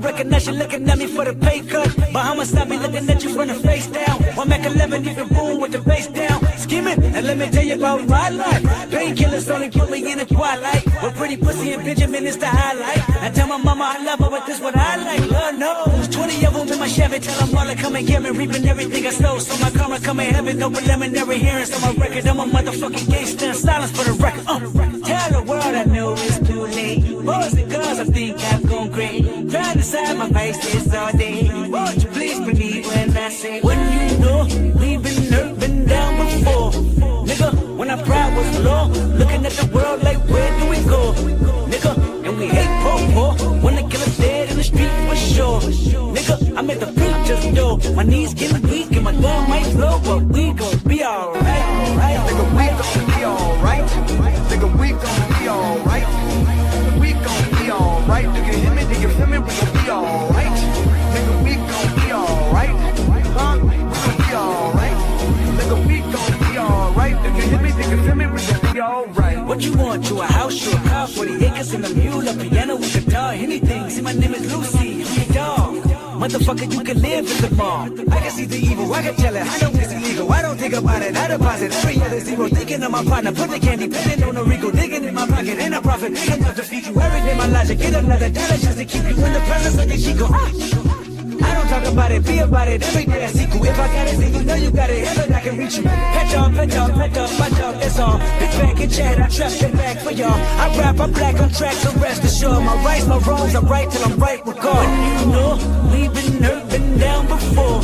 Recognize you looking at me for the pay cut. Bahamas, I be looking at you from the face down. One Mac 11, you can boom with the bass down. Skimming, and let me tell you about my life. Painkillers only put me in the twilight. With pretty pussy and Benjamin is the highlight. I tell my mama I love her, but this what I like. Lord knows, 20 of them in my Chevy. Tell them all to come and get me, reaping everything I stole. So my karma come in heaven, no preliminary hearings on my record. I'm a motherfucking gangster, silence for the record. Tell the world I know it's too late. Boys and girls, I think I've gone great. Trying to side my vices all day. Won't you please believe when I say, when you know we've been hurt, been down before. Nigga, when our pride was low, looking at the world like, where do we go? Nigga, and we hate poor. Wanna kill us dead in the street for sure. Nigga, I'm at the preacher's door. My knees getting weak and my gun might blow, but we gon' be alright. Nigga, we gon' be alright. Nigga, we gon' be alright. We gon' be alright. Do you hear me? Do you feel me? We gon' be alright. Nigga, we gon' be alright. Huh? We gon' be alright. Nigga, we gon' be alright. Do you hear me? Do you feel me? We gon' be alright. What you want? You a house, you a car, 40 acres and a mule, a piano with guitar, anything. See, my name is Lucy, I'm your dog. Motherfucker, you can live in the mall. I can see the evil, I can tell it. I know it's illegal, I don't think about it. I deposit every other zero. Thinking of my partner, put the candy, putting on the Rico. Digging in my pocket, and a profit. Big enough to feed you every day. My logic, get another dollar just to keep you in the presence of the Chico. I don't talk about it, be about it. Every day I see you. If I got it, then you know you got it. Ever I can reach you. Pet dog, my dog, that's all. Big bag and chat, I trust it back for y'all. I rap, I'm black on track, so rest assured. My rights, my wrongs, I'm right till I'm right with God. When you know we've been hurt, been down before.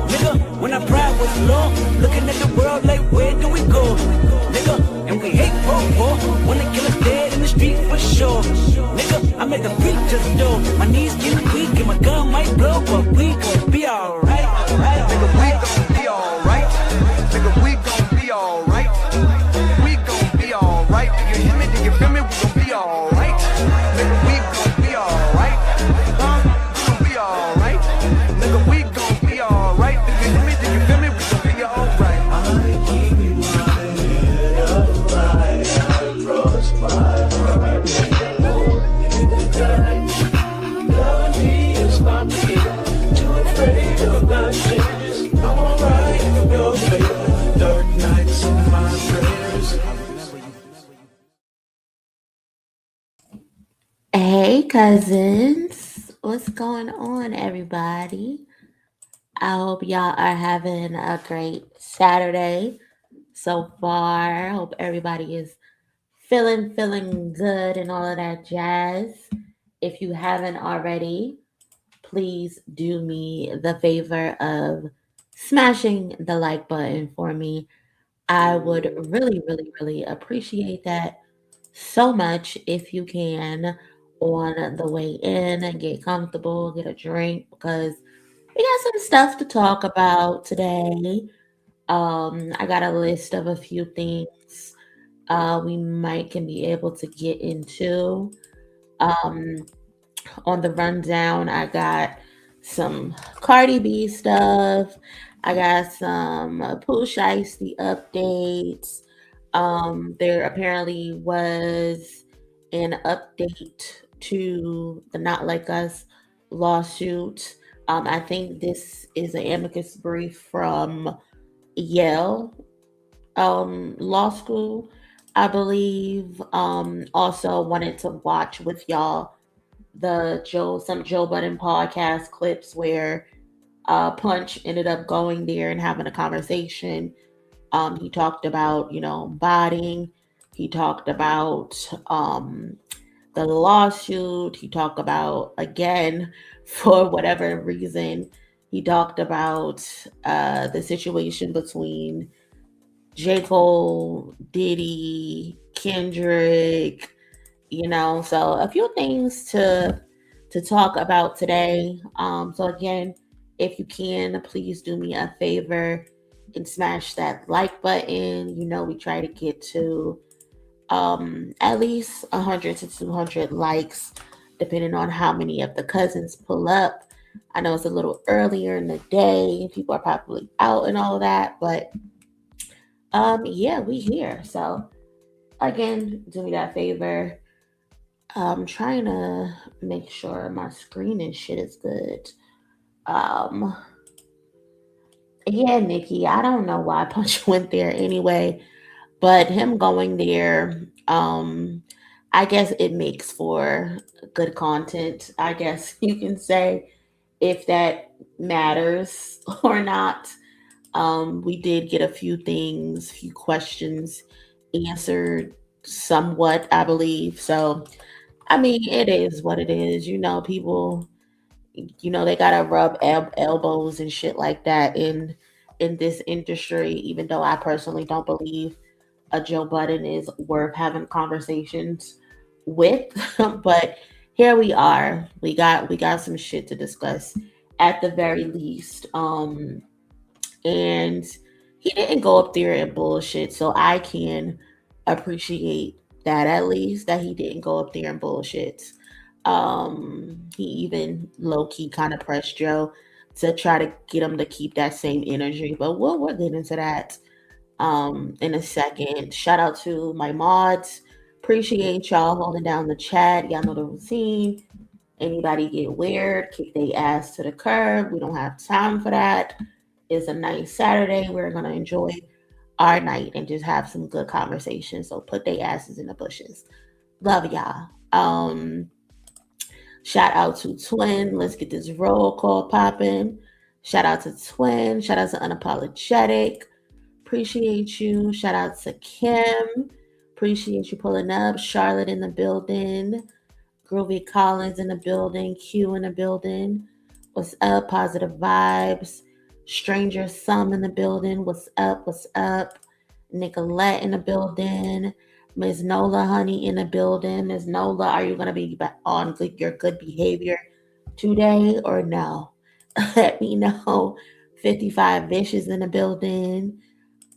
Nigga, when our pride was low, looking at the world like, where do we go? Nigga, and we hate poor. Wanna kill us dead in the street for sure. Nigga, I'm at the preacher's door. My knees get weak and my gun might blow, but we gon' be alright. Nigga, we gon' be alright. Nigga, we gon' be alright. We gon' be alright. Do you hear me? Do you feel me? We gon' be alright. Nigga, we gon' be alright. Huh? We gon' be alright. Nigga, we gon' be alright. Do you hear me? Do you feel me? We gon' be alright. I keep my head up right. I cross my heart. In the dark, love me is my need. Too afraid of my changes. I'm alright in your favor. Dark nights in my prayers. Hey cousins, what's going on everybody? I hope y'all are having a great Saturday so far. I hope everybody is feeling good and all of that jazz. If you haven't already, please do me the favor of smashing the like button for me. I would really appreciate that so much if you can on the way in and get comfortable, get a drink because we got some stuff to talk about today. I got a list of a few things we might can be able to get into. On the rundown, I got some Cardi B stuff. I got some Pooh Shiesty updates. There apparently was an update to the Not Like Us lawsuit. I think this is an amicus brief from Yale Law School, I believe. Also wanted to watch with y'all some Joe Budden podcast clips where Punch ended up going there and having a conversation. He talked about, botting. He talked about the lawsuit. He talked about, again, for whatever reason, he talked about the situation between J. Cole, Diddy, Kendrick, so a few things to talk about today. So again, if you can, please do me a favor and smash that like button. We try to get to at least 100 to 200 likes, depending on how many of the cousins pull up. I know it's a little earlier in the day, people are probably out and all of that, but yeah, we here. So again, do me that favor. I'm trying to make sure my screen and shit is good. Um, yeah, Nikki, I don't know why Punch went there anyway, but him going there, I guess it makes for good content. I guess you can say if that matters or not. We did get a few questions answered somewhat, I believe. So, I mean, it is what it is. People, they gotta rub elbows and shit like that in this industry. Even though I personally don't believe a Joe Budden is worth having conversations with, but here we are. We got some shit to discuss at the very least. And he didn't go up there and bullshit, so I can appreciate that, at least that he didn't go up there and bullshit. He even low-key kind of pressed Joe to try to get him to keep that same energy, but we'll get into that in a second. Shout out to my mods. Appreciate y'all holding down the chat. Y'all know the routine. Anybody get weird, kick their ass to the curb. We don't have time for that. It's a nice Saturday. We're gonna enjoy our night and just have some good conversation. So put their asses in the bushes. Love y'all. Shout out to Twin. Let's get this roll call popping. Shout out to Twin. Shout out to Unapologetic. Appreciate you. Shout out to Kim. Appreciate you pulling up. Charlotte in the building. Groovy Collins in the building. Q in the building. What's up? Positive vibes. Stranger Sum in the building. What's up? What's up? Nicolette in the building. Ms. Nola Honey in the building. Ms. Nola, are you going to be on your good behavior today or no? Let me know. 55 Vicious in the building.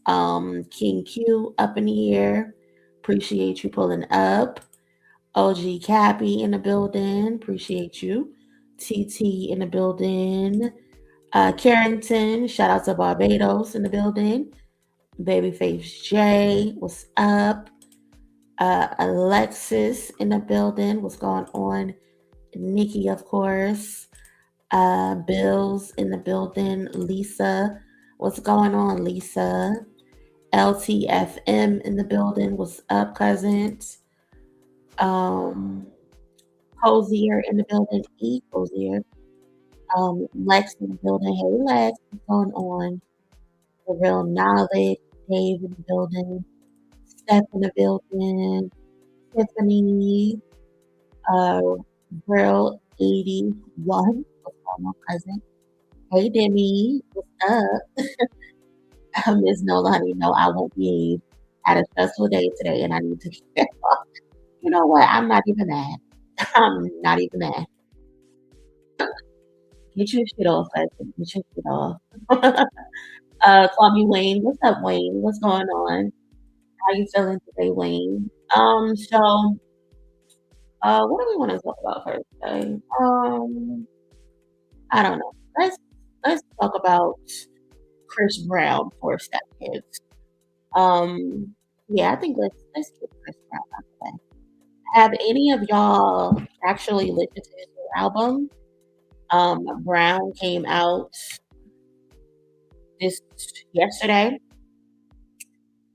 King Q up in here. Appreciate you pulling up. OG Cappy in the building. Appreciate you. TT in the building. Carrington, shout out to Barbados in the building. Babyface J, what's up? Alexis in the building, what's going on? Nikki, of course. Bills in the building. Lisa, what's going on, Lisa? LTFM in the building, what's up, cousins? Hosier in the building. Hosier. Lex in the building. Hey, Lex, what's going on? The Real Knowledge. Dave in the building. Steph in the building. Tiffany. Real 81. What's going on, cousin? Hey, Demi. What's up? Miss Nola, honey, no, I won't be. Had a stressful day today and I need to get off. You know what? I'm not even mad. I'm not even mad. Get your shit off, cousin. Get your shit off. Call me Wayne. What's up, Wayne? What's going on? How you feeling today, Wayne? So what do we want to talk about first today? I don't know. Let's talk about Chris Brown for a second. Yeah, I think let's get Chris Brown out of the way. Have any of y'all actually listened to his new album? Brown came out this yesterday,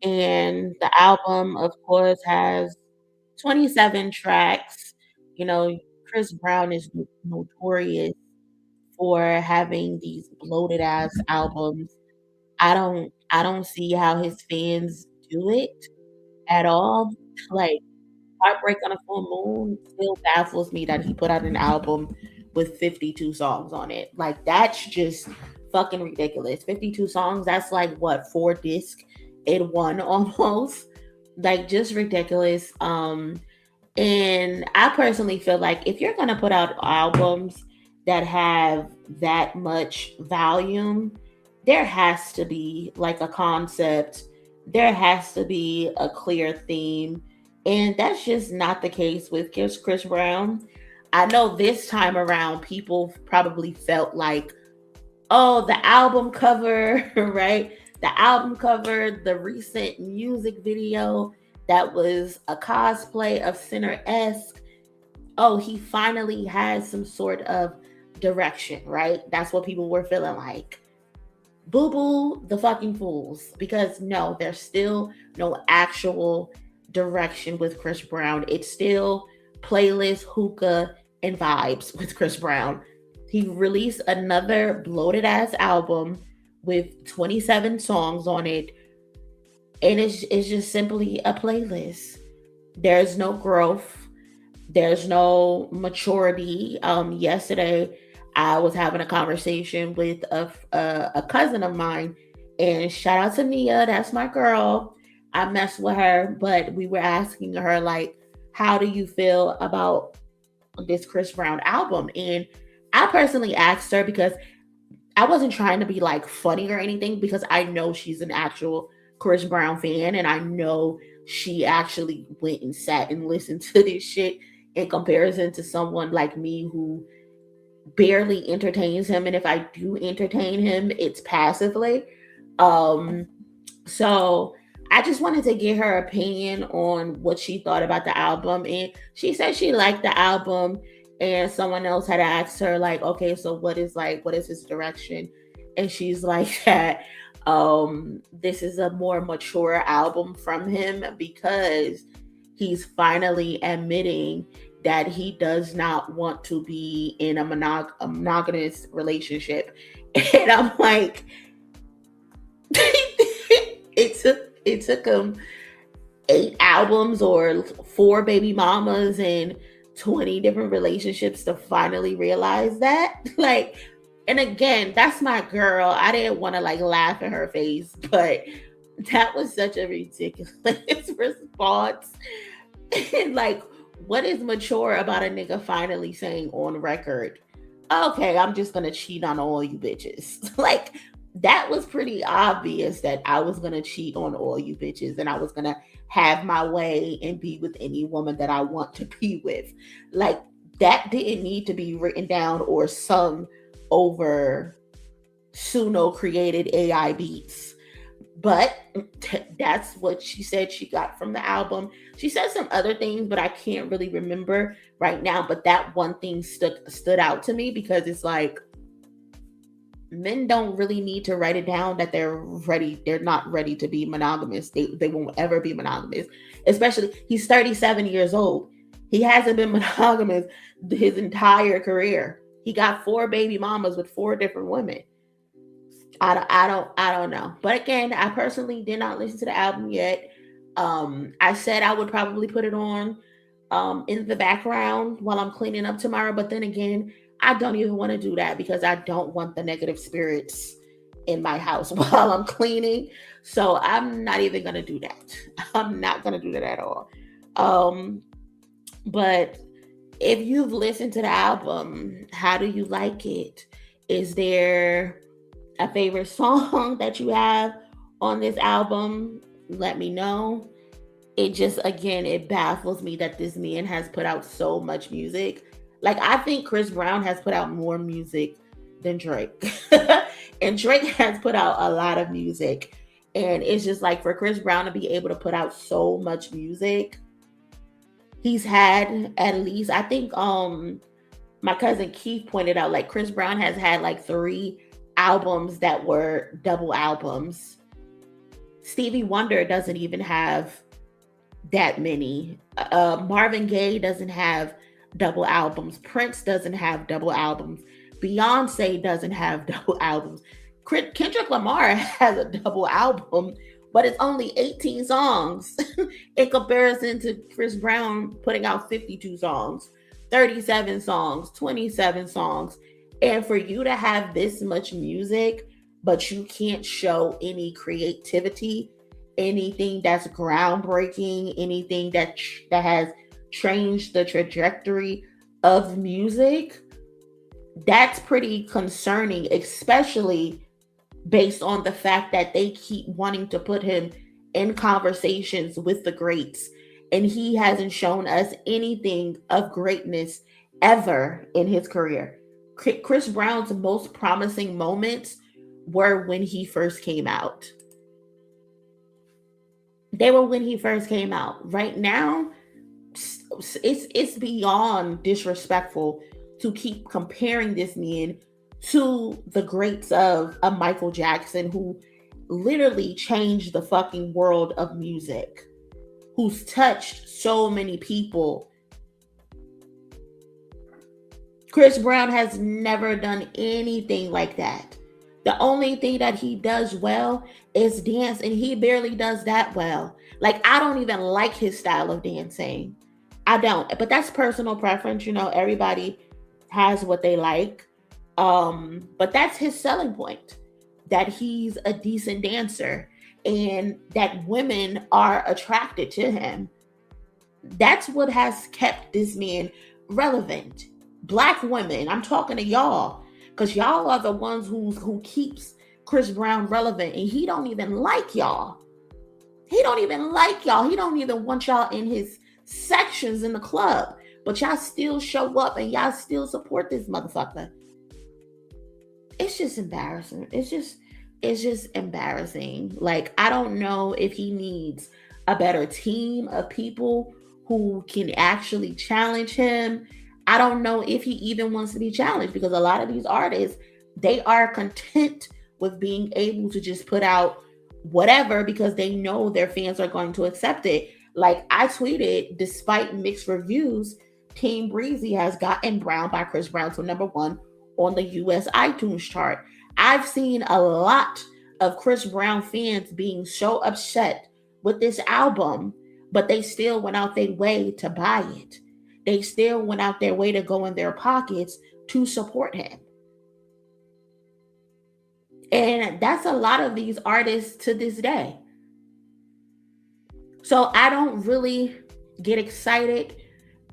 and the album, of course, has 27 tracks. Chris Brown is notorious for having these bloated ass albums. I don't see how his fans do it at all. Like Heartbreak on a Full Moon still baffles me that he put out an album with 52 songs on it. Like that's just fucking ridiculous. 52 songs, that's like what, 4 discs in one almost. Like, just ridiculous. And I personally feel like if you're gonna put out albums that have that much volume, there has to be like a concept, there has to be a clear theme. And that's just not the case with Chris Brown. I know this time around, people probably felt like, oh, the album cover, right? The album cover, the recent music video that was a cosplay of Sinner esque. Oh, he finally has some sort of direction, right? That's what people were feeling like. Boo boo the fucking fools. Because no, there's still no actual direction with Chris Brown. It's still playlist, hookah, and vibes with Chris Brown. He released another bloated ass album with 27 songs on it, and it's just simply a playlist. There's no growth, there's no maturity. Yesterday I was having a conversation with a cousin of mine, and shout out to Nia, that's my girl. I mess with her, but we were asking her, like, how do you feel about this Chris Brown album? And I personally asked her because I wasn't trying to be like funny or anything, because I know she's an actual Chris Brown fan, and I know she actually went and sat and listened to this shit, in comparison to someone like me who barely entertains him, and if I do entertain him, it's passively. So I just wanted to get her opinion on what she thought about the album, and she said she liked the album. And someone else had asked her, like, okay, so what is his direction? And she's like that this is a more mature album from him, because he's finally admitting that he does not want to be in a monogamous relationship. And I'm like, it took him 8 albums or 4 baby mamas and 20 different relationships to finally realize that. Like, and again, that's my girl. I didn't want to like laugh in her face, but that was such a ridiculous response. And like, what is mature about a nigga finally saying on record, okay, I'm just gonna cheat on all you bitches? Like, that was pretty obvious that I was gonna cheat on all you bitches, and I was gonna have my way and be with any woman that I want to be with. Like, that didn't need to be written down or sung over Suno created AI beats. But that's what she said she got from the album. She said some other things, but I can't really remember right now. But that one thing stood out to me, because it's like, men don't really need to write it down that they're not ready to be monogamous. They won't ever be monogamous. Especially, he's 37 years old. He hasn't been monogamous his entire career. He got 4 baby mamas with 4 different women. I don't know. But again, I personally did not listen to the album yet. I said I would probably put it on in the background while I'm cleaning up tomorrow. But then again, I don't even want to do that, because I don't want the negative spirits in my house while I'm cleaning. So I'm not even going to do that. I'm not going to do that at all. But if you've listened to the album, how do you like it? Is there a favorite song that you have on this album? Let me know. It just, again, it baffles me that this man has put out so much music. Like, I think Chris Brown has put out more music than Drake. And Drake has put out a lot of music. And it's just like, for Chris Brown to be able to put out so much music, he's had at least, I think my cousin Keith pointed out, like, Chris Brown has had like 3 albums that were double albums. Stevie Wonder doesn't even have that many. Marvin Gaye doesn't have double albums. Prince doesn't have double albums. Beyonce doesn't have double albums. Kendrick Lamar has a double album, but it's only 18 songs in comparison to Chris Brown putting out 52 songs, 37 songs, 27 songs. And for you to have this much music, but you can't show any creativity anything that's groundbreaking, anything that has changed the trajectory of music, that's pretty concerning, especially based on the fact that they keep wanting to put him in conversations with the greats. And he hasn't shown us anything of greatness ever in his career. Chris Brown's most promising moments were when he first came out. They were when he first came out. Right now, it's beyond disrespectful to keep comparing this man to the greats of a Michael Jackson, who literally changed the fucking world of music, who's touched so many people. Chris Brown has never done anything like that. The only thing that he does well is dance, and he barely does that well. Like, I don't even like his style of dancing. I don't, but that's personal preference. You know, everybody has what they like. But that's his selling point, that he's a decent dancer and that women are attracted to him. That's what has kept this man relevant. Black women, I'm talking to y'all, because y'all are the ones who keeps Chris Brown relevant, and he don't even like y'all. He don't even like y'all. He don't even want y'all in his sections in the club, but y'all still show up and y'all still support this motherfucker. It's just embarrassing. It's just embarrassing. Like, I don't know if he needs a better team of people who can actually challenge him. I don't know if he even wants to be challenged, because a lot of these artists, they are content with being able to just put out whatever because they know their fans are going to accept it. Like I tweeted, despite mixed reviews, Team Breezy has gotten Brown by Chris Brown to #1 on the US iTunes chart. I've seen a lot of Chris Brown fans being so upset with this album, but they still went out their way to buy it. They still went out their way to go in their pockets to support him. And that's a lot of these artists to this day. So I don't really get excited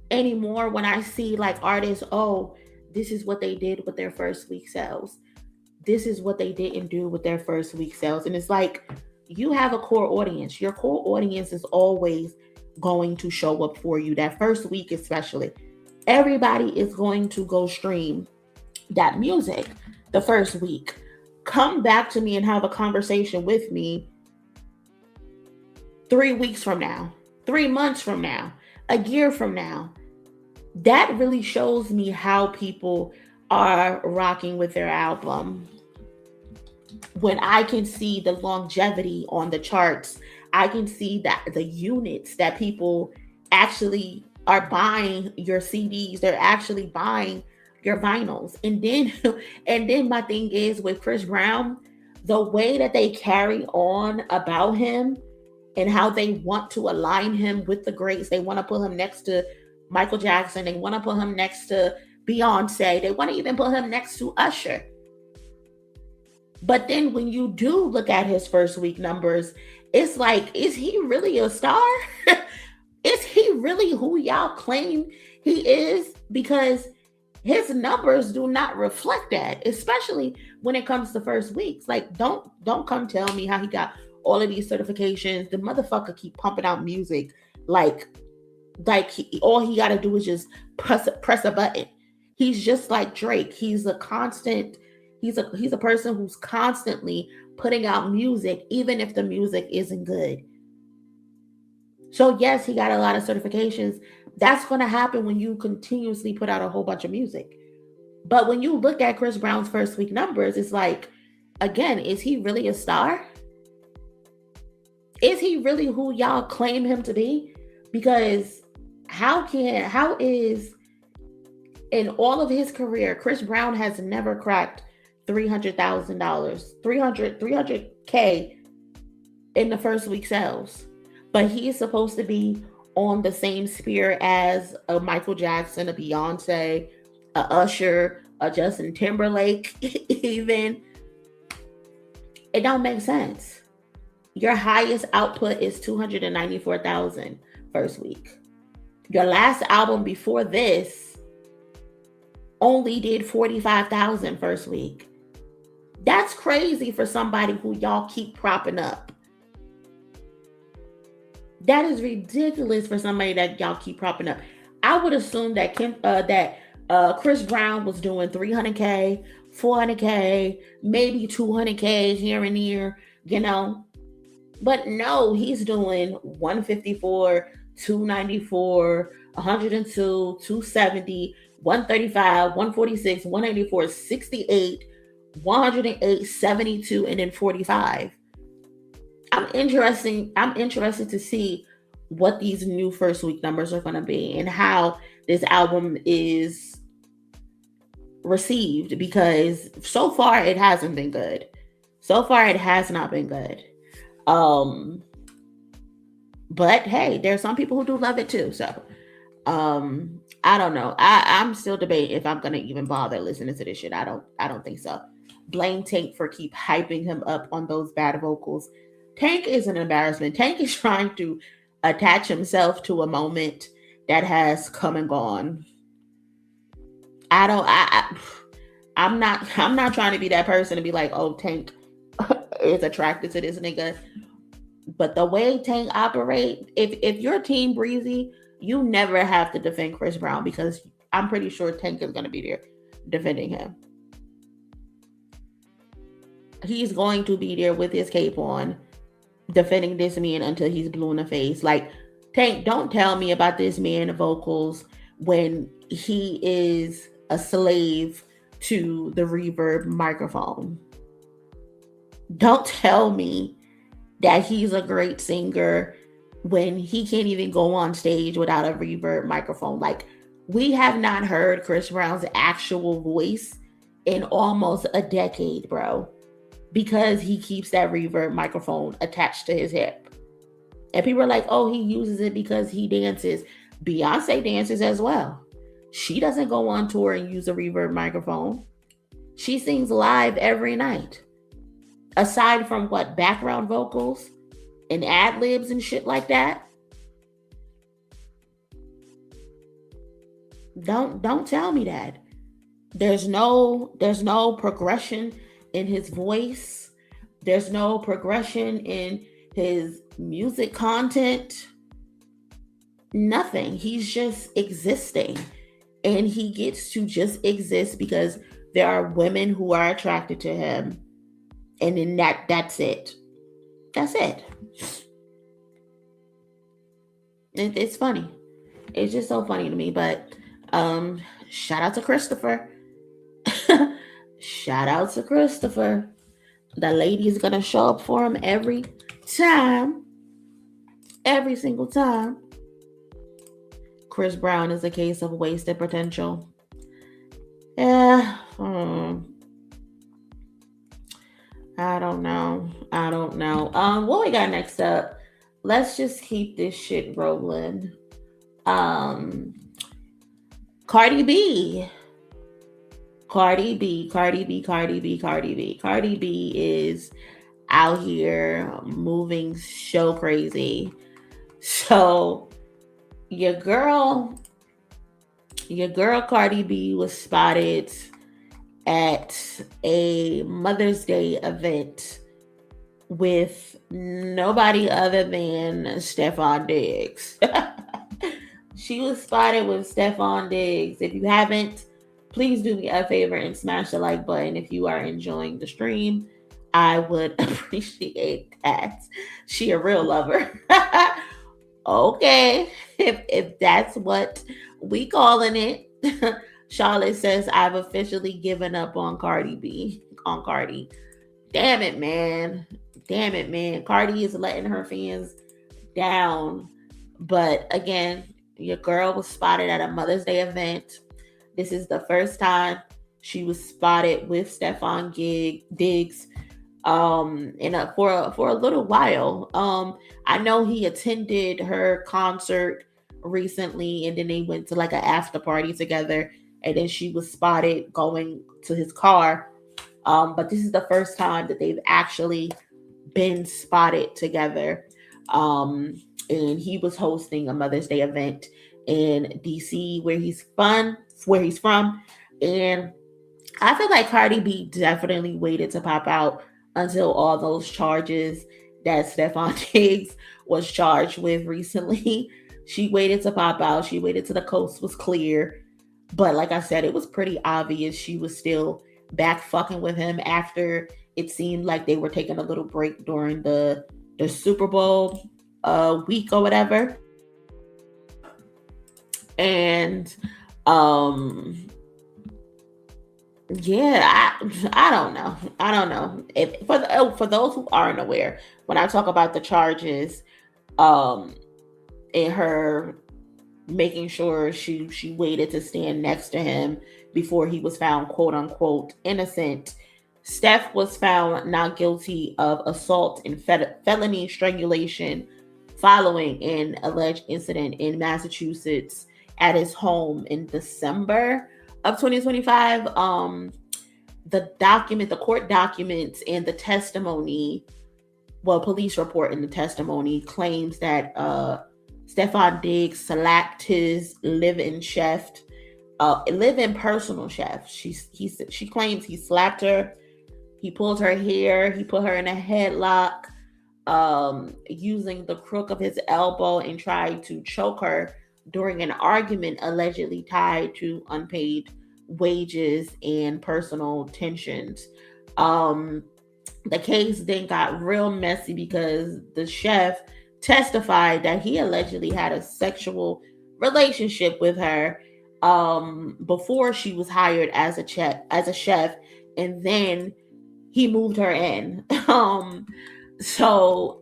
anymore when I see like artists, oh, this is what they did with their first week sales. This is what they didn't do with their first week sales. And it's like, you have a core audience. Your core audience is always going to show up for you. That first week especially. Everybody is going to go stream that music the first week. Come back to me and have a conversation with me 3 weeks from now, 3 months from now, a year from now. That really shows me how people are rocking with their album. When I can see the longevity on the charts, I can see that the units that people actually are buying your CDs, they're actually buying your vinyls. And then my thing is with Chris Brown, the way that they carry on about him and how they want to align him with the greats. They want to put him next to Michael Jackson. They want to put him next to Beyonce. They want to even put him next to Usher. But then when you do look at his first week numbers, it's like, is he really a star? Is he really who y'all claim he is? Because his numbers do not reflect that, especially when it comes to first weeks. Like, don't come tell me how he got all of these certifications. The motherfucker keep pumping out music like all he got to do is just press a button. He's just like Drake. He's a constant. He's a person who's constantly putting out music, even if the music isn't good. So yes, he got a lot of certifications. That's going to happen when you continuously put out a whole bunch of music. But when you look at Chris Brown's first week numbers, it's like, again, is he really a star? Is he really who y'all claim him to be? Because how is in all of his career, Chris Brown has never cracked $300,000, 300K in the first week sales. But he is supposed to be on the same sphere as a Michael Jackson, a Beyonce, a Usher, a Justin Timberlake, even. It don't make sense. Your highest output is 294,000 first week. Your last album before this only did 45,000 first week. That's crazy for somebody who y'all keep propping up. That is ridiculous for somebody that y'all keep propping up. I would assume that Chris Brown was doing 300K, 400K, maybe 200K here and there, you know. But no, he's doing 154, 294, 102, 270, 135, 146, 184, 68, 108, 72, and then 45. I'm interested to see what these new first week numbers are going to be and how this album is received, because so far it hasn't been good. So far it has not been good. But hey, there's some people who do love it too. So I don't know. I'm still debating if I'm gonna even bother listening to this shit. I don't think so. Blame Tank for keep hyping him up on those bad vocals. Tank is an embarrassment. Tank is trying to attach himself to a moment that has come and gone. I'm not trying to be that person to be like, oh, Tank is attracted to this nigga. But the way Tank operate, if your team breezy, you never have to defend Chris Brown, because I'm pretty sure Tank is going to be there defending him. He's going to be there with his cape on, defending this man until he's blue in the face. Like, Tank, don't tell me about this man vocals when he is a slave to the reverb microphone. Don't tell me that he's a great singer when he can't even go on stage without a reverb microphone. Like, we have not heard Chris Brown's actual voice in almost a decade, bro, because he keeps that reverb microphone attached to his hip. And people are like, oh, he uses it because he dances. Beyonce dances as well. She doesn't go on tour and use a reverb microphone. She sings live every night. Aside from what, background vocals and ad libs and shit like that. Don't tell me that. There's no progression in his voice. There's no progression in his music content. Nothing. He's just existing. And he gets to just exist because there are women who are attracted to him. And then that's it. That's it. It's funny. It's just so funny to me. But shout out to Christopher. Shout out to Christopher. The lady is gonna show up for him every time. Every single time. Chris Brown is a case of wasted potential. Yeah. I don't know. What we got next up? Let's just keep this shit rolling. Cardi B. Cardi B is out here moving so crazy. So your girl Cardi B was spotted at a Mother's Day event with nobody other than Stefon Diggs. She was spotted with Stefon Diggs. If you haven't, please do me a favor and smash the like button if you are enjoying the stream. I would appreciate that. She a real lover. Okay, if that's what we calling it. Charlotte says, I've officially given up on Cardi B. On Cardi. Damn it, man. Cardi is letting her fans down. But again, your girl was spotted at a Mother's Day event. This is the first time she was spotted with Stefon Diggs for a little while. I know he attended her concert recently, and then they went to like an after party together, and then she was spotted going to his car. But this is the first time that they've actually been spotted together. And he was hosting a Mother's Day event in DC where he's from. And I feel like Cardi B definitely waited to pop out until all those charges that Stefon Diggs was charged with recently. She waited to pop out. She waited till the coast was clear. But like I said, it was pretty obvious she was still back fucking with him after it seemed like they were taking a little break during the Super Bowl week or whatever. And yeah, I don't know. I don't know. If for those who aren't aware, when I talk about the charges, and her making sure she waited to stand next to him before he was found quote unquote innocent. Steph was found not guilty of assault and felony strangulation following an alleged incident in Massachusetts at his home in December of 2025. The court documents and the testimony, police report in the testimony claims that Stefon Diggs slapped his live-in personal chef. She claims he slapped her. He pulled her hair. He put her in a headlock, using the crook of his elbow, and tried to choke her during an argument allegedly tied to unpaid wages and personal tensions. The case then got real messy because the chef testified that he allegedly had a sexual relationship with her before she was hired as a chef, and then he moved her in. So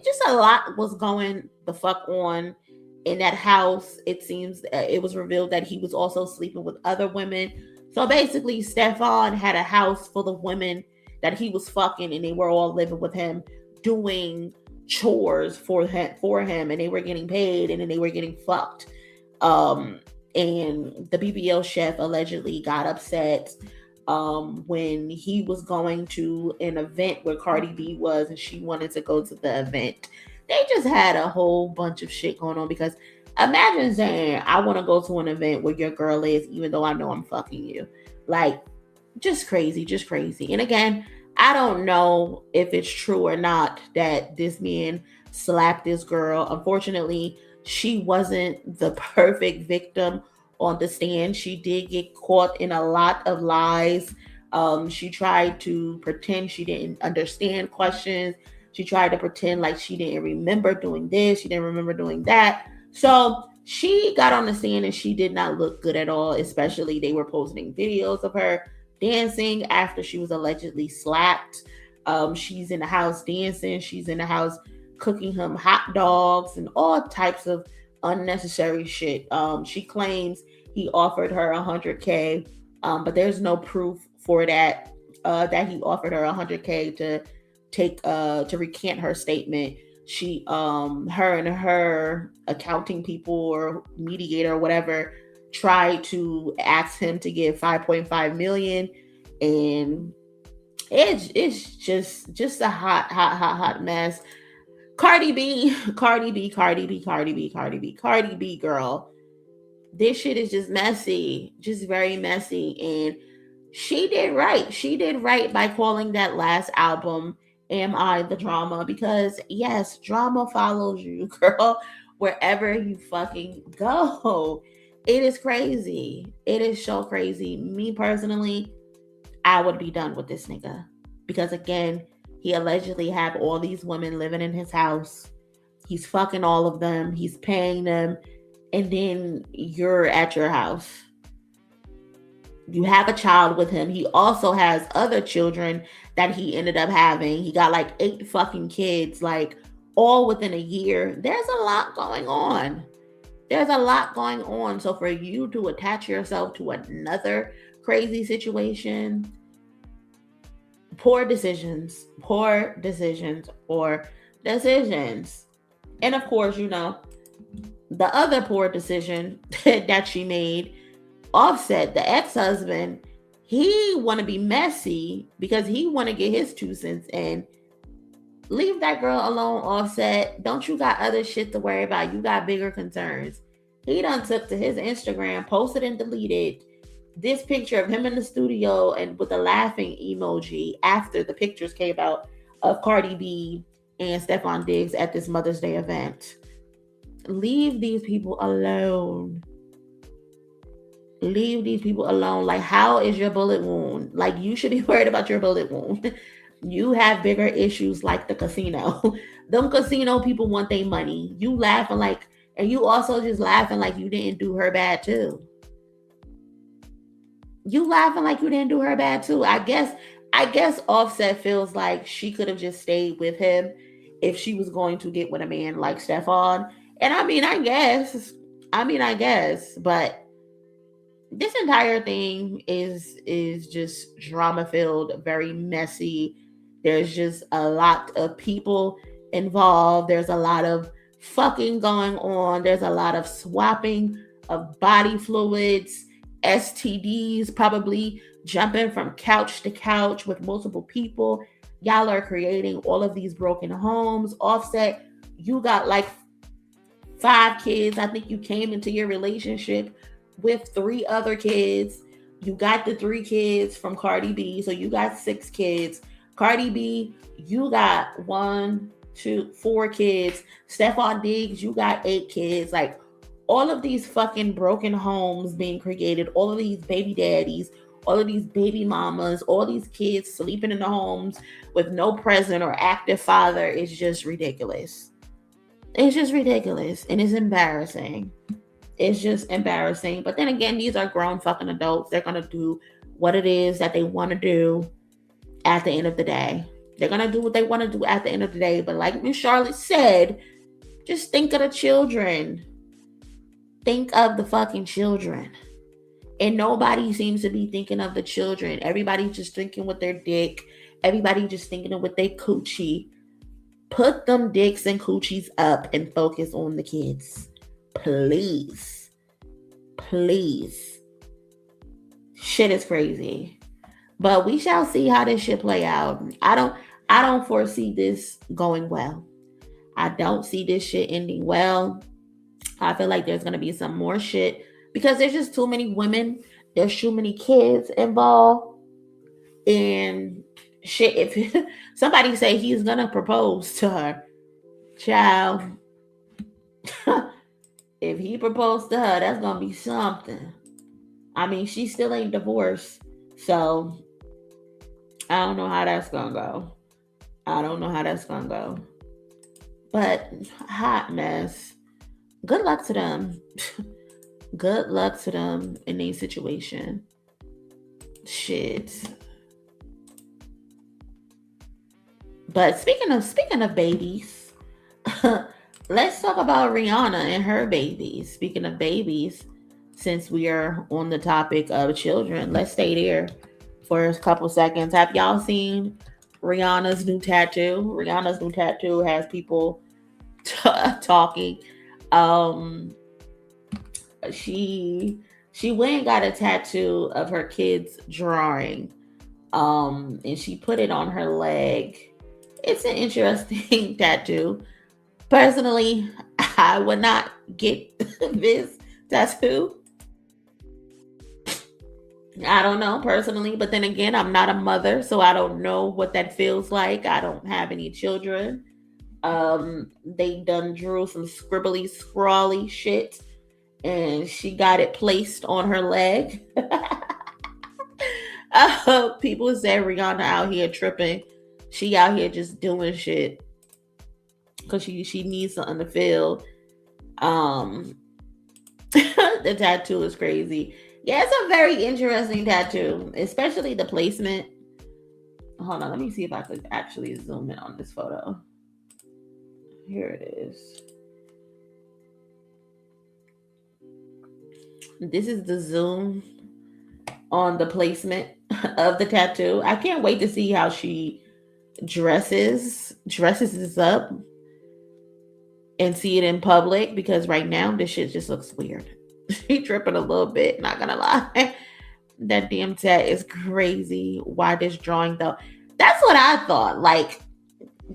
just a lot was going the fuck on in that house. It seems it was revealed that he was also sleeping with other women. So basically, Stefon had a house full of women that he was fucking, and they were all living with him, doing chores for him, and they were getting paid, and then they were getting fucked. And the BBL chef allegedly got upset when he was going to an event where Cardi B was, and she wanted to go to the event. They just had a whole bunch of shit going on, because imagine saying, I want to go to an event where your girl is, even though I know I'm fucking you. Like, just crazy. And again, I don't know if it's true or not that this man slapped this girl. Unfortunately, she wasn't the perfect victim on the stand. She did get caught in a lot of lies. She tried to pretend she didn't understand questions. She tried to pretend like she didn't remember doing this. She didn't remember doing that. So she got on the stand and she did not look good at all. Especially they were posting videos of her dancing after she was allegedly slapped. She's in the house dancing. She's in the house cooking him hot dogs and all types of unnecessary shit. She claims he offered her $100K, but there's no proof for that he offered her $100K to recant her statement. She her and her accounting people or mediator or whatever tried to ask him to give 5.5 million, and it's just a hot mess. Cardi B, girl. This shit is just messy, just very messy. And she did right. She did right by calling that last album Am I the Drama? Because yes, drama follows you, girl, wherever you fucking go. It is crazy. It is so crazy. Me personally, I would be done with this nigga. Because again, he allegedly had all these women living in his house. He's fucking all of them. He's paying them. And then you're at your house. You have a child with him. He also has other children that he ended up having. He got like 8 fucking kids, like all within a year. There's a lot going on. So for you to attach yourself to another crazy situation, poor decisions. And of course, the other poor decision that she made, Offset, the ex-husband, he want to be messy because he want to get his 2 cents in. Leave that girl alone, Offset. Don't you got other shit to worry about? You got bigger concerns. He done took to his Instagram, posted and deleted this picture of him in the studio and with a laughing emoji after the pictures came out of Cardi B and Stefon Diggs at this Mother's Day event. Leave these people alone. Leave these people alone. Like, how is your bullet wound? Like, you should be worried about your bullet wound. You have bigger issues like the casino. Them casino people want their money. You laughing like, and you also just laughing like you didn't do her bad too. You laughing like you didn't do her bad too. I guess Offset feels like she could have just stayed with him if she was going to get with a man like Stefon. And I guess, but this entire thing is just drama filled, very messy. There's just a lot of people involved. There's a lot of fucking going on. There's a lot of swapping of body fluids, STDs, probably jumping from couch to couch with multiple people. Y'all are creating all of these broken homes. Offset, you got like 5 kids. I think you came into your relationship with 3 other kids. You got the 3 kids from Cardi B, so you got 6 kids. Cardi B, you got 1, 2, 4 kids. Stefon Diggs, you got 8 kids. Like, all of these fucking broken homes being created, all of these baby daddies, all of these baby mamas, all these kids sleeping in the homes with no present or active father is just ridiculous. It's just ridiculous, and it's embarrassing. It's just embarrassing. But then again, these are grown fucking adults. They're going to do what it is that they want to do at the end of the day. They're going to do what they want to do at the end of the day. But like Miss Charlotte said, just think of the children. Think of the fucking children. And nobody seems to be thinking of the children. Everybody's just thinking with their dick. Everybody just thinking with their coochie. Put them dicks and coochies up and focus on the kids. Please. Please. Shit is crazy. But we shall see how this shit play out. I don't foresee this going well. I don't see this shit ending well. I feel like there's going to be some more shit because there's just too many women. There's too many kids involved. And shit, if somebody say he's going to propose to her, child, if he proposed to her, that's going to be something. I mean, she still ain't divorced. So, I don't know how that's going to go. But, hot mess. Good luck to them. Good luck to them in a situation. Shit. But speaking of babies, let's talk about Rihanna and her babies. Speaking of babies, since we are on the topic of children, let's stay there for a couple seconds. Have y'all seen Rihanna's new tattoo? Rihanna's new tattoo has people talking. She went and got a tattoo of her kid's drawing. And she put it on her leg. It's an interesting tattoo. Personally, I would not get this tattoo. I don't know personally, but then again, I'm not a mother, so I don't know what that feels like. I don't have any children. They done drew some scribbly, scrawly shit, and she got it placed on her leg. People say Rihanna out here tripping. She out here just doing shit because she needs something to feel. The tattoo is crazy. Yeah, it's a very interesting tattoo, especially the placement. Hold on, let me see if I could actually zoom in on this photo. Here it is. This is the zoom on the placement of the tattoo. I can't wait to see how she dresses this up and see it in public, because right now this shit just looks weird. She tripping a little bit, not gonna lie. That damn tat is crazy. Why this drawing though? That's what I thought. Like,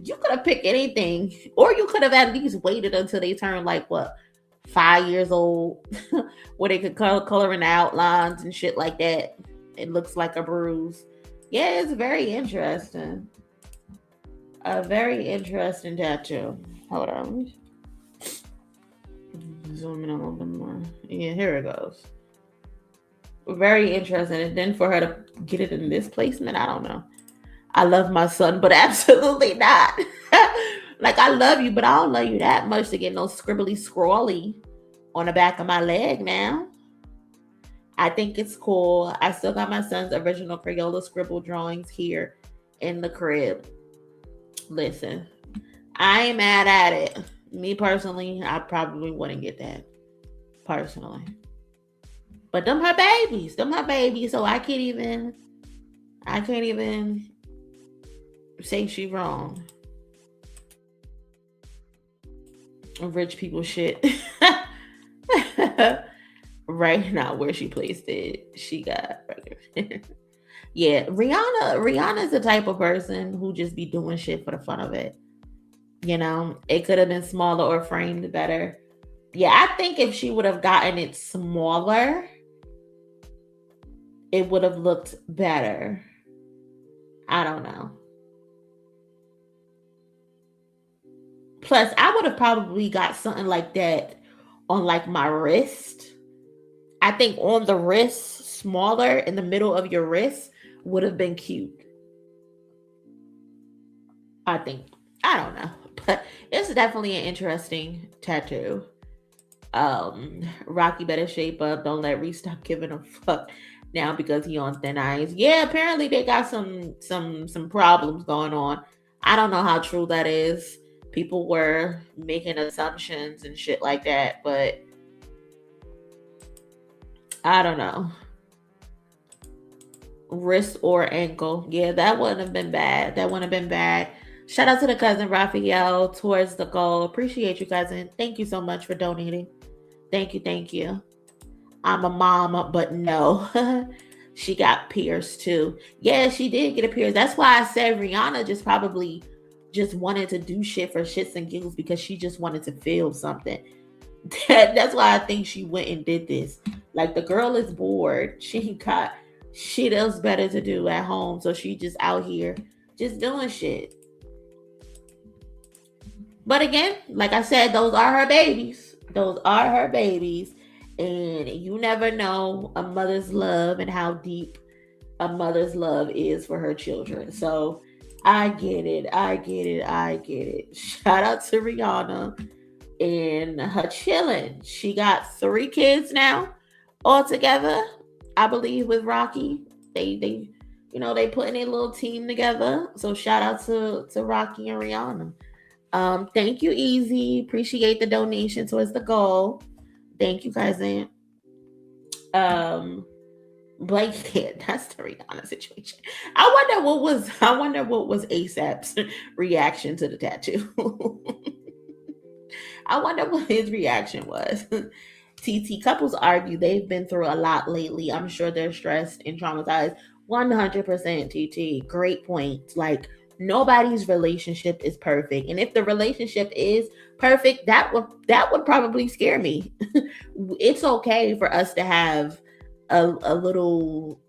You could have picked anything, or you could have at least waited until they turned like what, 5 years old, where they could color in the outlines and shit like that. It looks like a bruise. Yeah, it's very interesting. A very interesting tattoo. Hold on. Zoom in a little bit more. Yeah, here it goes. Very interesting. And then for her to get it in this placement, I don't know. I love my son, but absolutely not. Like, I love you, but I don't love you that much to get no scribbly scrawly on the back of my leg now. I think it's cool. I still got my son's original Crayola scribble drawings here in the crib. Listen, I ain't mad at it. Me personally, I probably wouldn't get that. Personally. But them her babies. So I can't even say she wrong. Rich people shit. Right now, where she placed it, she got yeah, Rihanna's the type of person who just be doing shit for the fun of it. You know, it could have been smaller or framed better. Yeah, I think if she would have gotten it smaller, it would have looked better. I don't know. Plus, I would have probably got something like that on like my wrist. I think on the wrist, smaller in the middle of your wrist would have been cute. I think. I don't know. But it's definitely an interesting tattoo. Rocky better shape up. Don't let Reese stop giving a fuck now because he on thin ice. Yeah, apparently they got some problems going on. I don't know how true that is. People were making assumptions and shit like that, but I don't know. Wrist or ankle. Yeah, that wouldn't have been bad. Shout out to the cousin Raphael towards the goal. Appreciate you, cousin. Thank you so much for donating. Thank you. I'm a mom, but no. She got pierced too. Yeah, she did get a pierce. That's why I said Rihanna just probably just wanted to do shit for shits and giggles because she just wanted to feel something. That's why I think she went and did this. Like, the girl is bored. She ain't got shit else better to do at home. So she just out here just doing shit. But again, like I said, those are her babies. And you never know a mother's love and how deep a mother's love is for her children. So I get it. Shout out to Rihanna and her chilling. She got 3 kids now altogether, I believe, with Rocky. They putting a little team together. So shout out to Rocky and Rihanna. Thank you, Easy. Appreciate the donation towards the goal. Thank you, cousin. Blake, yeah, that's the Rihanna situation. I wonder what was ASAP's reaction to the tattoo. I wonder what his reaction was. TT, couples argue they've been through a lot lately. I'm sure they're stressed and traumatized. 100% TT. Great point. Like, nobody's relationship is perfect. And if the relationship is perfect, that would probably scare me. It's okay for us to have a little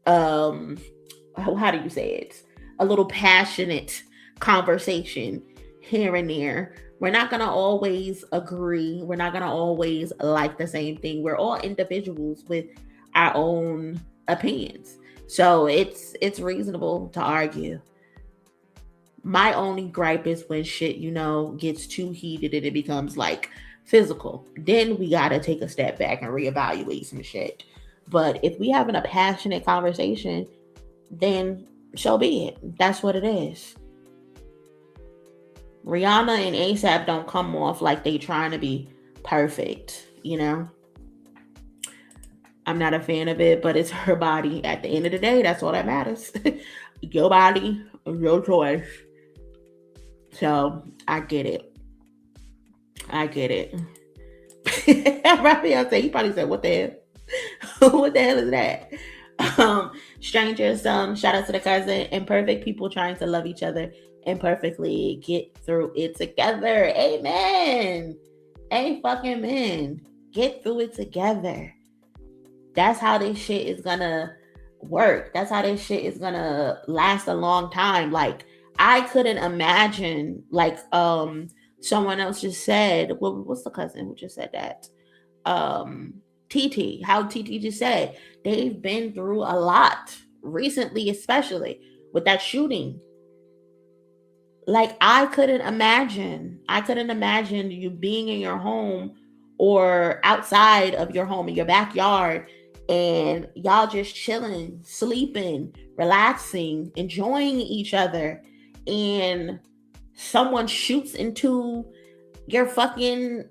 how do you say it? A little passionate conversation here and there. We're not going to always agree. We're not going to always like the same thing. We're all individuals with our own opinions. So it's reasonable to argue. My only gripe is when shit, gets too heated and it becomes like physical. Then we got to take a step back and reevaluate some shit. But if we having a passionate conversation, then so be it. That's what it is. Rihanna and ASAP don't come off like they trying to be perfect, I'm not a fan of it, but it's her body. At the end of the day, that's all that matters. Your body, your choice. So I get it. Raphael said, he probably said, what the hell? What the hell is that? Strangers, shout out to the cousin. Imperfect people trying to love each other and perfectly get through it together. Amen. Fucking man. Get through it together. That's how this shit is gonna work. That's how this shit is gonna last a long time. Like, I couldn't imagine, like, someone else just said, what's the cousin who just said that? TT, how TT just said, they've been through a lot recently, especially with that shooting. Like, I couldn't imagine you being in your home or outside of your home in your backyard and y'all just chilling, sleeping, relaxing, enjoying each other, and someone shoots into your fucking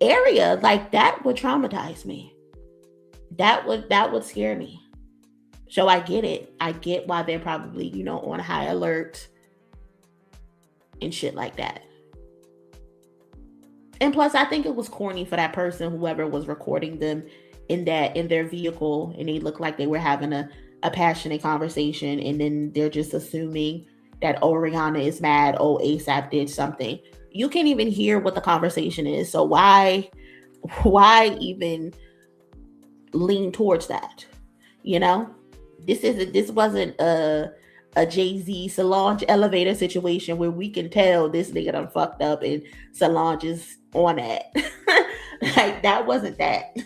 area. Like, that would traumatize me. That would scare me. So I get it. I get why they're probably, on high alert and shit like that. And plus, I think it was corny for that person, whoever was recording them in their vehicle, and they looked like they were having a passionate conversation, and then they're just assuming that, oh, Rihanna is mad, oh, ASAP did something. You can't even hear what the conversation is, so why even lean towards that? This wasn't a Jay-Z Solange elevator situation where we can tell this nigga done fucked up and Solange is on that. Like, that wasn't that.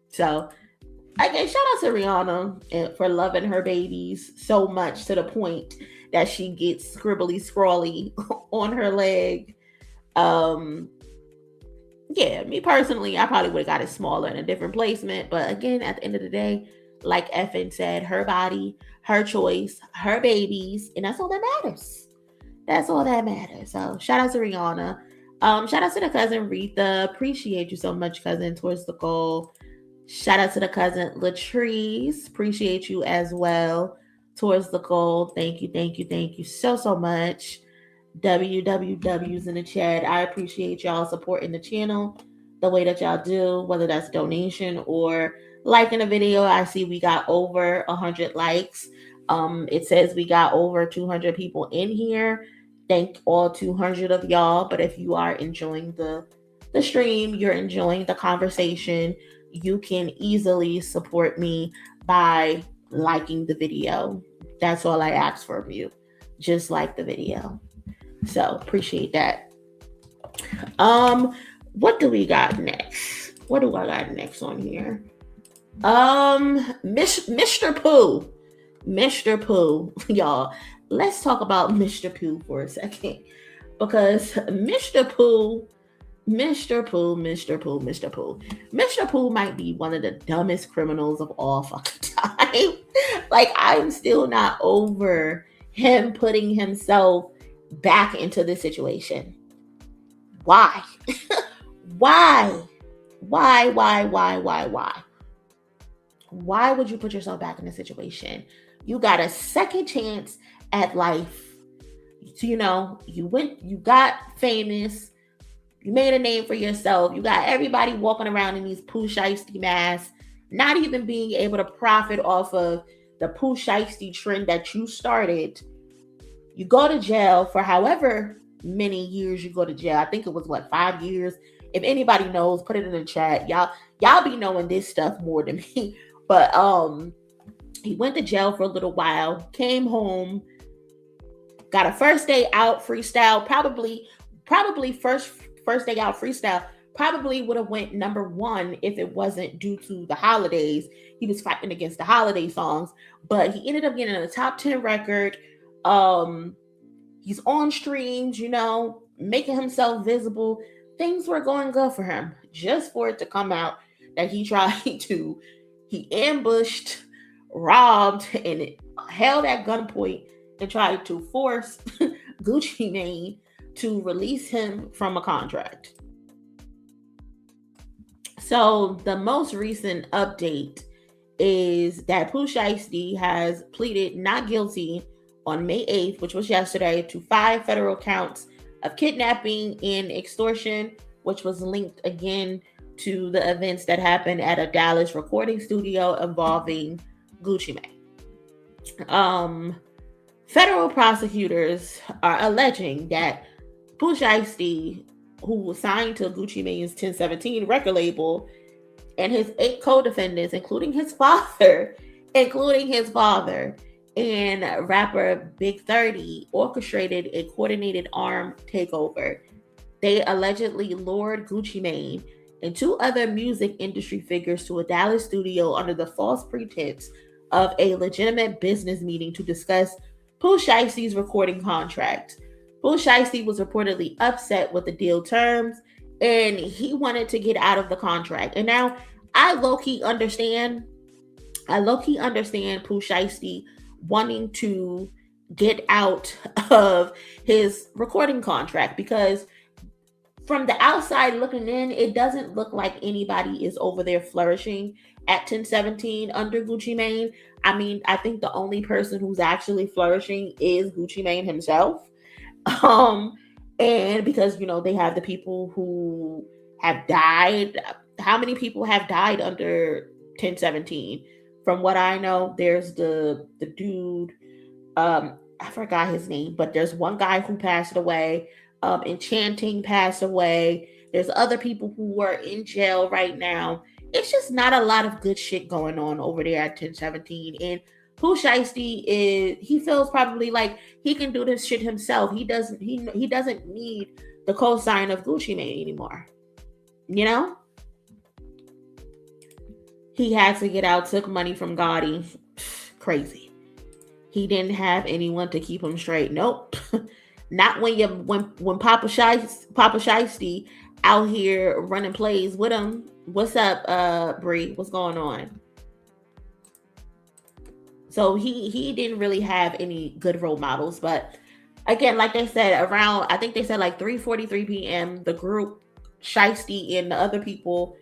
So again, shout out to Rihanna for loving her babies so much to the point that she gets scribbly scrawly on her leg. Yeah, me personally, I probably would have got it smaller in a different placement, but again, at the end of the day, like Effin said, her body, her choice, her babies, and that's all that matters. That's all that matters. So shout out to Rihanna. Shout out to the cousin Retha. Appreciate you so much, cousin, towards the goal. Shout out to the cousin Latrice. Appreciate you as well towards the goal. Thank you so much. WWW's in the chat. I appreciate y'all supporting the channel the way that y'all do, whether that's donation or liking a video. I see we got over 100 likes. It says we got over 200 people in here. Thank all 200 of y'all. But if you are enjoying the stream, you're enjoying the conversation, you can easily support me by liking the video. That's all I ask from you. Just like the video. So appreciate that. What do we got next? What do I got next on here? Mr. Pooh. Mr. Pooh, y'all. Let's talk about Mr. Pooh for a second. Because Mr. Pooh might be one of the dumbest criminals of all fucking time. Like, I'm still not over him putting himself back into this situation. Why? Why would you put yourself back in this situation? You got a second chance at life. You got famous. You made a name for yourself. You got everybody walking around in these Pooh Shiesty masks, not even being able to profit off of the Pooh Shiesty trend that you started. You go to jail for however many years you go to jail. I think it was 5 years. If anybody knows, put it in the chat. Y'all be knowing this stuff more than me. But he went to jail for a little while, came home, got a first day out freestyle, probably first day out freestyle, probably would have went number 1 if it wasn't due to the holidays. He was fighting against the holiday songs, but he ended up getting a top 10 record. He's on streams, making himself visible. Things were going good for him, just for it to come out that he ambushed, robbed, and held at gunpoint and tried to force Doechii Mane to release him from a contract. So the most recent update is that Pooh Shiesty has pleaded not guilty on May 8th, which was yesterday, to 5 federal counts of kidnapping and extortion, which was linked again to the events that happened at a Dallas recording studio involving Doechii Mane. Federal prosecutors are alleging that Pooh Shiesty, who was signed to Gucci Mane's 1017 record label, and his 8 co-defendants, including his father, and rapper Big 30, orchestrated a coordinated armed takeover. They allegedly lured Gucci Mane and 2 other music industry figures to a Dallas studio under the false pretense of a legitimate business meeting to discuss Pooh Shiesty's recording contract. Pooh Shiesty was reportedly upset with the deal terms, and he wanted to get out of the contract. And now I low-key understand Pooh Shiesty wanting to get out of his recording contract, because from the outside looking in, it doesn't look like anybody is over there flourishing at 1017 under Gucci Mane. I mean, I think the only person who's actually flourishing is Gucci Mane himself. And because, they have the people who have died. How many people have died under 1017? From what I know, there's the dude, I forgot his name, but there's one guy who passed away. Enchanting passed away. There's other people who are in jail right now. It's just not a lot of good shit going on over there at 1017. And Pooh Shiesty he feels probably like he can do this shit himself. He doesn't need the cosign of Gucci Mane anymore. He had to get out, took money from Gotti. Crazy. He didn't have anyone to keep him straight. Nope. Not when Papa Shiesty out here running plays with him. What's up, Bree? What's going on? So he didn't really have any good role models. But again, like they said, around, I think they said like 3:43 p.m., the group, Shiesty and the other people,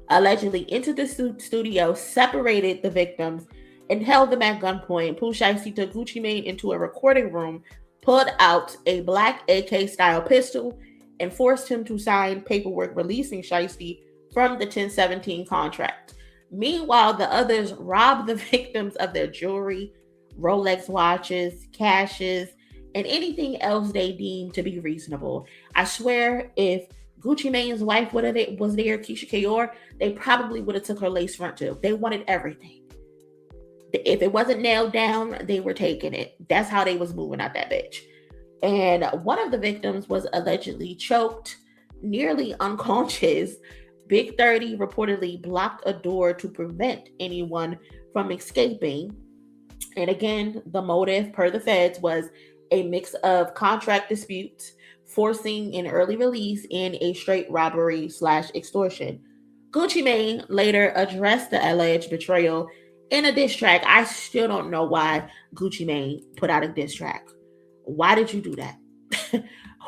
allegedly entered the studio, separated the victims, and held them at gunpoint. Pooh Shiesty took Gucci Mane into a recording room, pulled out a black AK-style pistol, and forced him to sign paperwork releasing Shiesty from the 1017 contract. Meanwhile, the others robbed the victims of their jewelry, Rolex watches, cashes, and anything else they deemed to be reasonable. I swear, if Gucci Mane's wife was there, Keisha Kayor, they probably would have took her lace front too. They wanted everything. If it wasn't nailed down, they were taking it. That's how they was moving out that bitch. And one of the victims was allegedly choked, nearly unconscious. Big 30 reportedly blocked a door to prevent anyone from escaping. And again, the motive, per the feds, was a mix of contract disputes, forcing an early release, and a straight robbery/extortion. Gucci Mane later addressed the alleged betrayal in a diss track. I still don't know why Gucci Mane put out a diss track. Why did you do that?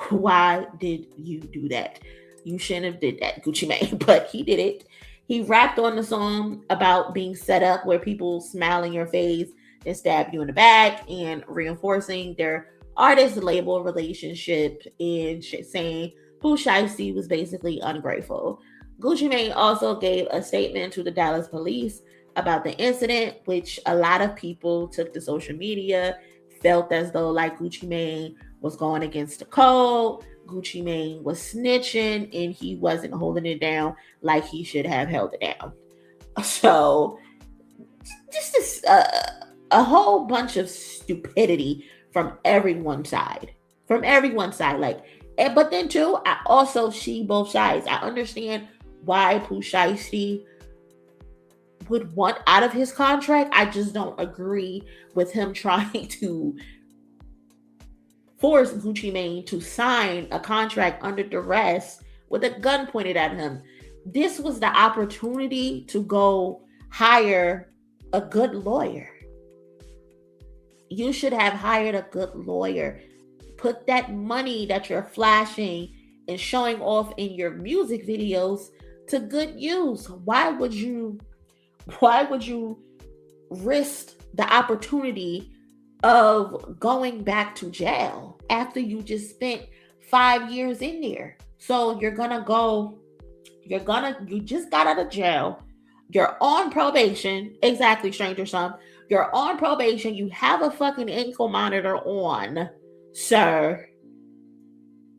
Why did you do that? You shouldn't have did that, Gucci Mane, but he did it. He rapped on the song about being set up, where people smile in your face and stab you in the back, and reinforcing their artist-label relationship, and saying Pooh Shiesty was basically ungrateful. Gucci Mane also gave a statement to the Dallas police about the incident, which a lot of people took to social media, felt as though like Gucci Mane was going against the code. Gucci Mane was snitching, and he wasn't holding it down like he should have held it down. So just this a whole bunch of stupidity from everyone's side. Like, but then too, I also see both sides. I understand why Pooh Shiesty would want out of his contract. I just don't agree with him trying to force Gucci Mane to sign a contract under duress with a gun pointed at him. This was the opportunity to go hire a good lawyer. You should have hired a good lawyer. Put that money that you're flashing and showing off in your music videos to good use. Why would you risk the opportunity of going back to jail after you just spent 5 years in there? So you just got out of jail. You're on probation. Exactly, Stranger Son. You're on probation. You have a fucking ankle monitor on, sir.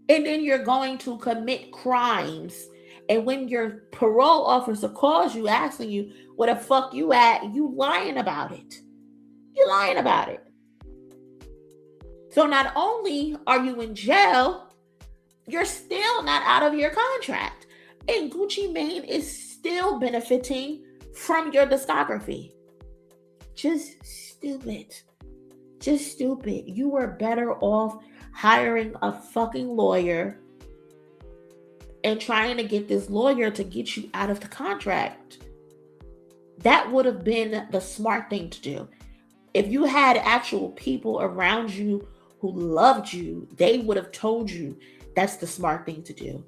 And then you're going to commit crimes. And when your parole officer calls you, asking you where the fuck you at, you lying about it. You're lying about it. So not only are you in jail, you're still not out of your contract. And Gucci Mane is still benefiting from your discography. Just stupid. Just stupid. You were better off hiring a fucking lawyer and trying to get this lawyer to get you out of the contract. That would have been the smart thing to do. If you had actual people around you who loved you, they would have told you that's the smart thing to do.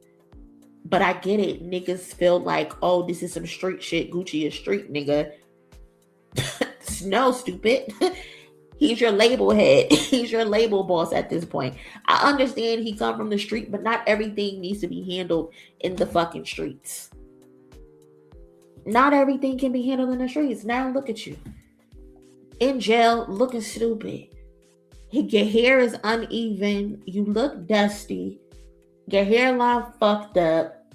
But I get it. Niggas feel like, oh, this is some street shit. Gucci is street, nigga. No, stupid. He's your label head. He's your label boss at this point. I understand he come from the street, but not everything needs to be handled in the fucking streets. Not everything can be handled in the streets. Now look at you. In jail, looking stupid. Your hair is uneven. You look dusty. Your hairline fucked up.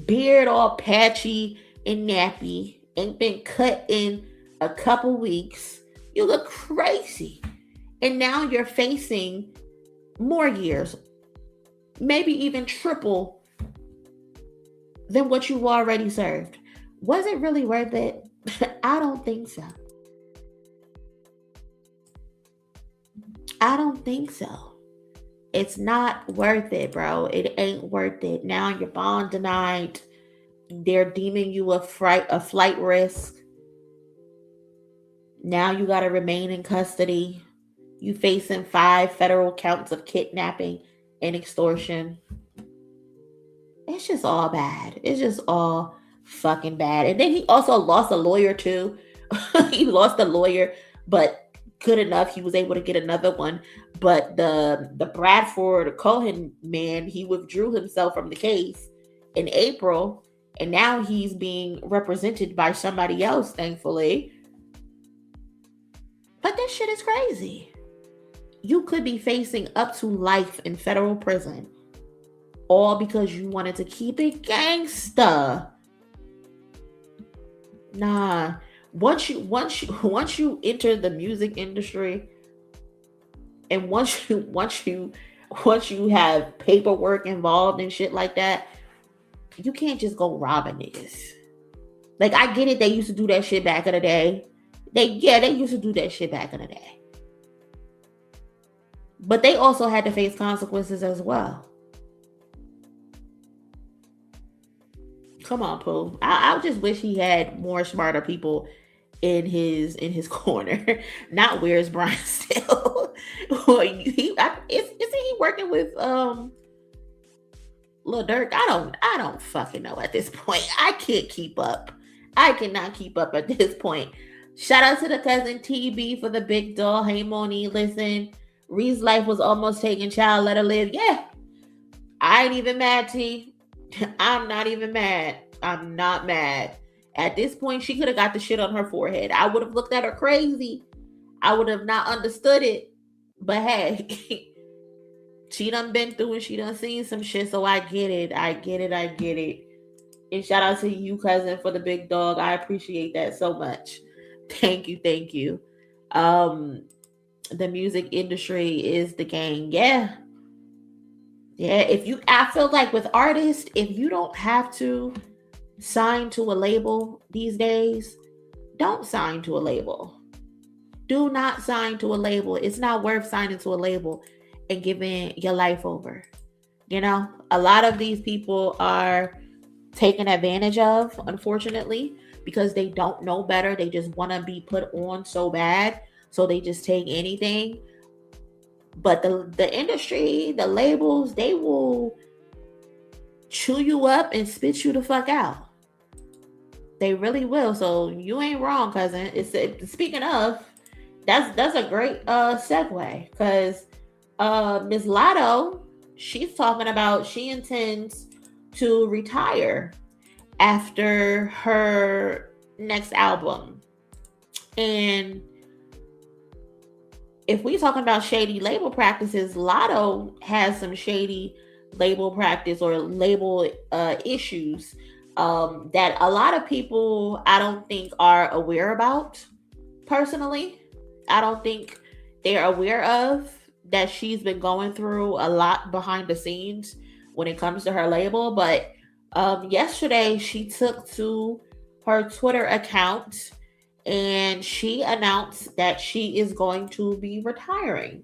Beard all patchy and nappy. Ain't been cut in a couple weeks. You look crazy. And now you're facing more years. Maybe even triple than what you already served. Was it really worth it? I don't think so. I don't think so. It's not worth it, bro. It ain't worth it. Now your bond denied. They're deeming you a flight risk. Now you got to remain in custody. You facing 5 federal counts of kidnapping and extortion. It's just all bad. It's just all fucking bad. And then he also lost a lawyer too. He lost a lawyer, but good enough. He was able to get another one. But the Bradford Cohen man, he withdrew himself from the case in April. And now he's being represented by somebody else, thankfully. But this shit is crazy. You could be facing up to life in federal prison. All because you wanted to keep it gangsta. Nah. Once you enter the music industry, and once you have paperwork involved and shit like that, you can't just go robbing niggas. Like, I get it, they used to do that shit back in the day. They used to do that shit back in the day. But they also had to face consequences as well. Come on, Pooh. I just wish he had more smarter people in his corner. Not where's Brian still? Isn't he working with Lil Durk? I don't fucking know at this point. I can't keep up. I cannot keep up at this point. Shout out to the cousin TB for the big doll. Hey Monie, listen. Ree's life was almost taken. Child, let her live. Yeah. I ain't even mad, T. I'm not even mad. I'm not mad. At this point, she could have got the shit on her forehead. I would have looked at her crazy. I would have not understood it. But hey, she done been through and she done seen some shit, so I get it. I get it. And shout out to you, cousin, for the big dog. I appreciate that so much. Thank you. The music industry is the game. Yeah. I feel like with artists, if you don't have to sign to a label these days, don't sign to a label. Do not sign to a label. It's not worth signing to a label and giving your life over. You know, a lot of these people are taken advantage of, unfortunately, because they don't know better. They just want to be put on so bad, so they just take anything. But the industry, the labels, they will chew you up and spit you the fuck out. They really will. So you ain't wrong, cousin. Speaking of, that's a great segue, because Miss Latto, she's talking about she intends to retire after her next album. And if we talking about shady label practices, Latto has some shady label practice or label issues that a lot of people I don't think are aware about. Personally, I don't think they're aware of that she's been going through a lot behind the scenes when it comes to her label. But yesterday, she took to her Twitter account and she announced that she is going to be retiring.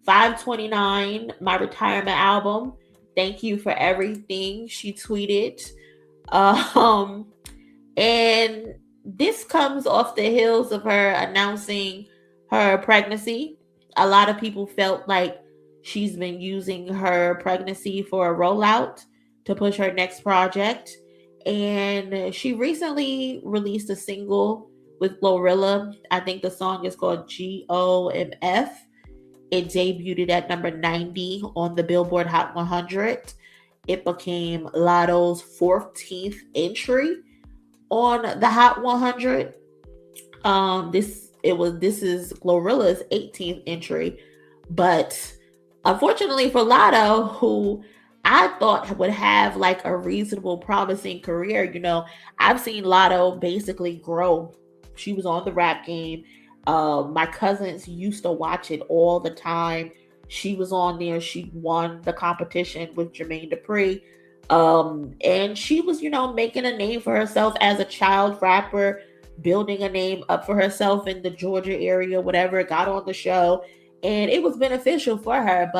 529, my retirement album. Thank you for everything, she tweeted. Um, and this comes off the heels of her announcing her pregnancy. A lot of people felt like she's been using her pregnancy for a rollout to push her next project. And she recently released a single with Glorilla. I think the song is called GOMF. It debuted at number 90 on the Billboard Hot 100. It became Latto's 14th entry on the Hot 100. This is Glorilla's 18th entry, but unfortunately for Latto, who I thought would have like a reasonable, promising career, I've seen Latto basically grow. She was on the rap game. My cousins used to watch it all the time. She was on there. She won the competition with Jermaine Dupri. And she was, making a name for herself as a child rapper, building a name up for herself in the Georgia area, whatever, got on the show, and it was beneficial for her.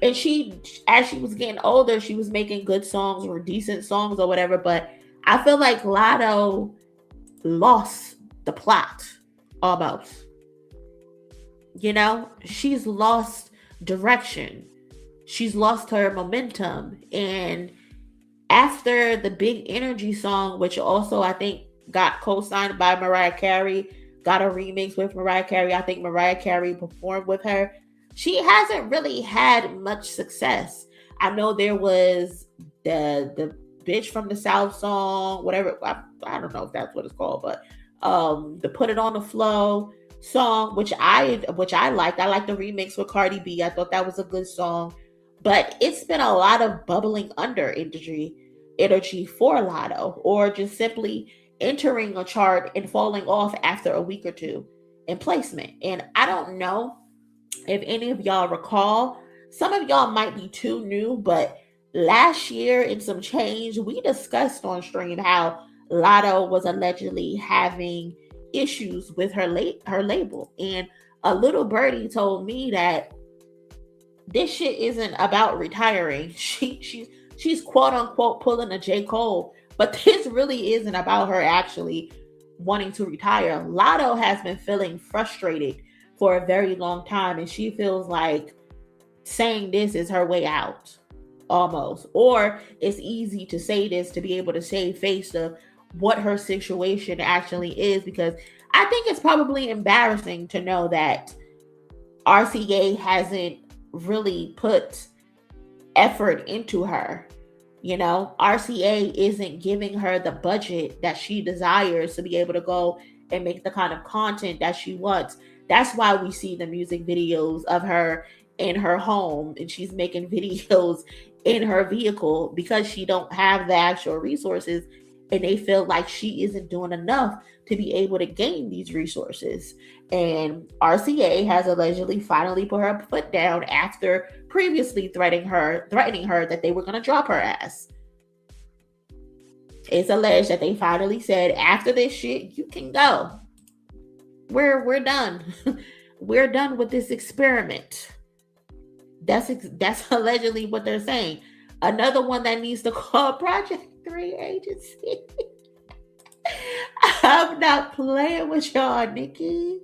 And she, as she was getting older, she was making good songs or decent songs or whatever, but I feel like Latto lost the plot almost. She's lost direction. She's lost her momentum. And after the Big Energy song, which also I think got co-signed by Mariah Carey, got a remix with Mariah Carey. I think Mariah Carey performed with her. She hasn't really had much success. I know there was the Bitch from the South song, whatever. I don't know if that's what it's called, but the Put It on the Flow song, which I liked. I liked the remix with Cardi B. I thought that was a good song. But it's been a lot of bubbling under energy for Latto, or just simply entering a chart and falling off after a week or two in placement. And I don't know if any of y'all recall, some of y'all might be too new, but last year in some change, we discussed on stream how Latto was allegedly having issues with her label. And a little birdie told me that this shit isn't about retiring. She's quote unquote pulling a J. Cole, but this really isn't about her actually wanting to retire. Latto has been feeling frustrated for a very long time, and she feels like saying this is her way out, almost. Or it's easy to say this to be able to save face of what her situation actually is, because I think it's probably embarrassing to know that RCA hasn't really put effort into her. RCA isn't giving her the budget that she desires to be able to go and make the kind of content that she wants. That's why we see the music videos of her in her home, and she's making videos in her vehicle, because she don't have the actual resources, and they feel like she isn't doing enough to be able to gain these resources. And RCA has allegedly finally put her foot down after previously threatening her that they were going to drop her ass. It's alleged that they finally said, after this shit, you can go. We're done. We're done with this experiment. That's allegedly what they're saying. Another one that needs to call Project 3 agency. I'm not playing with y'all, Nikki.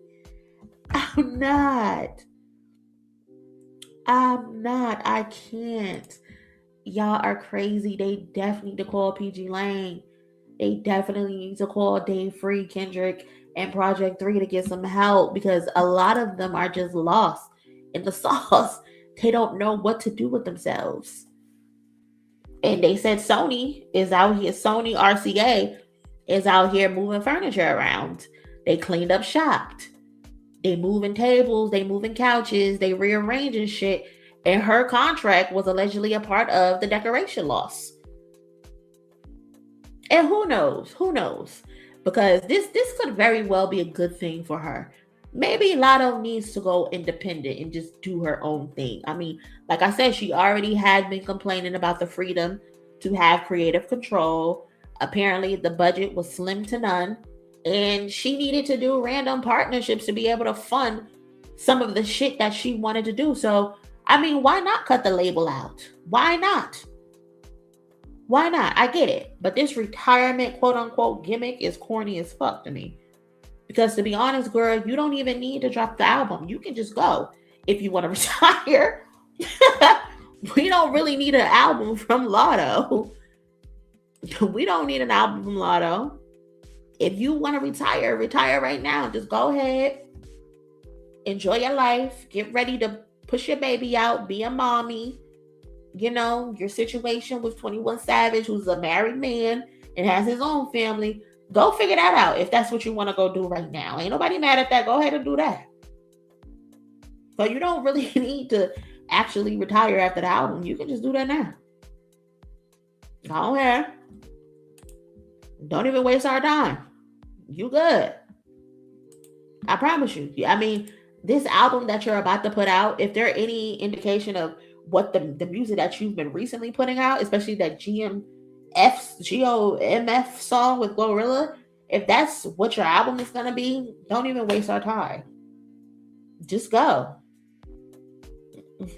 I'm not. I can't. Y'all are crazy. They definitely need to call PG Lane. They definitely need to call Dave Free, Kendrick, and Project 3 to get some help, because a lot of them are just lost in the sauce. They don't know what to do with themselves. And they said Sony is out here. Sony RCA is out here moving furniture around. They cleaned up shop. They moving tables, they moving couches, they rearranging shit. And her contract was allegedly a part of the decoration loss. And who knows? Who knows? Because this could very well be a good thing for her. Maybe Latto needs to go independent and just do her own thing. I mean, like I said, she already had been complaining about the freedom to have creative control. Apparently, the budget was slim to none. And she needed to do random partnerships to be able to fund some of the shit that she wanted to do. So, I mean, why not cut the label out? Why not? Why not? I get it. But this retirement, quote unquote, gimmick is corny as fuck to me. Because to be honest, girl, you don't even need to drop the album. You can just go if you want to retire. We don't really need an album from Latto. We don't need an album from Latto. If you want to retire right now. Just go ahead. Enjoy your life. Get ready to push your baby out. Be a mommy. You know, your situation with 21 Savage, who's a married man and has his own family. Go figure that out if that's what you want to go do right now. Ain't nobody mad at that. Go ahead and do that. So you don't really need to actually retire after the album. You can just do that now. Go ahead. Don't even waste our time. You good. I promise you. I mean, this album that you're about to put out, if there any indication of what the music that you've been recently putting out, especially that GOMF song with Glorilla, if that's what your album is going to be, don't even waste our time. Just go.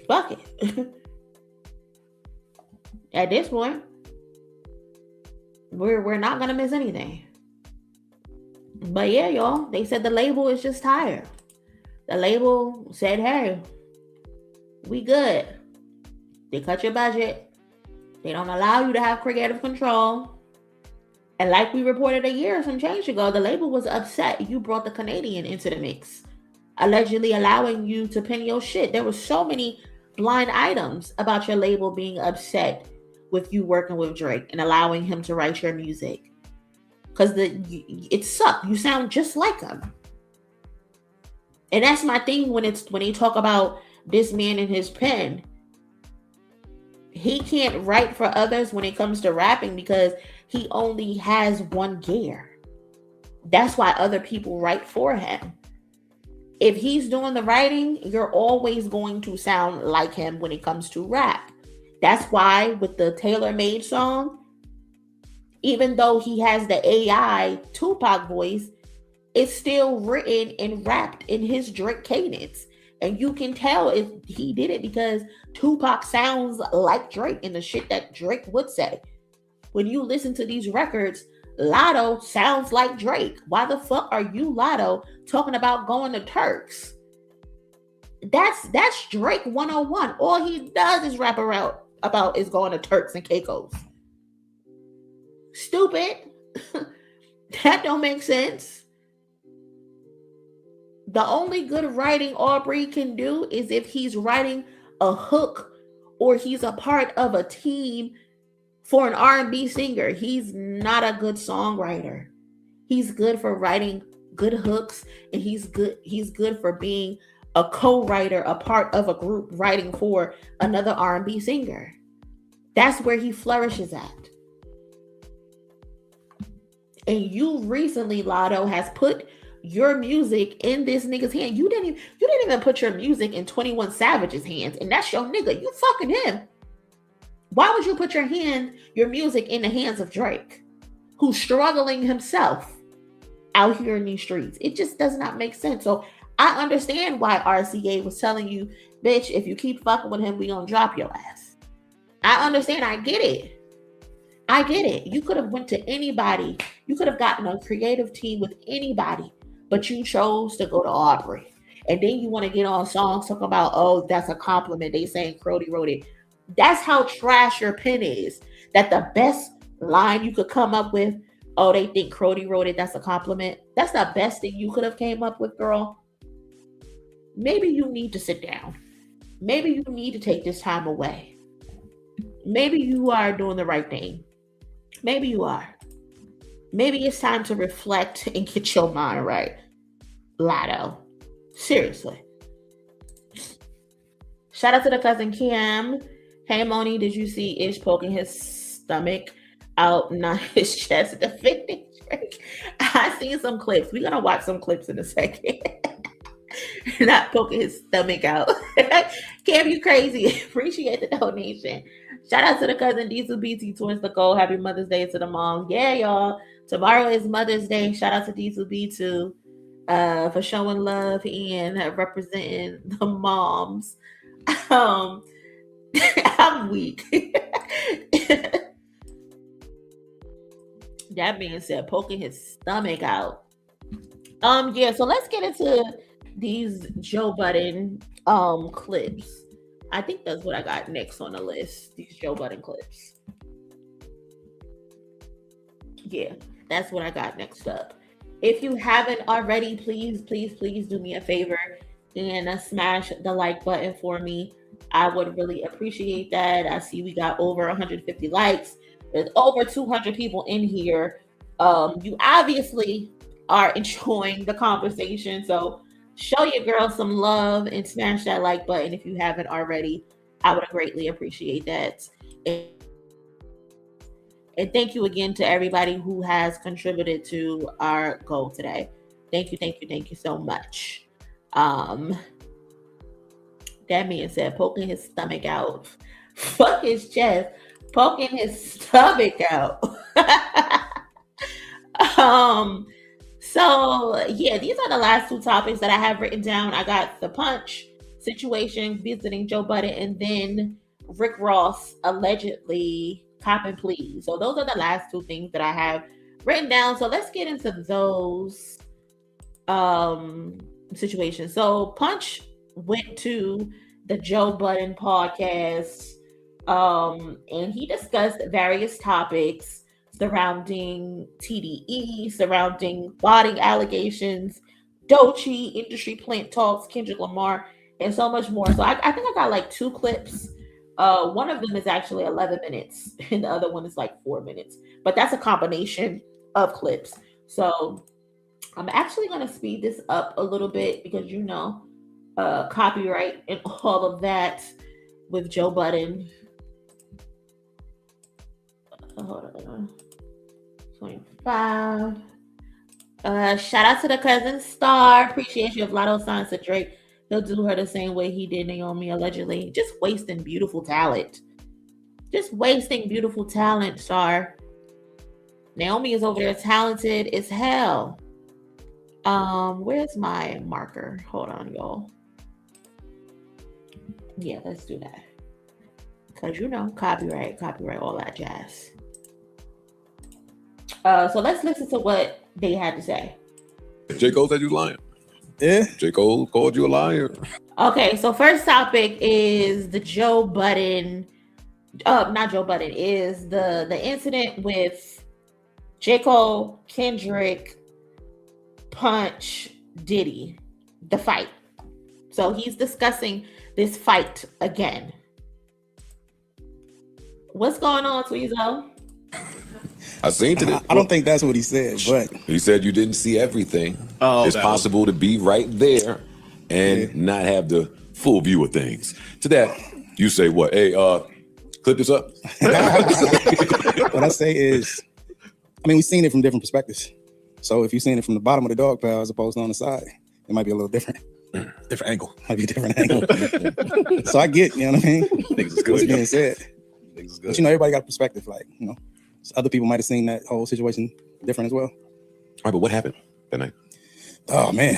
Fuck it. At this point, we're not going to miss anything. But yeah, y'all, they said the label is just tired. The label said, hey, we good. They cut your budget. They don't allow you to have creative control. And like we reported a year or some change ago, the label was upset you brought the Canadian into the mix, allegedly allowing you to pin your shit. There were so many blind items about your label being upset with you working with Drake and allowing him to write your music. Because it sucked. You sound just like him. And that's my thing when they talk about this man and his pen. He can't write for others when it comes to rapping because he only has one gear. That's why other people write for him. If he's doing the writing, you're always going to sound like him when it comes to rap. That's why with the tailor-made song, even though he has the AI Tupac voice, it's still written and rapped in his Drake cadence. And you can tell if he did it because Tupac sounds like Drake in the shit that Drake would say. When you listen to these records, Latto sounds like Drake. Why the fuck are you, Latto, talking about going to Turks? That's Drake 101. All he does is rap around about is going to Turks and Caicos. Stupid. That don't make sense. The only good writing Aubrey can do is if he's writing a hook or he's a part of a team for an R&B singer. He's not a good songwriter. He's good for writing good hooks, and he's good for being a co-writer, a part of a group writing for another R&B singer. That's where he flourishes at. And you recently, Latto, has put your music in this nigga's hand. You didn't even put your music in 21 Savage's hands, and that's your nigga. You fucking him. Why would you put your music in the hands of Drake, who's struggling himself out here in these streets? It just does not make sense. So I understand why RCA was telling you, bitch, if you keep fucking with him, we gonna drop your ass. I understand. I get it. You could have went to anybody. You could have gotten a creative team with anybody, but you chose to go to Aubrey. And then you want to get on songs talking about, oh, that's a compliment. They saying Crody wrote it. That's how trash your pen is. That the best line you could come up with, oh, they think Crody wrote it. That's a compliment. That's the best thing you could have came up with, girl. Maybe you need to sit down. Maybe you need to take this time away. Maybe you are doing the right thing. Maybe you are. maybe it's time to reflect and get your mind right. Latto. Seriously. Shout out to the cousin Cam. Hey, Monie, did you see Ish poking his stomach out, not his chest, defending Drake? I seen some clips. We're going to watch some clips in a second. Not poking his stomach out. Cam, you crazy. Appreciate the donation. Shout out to the cousin Diesel BT towards the goal. Happy Mother's Day to the mom. Yeah, y'all. Tomorrow is Mother's Day. Shout out to Diesel B2 for showing love and representing the moms. I'm weak. That being said, poking his stomach out. Yeah, so let's get into these Joe Budden clips. I think that's what I got next on the list. These Joe Budden clips. Yeah, that's what I got next up. If you haven't already, please do me a favor and smash the like button for me. I would really appreciate that. I see we got over 150 likes. There's over 200 people in here. You obviously are enjoying the conversation, so show your girl some love and smash that like button if you haven't already. I would greatly appreciate that. And thank you again to everybody who has contributed to our goal today. Thank you so much. That being said, poking his stomach out. Fuck his chest. Poking his stomach out. So yeah, these are the last two topics that I have written down. I got the punch situation, visiting Joe Budden, and then Rick Ross allegedly copping pleas. So those are the last two things that I have written down. So let's get into those situations. So Punch went to the Joe Budden podcast and he discussed various topics surrounding TDE, surrounding body allegations, Doechii, industry plant talks, Kendrick Lamar, and so much more. So I think I got like two clips. One of them is actually 11 minutes and the other one is like 4 minutes, but that's a combination of clips. So I'm actually going to speed this up a little bit because copyright and all of that with Joe Budden. Hold on. 25. Shout out to the cousin Star. Appreciate you. If Latto signs to Drake, he'll do her the same way he did Naomi, allegedly. Just wasting beautiful talent. Star. Naomi is over there talented as hell. Where's my marker? Hold on, y'all. Yeah, let's do that. Because copyright, all that jazz. So let's listen to what they had to say. J. Cole said you lying. Yeah. J. Cole called you a liar. Okay, so first topic is the Joe Budden, not Joe Budden, is the incident with J. Cole, Kendrick, Punch, Diddy, the fight. So he's discussing this fight again. What's going on, Tweezo? I seen to I don't think that's what he said, but he said you didn't see everything. It's possible to be right there and not have the full view of things. To that, you say what? Hey, clip this up. What I say is, we've seen it from different perspectives. So if you've seen it from the bottom of the dog pile as opposed to on the side, it might be a little different. Different angle. Might be a different angle. So I get, you know what I mean? Niggas is good. What's being said. Niggas is good. But everybody got a perspective. Like, other people might have seen that whole situation different as well. All right, but what happened that night? Oh man.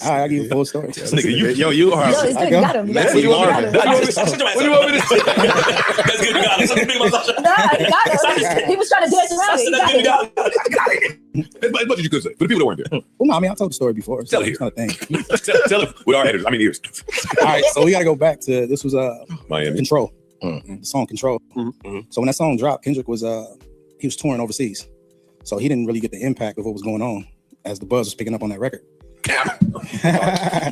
All right, I'll give you a full story. Nigga, you are. Yo, it's good. You got him. That's what you want. What do you want me to say? That's good. You got him. Nah, he got him. He was trying to dance around it. He got him. As much as you could say, but the people that weren't there. Well, no, I told the story before. So Tell it it's not a thing. Tell it with our editors. Ears. All right, so we got to go back to this was Miami. Control. The song Control. Mm-hmm. So when that song dropped, Kendrick was touring overseas. So he didn't really get the impact of what was going on as the buzz was picking up on that record.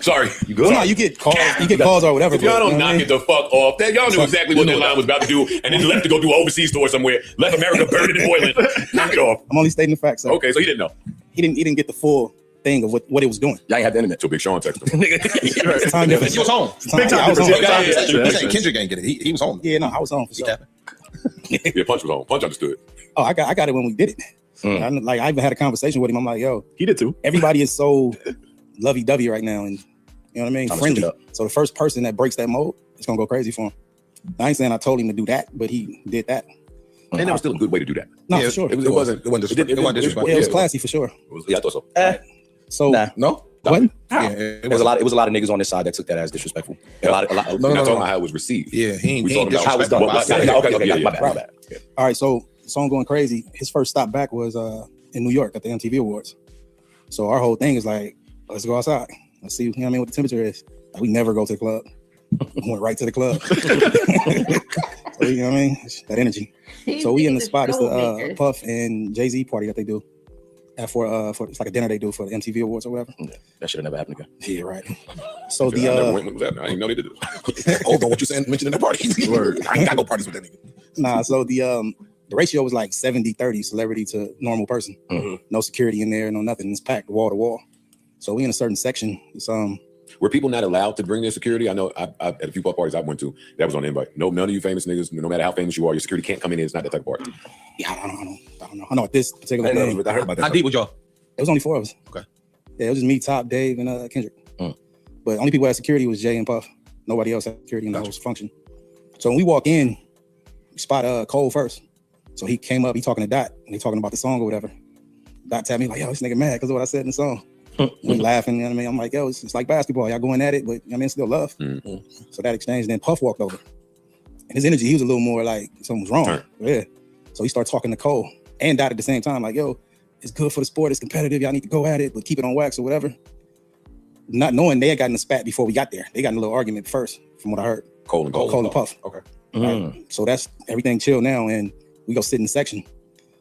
Sorry. You good? No, you get calls. You get calls or whatever. If y'all don't knock it the fuck off, then y'all knew exactly what that line was about to do, and then left to go do an overseas tour somewhere. Left America burning and boiling. Knock it off. I'm only stating the facts. Okay, so he didn't know. He didn't get the full thing of what it was doing. Y'all ain't have the internet. So Big Sean texted him. It's time difference. He was home. I was home. You saying Kendrick ain't get it. He was home. Yeah, no, I was home for sure. Yeah, Punch was home. Punch understood. Oh, I got it when we did it. I even had a conversation with him. I'm like, yo, he did too. Everybody is so lovey-dovey right now, and you know what I mean, friendly. So the first person that breaks that mold, it's gonna go crazy for him. I ain't saying I told him to do that, but he did that. And that was still a good way to do that. No, for sure. It wasn't disrespectful. Yeah, it was classy for sure. Yeah, I thought so. So no. What? Yeah, it was a lot of niggas on this side that took that as disrespectful. A lot. We're not talking about how it was received. Yeah, he ain't about how it was done. Okay, my bad. All right, so the song going crazy. His first stop back was in New York at the MTV Awards. So our whole thing is like, let's go outside. Let's see, you know what I mean, what the temperature is. Like, we never go to the club. We went right to the club. So, you know what I mean? That energy. So we in the spot. It's the Puff and Jay-Z party that they do. For it's like a dinner they do for the MTV Awards or whatever. Yeah, that should have never happened again. Yeah, right. So I never went with that. I didn't know they did this. Hold on, what you saying? Mentioning the party? I ain't got no parties with that nigga. Nah, so the ratio was like 70-30 celebrity to normal person. Mm-hmm. No security in there, no nothing. It's packed wall to wall. So we in a certain section. It's Were people not allowed to bring their security? I know at a few parties I went to, that was on the invite. No, none of you famous niggas, no matter how famous you are, your security can't come in. It's not that type of party. Yeah, I don't know. I know at this particular thing. I heard about that. How deep was y'all? It was only 4 of us. Okay. Yeah, it was just me, Top, Dave, and Kendrick. But only people that had security was Jay and Puff. Nobody else had security in the whole function. So when we walk in, we spot Cole first. So he came up, he talking to Dot, and he talking about the song or whatever. Dot tapped me like, yo, this nigga mad because of what I said in the song. We laughing, you know what I mean? I'm like, yo, it's like basketball. Y'all going at it, but I mean, it's still love. So that exchange, then Puff walked over. And his energy, he was a little more like something was wrong. Yeah. So he started talking to Cole and Dot at the same time, like, yo, it's good for the sport, it's competitive, y'all need to go at it, but keep it on wax or whatever. Not knowing they had gotten a spat before we got there. They got in a little argument first, from what I heard. Cole and Puff. Okay. Right? So that's everything chill now, and we go sit in the section.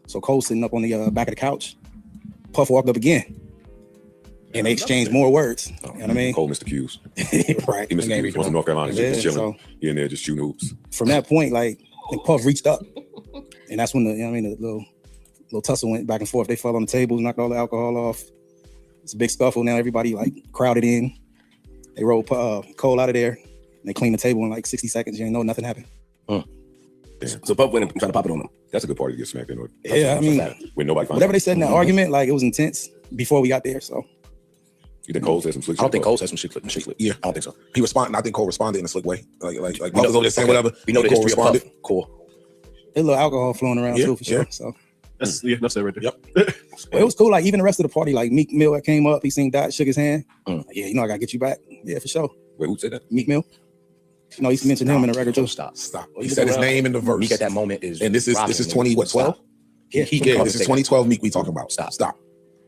So Cole's sitting up on the back of the couch. Puff walked up again. And they exchanged more words. You know what I mean? Cole missed the cues. Right. He missed the cues. He was in North Carolina, just chilling. So, he in there just shooting hoops. From that point, like, and Puff reached up. And that's when the, you know what I mean, the little tussle went back and forth. They fell on the tables, knocked all the alcohol off. It's a big scuffle. Now everybody like crowded in. They rolled Cole out of there. And they cleaned the table in like 60 seconds. You ain't know nothing happened. So Puff went and tried to pop it on him. That's a good party to get smacked in. Yeah, I mean, when nobody finds whatever they said in that argument, like it was intense before we got there. So you think Cole said some slick shit? I don't think Cole said some shit. Yeah, I don't think so. He responded. I think Cole responded in a slick way. Like Puff was over there saying whatever. We know the history of Puff. Cool. There's a little alcohol flowing around too, for sure. So that's it right there. Yep. Well, it was cool. Like even the rest of the party, like Meek Mill came up, he seen Dot, shook his hand. Like, yeah, you know I gotta get you back. Yeah, for sure. Wait, who said that? Meek Mill. You know, he mentioned him in the record too. Stop. He said his name in the verse. Meek at that moment is, and this is 2012. Yeah, this is 2012 Meek we talking about. Stop.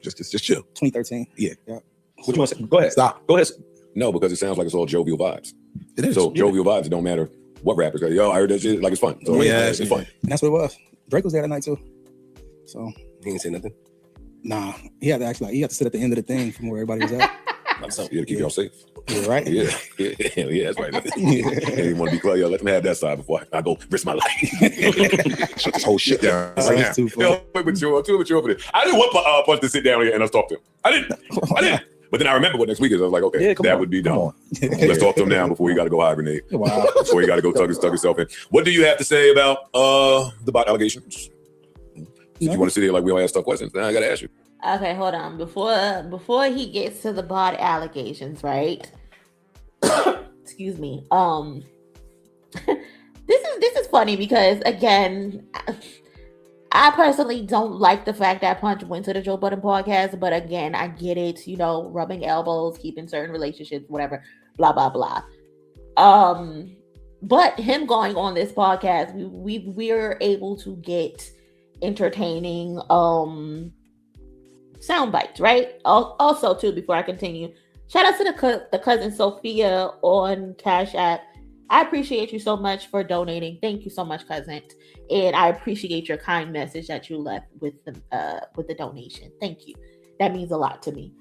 Just chill. 2013. Yeah. What you want to say? Go ahead. Stop. Go ahead. No, because it sounds like it's all jovial vibes. It is. So jovial vibes, it don't matter what rappers go, yo, I heard that shit, like it's fun. So it's fun. And that's what it was. Drake was there that night too. So he didn't say nothing. Nah, he had to sit at the end of the thing from where everybody was at. Yeah, to keep y'all safe. Yeah, right. Yeah, that's right. You want to be clear, yo, let them have that side before I go risk my life. Shut this whole shit down. That's too funny. Yo, too mature for this. I didn't want Punch to sit down here and us talk to him. I didn't. But then I remember what next week is. I was like, okay, that would be dumb. Let's talk to him now before you got to go hibernate. Wow. Before you got to go tuck yourself in. What do you have to say about the bot allegations? If you want to sit here like we don't ask tough questions, then I got to ask you. Okay, hold on. Before he gets to the bot allegations, right? Excuse me. This is funny because again, I personally don't like the fact that Punch went to the Joe Budden podcast, but again, I get it, you know, rubbing elbows, keeping certain relationships, whatever, blah, blah, blah. But him going on this podcast, we're able to get entertaining sound bites, right? Also, too, before I continue, shout out to the cousin Sophia on Cash App. I appreciate you so much for donating. Thank you so much, cousin. And I appreciate your kind message that you left with the donation. Thank you. That means a lot to me.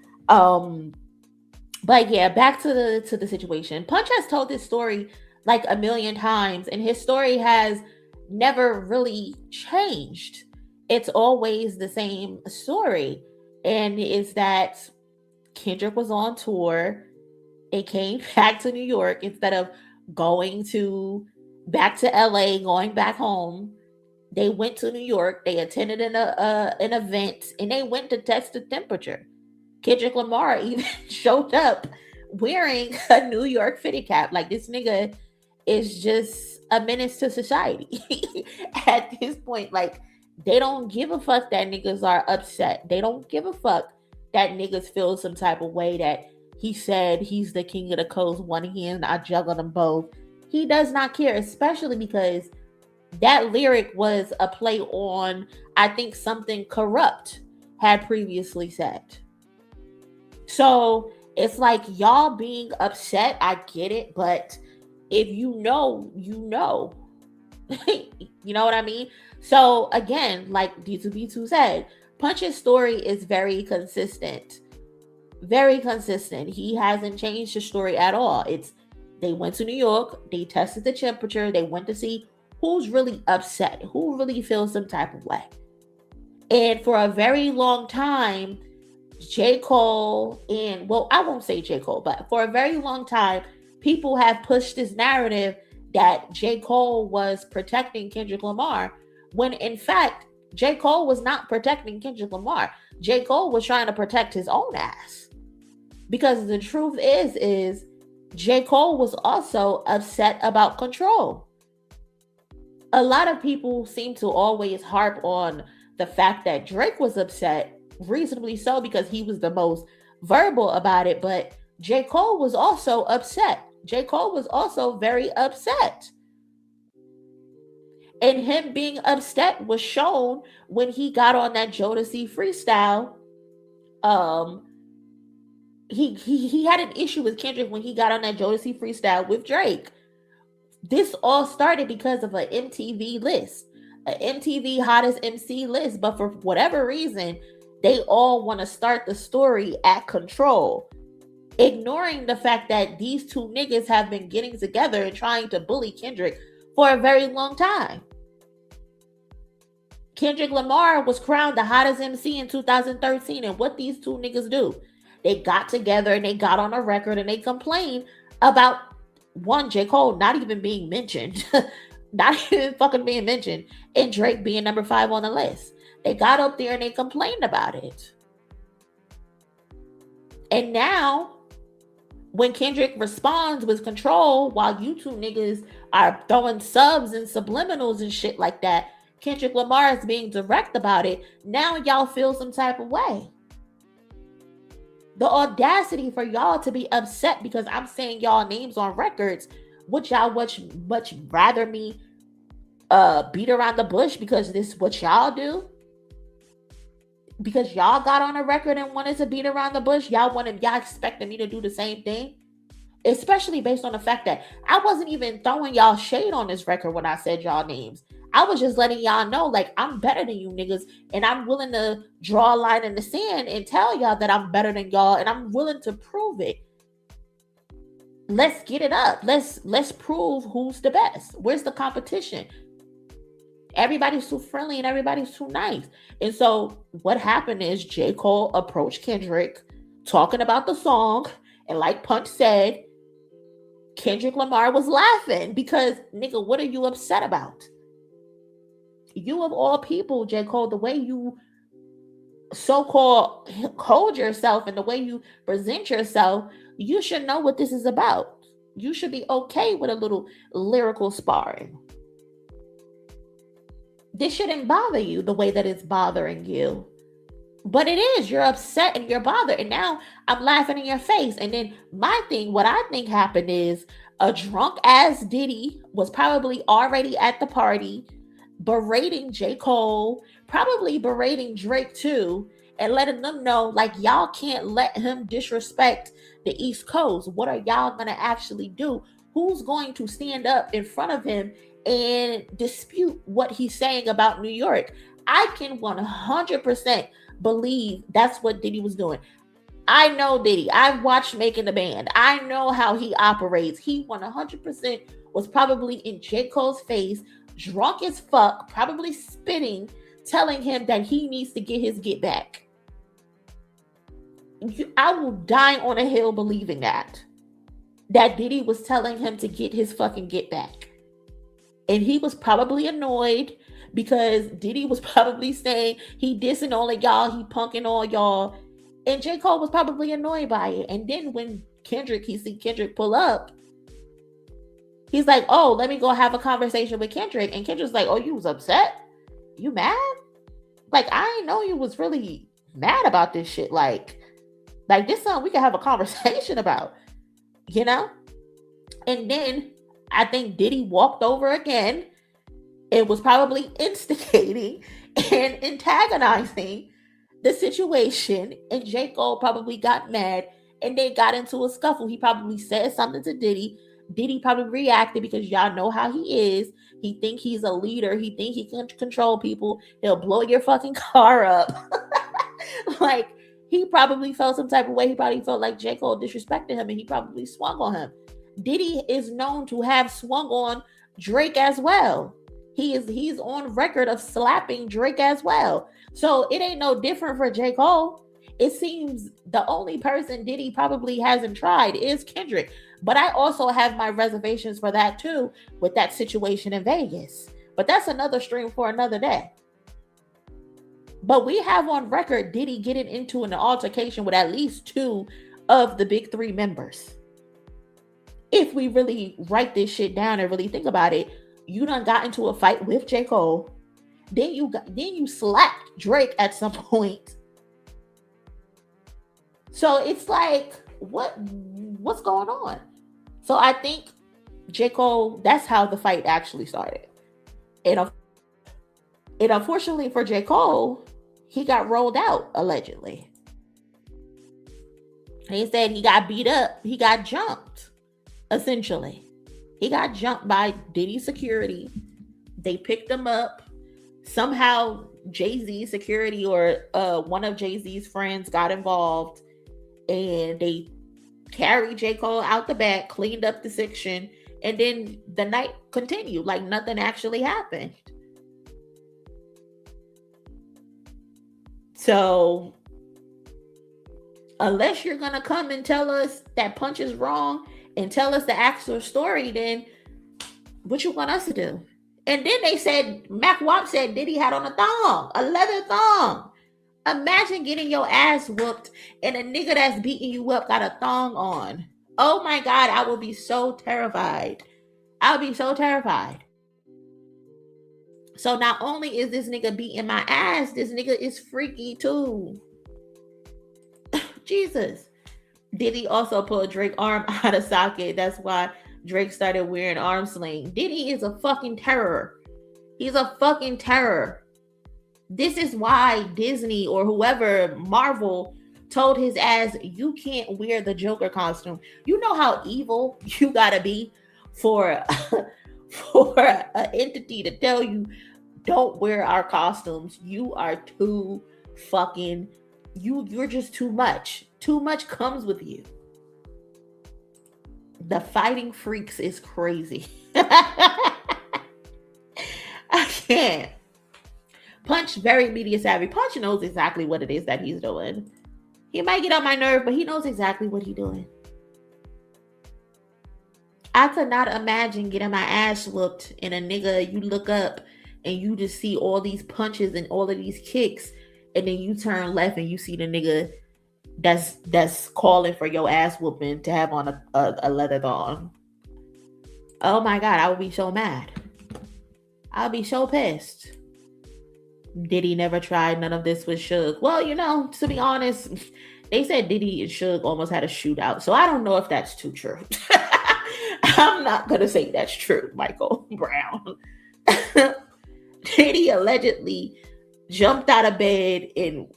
But yeah, back to the situation. Punch has told this story like a million times, and his story has never really changed. It's always the same story, and is that Kendrick was on tour. They came back to New York instead of going back to LA, going back home. They went to New York. They attended an event, and they went to test the temperature. Kendrick Lamar even showed up wearing a New York fitted cap. Like, this nigga is just a menace to society. At this point, like, they don't give a fuck that niggas are upset. They don't give a fuck that niggas feel some type of way that he said he's the king of the coast, one hand, I juggle them both. He does not care, especially because that lyric was a play on, I think, something Corrupt had previously said. So it's like, y'all being upset, I get it, but if you know, you know. You know what I mean? So again, like D2B2 said, Punch's story is very consistent. Very consistent. He hasn't changed his story at all. It's, they went to New York, they tested the temperature, they went to see who's really upset, who really feels some type of way. And for a very long time, J. Cole and, well, I won't say J. Cole, but for a very long time, people have pushed this narrative that J. Cole was protecting Kendrick Lamar, when in fact, J. Cole was not protecting Kendrick Lamar. J. Cole was trying to protect his own ass. Because the truth is J. Cole was also upset about Control. A lot of people seem to always harp on the fact that Drake was upset, reasonably so, because he was the most verbal about it, but J. Cole was also upset. J. Cole was also very upset. And him being upset was shown when he got on that Jodeci freestyle. He had an issue with Kendrick when he got on that Jodeci freestyle with Drake. This all started because of an MTV list, an MTV hottest MC list. But for whatever reason, they all want to start the story at Control, ignoring the fact that these two niggas have been getting together and trying to bully Kendrick for a very long time. Kendrick Lamar was crowned the hottest MC in 2013, and what these two niggas do? They got together and they got on a record and they complained about, one, J. Cole not even being mentioned, not even fucking being mentioned, and Drake being number 5 on the list. They got up there and they complained about it. And now, when Kendrick responds with Control, while you two niggas are throwing subs and subliminals and shit like that, Kendrick Lamar is being direct about it. Now y'all feel some type of way. The audacity for y'all to be upset because I'm saying y'all names on records, would y'all much rather me beat around the bush because this is what y'all do? Because y'all got on a record and wanted to beat around the bush, y'all expected me to do the same thing? Especially based on the fact that I wasn't even throwing y'all shade on this record when I said y'all names. I was just letting y'all know, like, I'm better than you niggas, and I'm willing to draw a line in the sand and tell y'all that I'm better than y'all, and I'm willing to prove it. Let's get it up. Let's prove who's the best. Where's the competition? Everybody's too friendly and everybody's too nice. And so what happened is J. Cole approached Kendrick talking about the song, and like Punch said, Kendrick Lamar was laughing because, nigga, what are you upset about? You of all people, J. Cole, the way you so-called hold yourself and the way you present yourself, you should know what this is about. You should be okay with a little lyrical sparring. This shouldn't bother you the way that it's bothering you. But it is. You're upset and you're bothered. And now I'm laughing in your face. And then my thing, what I think happened is a drunk ass Diddy was probably already at the party berating J. Cole, probably berating Drake too, and letting them know, like, y'all can't let him disrespect the East Coast. What are y'all going to actually do? Who's going to stand up in front of him and dispute what he's saying about New York? I can 100% believe that's what Diddy was doing. I know Diddy. I've watched Making the Band. I know how he operates. He 100% was probably in J. Cole's face, drunk as fuck, probably spitting, telling him that he needs to get his get back. I will die on a hill believing that Diddy was telling him to get his fucking get back. And he was probably annoyed because Diddy was probably saying he dissing all of y'all, he punking all y'all. And J. Cole was probably annoyed by it. And then when he see Kendrick pull up, he's like, oh, let me go have a conversation with Kendrick. And Kendrick's like, oh, you was upset? You mad? Like, I didn't know you was really mad about this shit. Like this something we can have a conversation about, you know? And then I think Diddy walked over again. It was probably instigating and antagonizing the situation, and J. Cole probably got mad and they got into a scuffle. He probably said something to Diddy. Diddy probably reacted because y'all know how he is. He think he's a leader. He think he can control people. He'll blow your fucking car up. Like, he probably felt some type of way. He probably felt like J. Cole disrespected him and he probably swung on him. Diddy is known to have swung on Drake as well. He's on record of slapping Drake as well. So it ain't no different for J. Cole. It seems the only person Diddy probably hasn't tried is Kendrick. But I also have my reservations for that too, with that situation in Vegas. But that's another stream for another day. But we have on record Diddy getting into an altercation with at least 2 of the big 3 members. If we really write this shit down and really think about it, you done got into a fight with J. Cole. Then you slapped Drake at some point. So it's like, what's going on? So I think J. Cole, that's how the fight actually started. And unfortunately for J. Cole, he got rolled out, allegedly. He said he got beat up. He got jumped, essentially. He got jumped by Diddy security. They picked him up. Somehow Jay-Z security or one of Jay-Z's friends got involved. And they carried J. Cole out the back, cleaned up the section. And then the night continued like nothing actually happened. So unless you're going to come and tell us that Punch is wrong and tell us the actual story, then what you want us to do? And then they said, Mac Wop said Diddy had on a thong, a leather thong. Imagine getting your ass whooped and a nigga that's beating you up got a thong on. Oh my God, I will be so terrified. I'll be so terrified. So not only is this nigga beating my ass, this nigga is freaky too. Jesus. Diddy also pulled Drake's arm out of socket. That's why Drake started wearing arm sling. Diddy is a fucking terror. He's a fucking terror. This is why Disney or whoever, Marvel, told his ass, you can't wear the Joker costume. You know how evil you gotta be for an entity to tell you, don't wear our costumes. You are too fucking, you're just too much. Too much comes with you. The fighting freaks is crazy. I can't. Punch, very media savvy. Punch knows exactly what it is that he's doing. He might get on my nerve, but he knows exactly what he's doing. I could not imagine getting my ass whooped and a nigga, you look up and you just see all these punches and all of these kicks, and then you turn left and you see the nigga that's calling for your ass whooping to have on a leather thong. Oh my God, I would be so mad. I'll be so pissed. Diddy never tried none of this with Suge. Well, you know, to be honest, they said Diddy and Suge almost had a shootout. So I don't know if that's too true. I'm not going to say that's true, Michael Brown. Diddy allegedly jumped out of bed and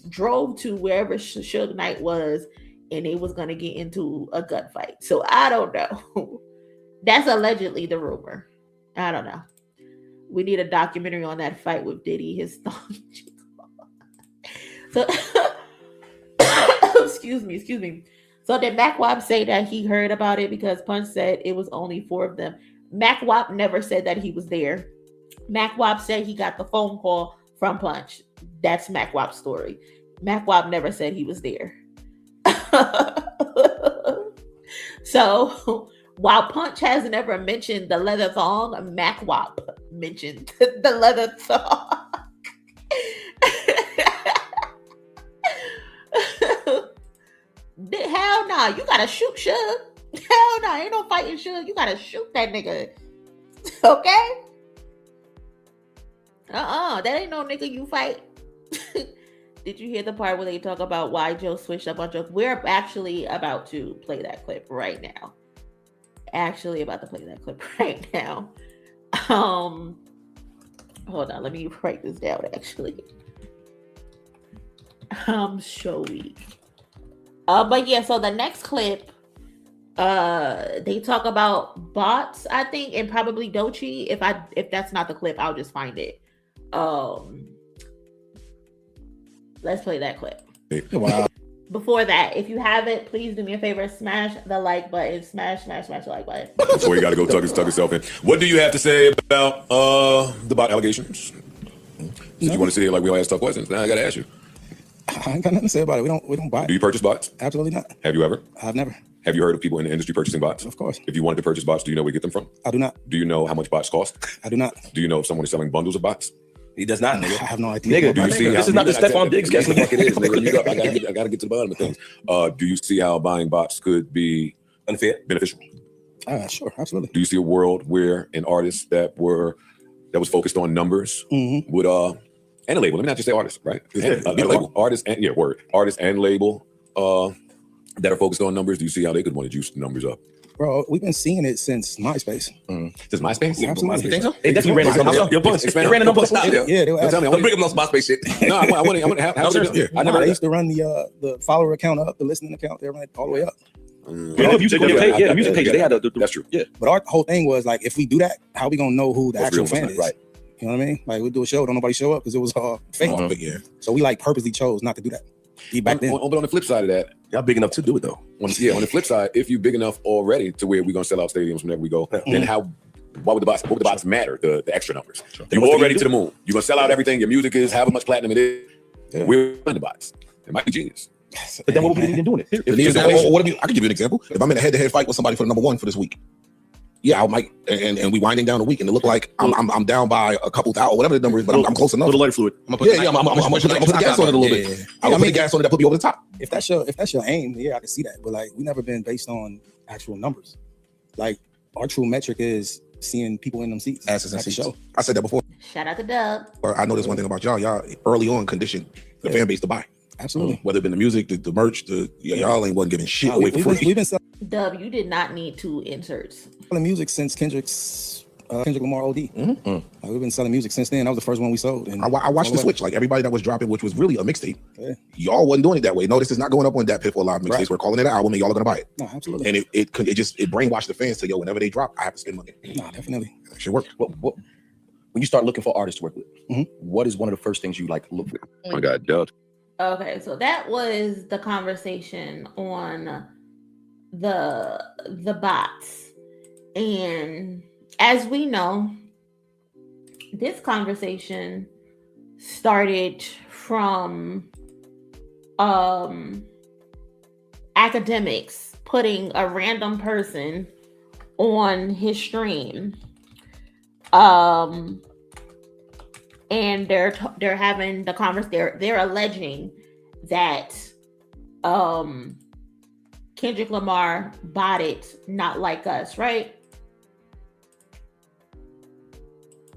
drove to wherever Suge Knight was, and they was going to get into a gunfight. So I don't know. That's allegedly the rumor. I don't know. We need a documentary on that fight with Diddy, his thong. So, excuse me. So did Mac Wop say that he heard about it because Punch said it was only 4 of them? Mac Wop never said that he was there. Mac Wop said he got the phone call from Punch. That's Mac Wop's story. Mac Wop never said he was there. So while Punch has never mentioned the leather thong, Mac Wop mentioned the leather thong. Hell nah, you gotta shoot Suge. Hell nah, ain't no fighting Suge. You gotta shoot that nigga. Okay? That ain't no nigga you fight. Did you hear the part where they talk about why Joe switched up on Joe? We're actually about to play that clip right now. Hold on, let me write this down actually. I'm so weak. But yeah, so the next clip, they talk about bots, I think, and probably Doechii. If that's not the clip, I'll just find it. Let's play that clip. Wow. Before that, if you haven't, please do me a favor, smash the like button. Smash the like button. Before you got to go tuck yourself in. What do you have to say about the bot allegations? Since you want to sit here like we all ask tough questions, now I got to ask you. I ain't got nothing to say about it. We don't buy it. Do you purchase bots? Absolutely not. Have you ever? I've never. Have you heard of people in the industry purchasing bots? Of course. If you wanted to purchase bots, do you know where you get them from? I do not. Do you know how much bots cost? I do not. Do you know if someone is selling bundles of bots? He does not, nigga. I have no idea. Nigga, Do you see this is not the Stefon Diggs case. It is, nigga. I gotta get to the bottom of things. Do you see how buying bots could be Unfair. beneficial? Sure, absolutely. Do you see a world where an artist that was focused on numbers would and a label? Let me not just say artist, right? Label, artist and artist and label that are focused on numbers. Do you see how they could want to juice the numbers up? Bro, we've been seeing it since MySpace. Since MySpace? Absolutely. You think so? They definitely ran into They ran into Yeah, they were Tell me, Don't bring up no MySpace shit. No, I want to. I never. They used to run the follower account up, the listening account. They ran it all the way up. The music page. They had That's true. Yeah. But our whole thing was like, if we do that, how we gonna know who the What's actual real, fan what's is? not, right. You know what I mean? Like we do a show, don't nobody show up because it was fake. Yeah. So we like purposely chose not to do that. Back then. But on the flip side of that, Y'all big enough to do it though. on the flip side, if you're big enough already to where we're gonna sell out stadiums whenever we go, then why would the bots matter? The extra numbers. You're already to the moon. You're gonna sell out everything. Your music is however much platinum it is. Yeah. We're in the bots. It might be genius. But then what would we even doing it? I can give you an example. If I'm in a head-to-head fight with somebody for the number one for this week, yeah, I might, and we winding down the week, and it look like I'm down by a couple thousand, whatever the number is, but I'm close enough. A little lighter fluid. I'm gonna put the gas on it a little bit. I'm gonna put the gas on it that put me over the top. If that's your aim, yeah, I can see that. But like, we never been based on actual numbers. Like, our true metric is seeing people in them seats. Asses and at the seats. show. I said that before. Shout out to Dub. I know there's one thing about y'all. Y'all early on conditioned the fan base to buy. Absolutely. Whether it been the music, the merch, y'all ain't wasn't giving shit away for free. We've been selling Dub, you did not need 2 inserts. music since Kendrick Lamar OD. Like, we've been selling music since then. That was the first one we sold. And I watched the switch. Like everybody that was dropping, which was really a mixtape. Yeah. Y'all wasn't doing it that way. No, this is not going up on that Pitfall Live mixtapes. Right. We're calling it an album, and y'all are gonna buy it. No, absolutely. And it brainwashed the fans to whenever they drop, I have to spend money. No, definitely. That shit work. What when you start looking for artists to work with, what is one of the first things you like look for? Oh my God, Doug. Okay, so that was the conversation on the bots. And as we know, this conversation started from academics putting a random person on his stream. And they're having the conversation. They're alleging that Kendrick Lamar botted Not Like Us, right?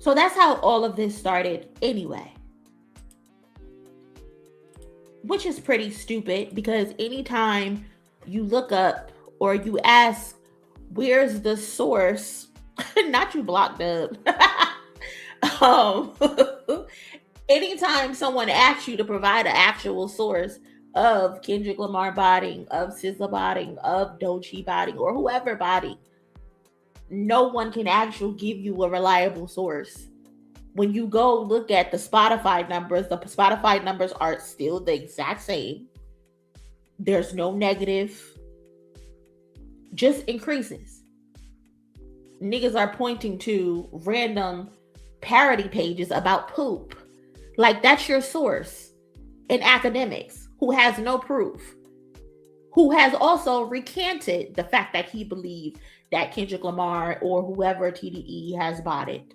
So that's how all of this started anyway. Which is pretty stupid because anytime you look up or you ask, where's the source? Not you blocked up. Anytime someone asks you to provide an actual source of Kendrick Lamar botting, of SZA botting, of Doechii botting, or whoever botting, no one can actually give you a reliable source. When you go look at the Spotify numbers are still the exact same. There's no negative, just increases. Niggas are pointing to random parody pages about poop. Like, that's your source in academics, who has no proof, who has also recanted the fact that he believed that Kendrick Lamar or whoever TDE has bought it.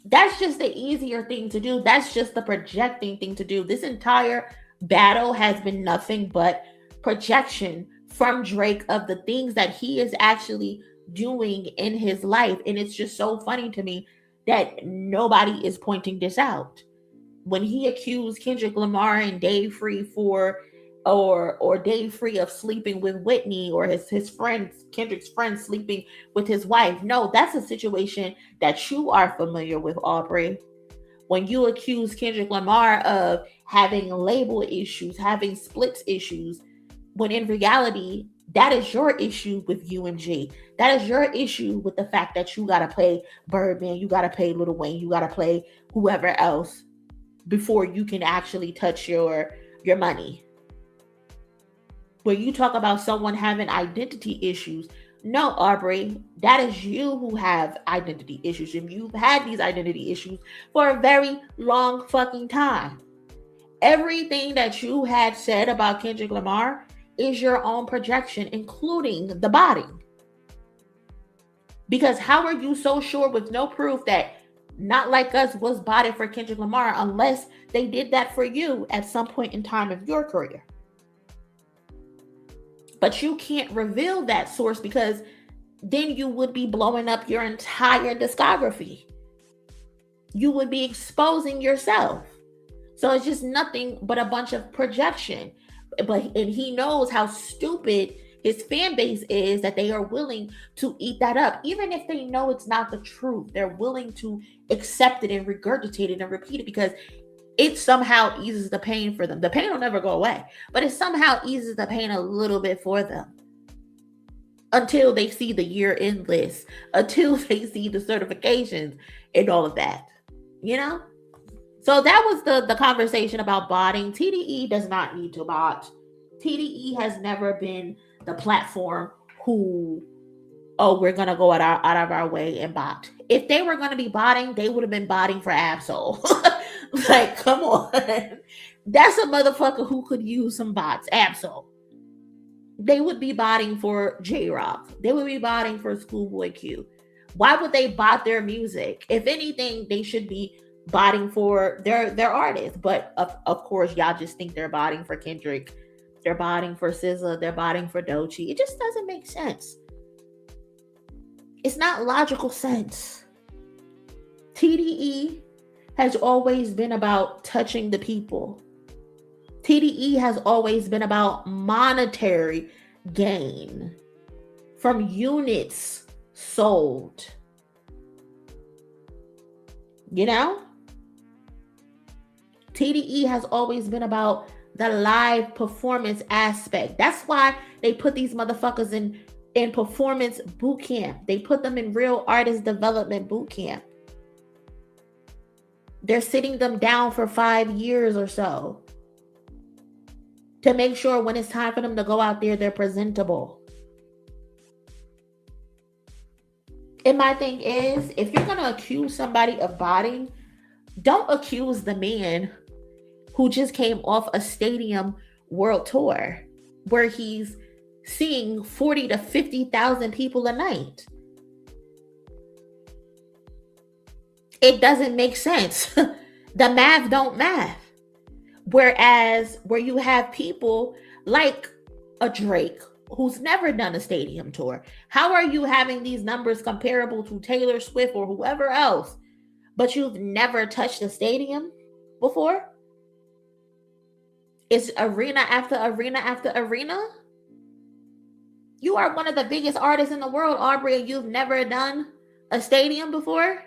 That's just the easier thing to do. That's just the projecting thing to do. This entire battle has been nothing but projection from Drake of the things that he is actually doing in his life. And it's just so funny to me that nobody is pointing this out. When he accused Kendrick Lamar and Dave Free or Dave Free of sleeping with Whitney, or his friends, Kendrick's friend, sleeping with his wife. No, that's a situation that you are familiar with, Aubrey. When you accuse Kendrick Lamar of having label issues, having splits issues, when in reality, that is your issue with UMG. That is your issue with the fact that you got to play Birdman, you got to play Lil Wayne, you got to play whoever else before you can actually touch your money. When you talk about someone having identity issues, no, Aubrey, that is you who have identity issues. And you've had these identity issues for a very long fucking time. Everything that you had said about Kendrick Lamar is your own projection, including the body. Because how are you so sure with no proof that Not Like Us was bodied for Kendrick Lamar unless they did that for you at some point in time of your career? But you can't reveal that source because then you would be blowing up your entire discography. You would be exposing yourself. So it's just nothing but a bunch of projection. And he knows how stupid his fan base is that they are willing to eat that up. Even if they know it's not the truth, they're willing to accept it and regurgitate it and repeat it because it somehow eases the pain for them. The pain will never go away, but it somehow eases the pain a little bit for them until they see the year-end list, until they see the certifications and all of that, you know? So that was the conversation about botting. TDE does not need to bot. TDE has never been the platform who, we're going to go out of our way and bot. If they were going to be botting, they would have been botting for Absol. Like, come on. That's a motherfucker who could use some bots. Absol. They would be botting for J-Rock. They would be botting for Schoolboy Q. Why would they bot their music? If anything, they should be botting for their artists. But of course, y'all just think they're botting for Kendrick. They're botting for SZA. They're botting for Doechii. It just doesn't make sense. It's not logical sense. TDE has always been about touching the people. TDE has always been about monetary gain from units sold. You know? TDE has always been about the live performance aspect. That's why they put these motherfuckers in performance boot camp. They put them in real artist development boot camp. They're sitting them down for 5 years or so to make sure when it's time for them to go out there, they're presentable. And my thing is, if you're going to accuse somebody of botting, don't accuse the man who just came off a stadium world tour where he's seeing 40 to 50,000 people a night. It doesn't make sense. The math don't math. Whereas where you have people like a Drake who's never done a stadium tour, how are you having these numbers comparable to Taylor Swift or whoever else, but you've never touched a stadium before? It's arena after arena after arena. You are one of the biggest artists in the world, Aubrey, and you've never done a stadium before?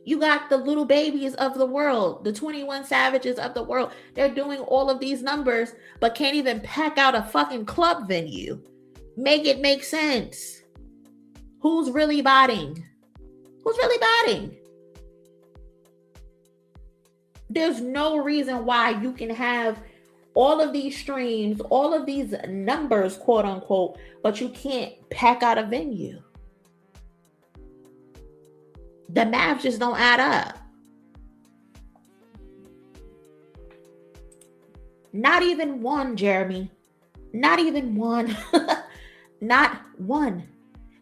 You got the Little Babies of the world, the 21 Savages of the world. They're doing all of these numbers, but can't even pack out a fucking club venue. Make it make sense. Who's really botting? Who's really botting? There's no reason why you can have all of these streams, all of these numbers, quote unquote, but you can't pack out a venue. The math just don't add up. Not even one, Jeremy. Not even one. Not one.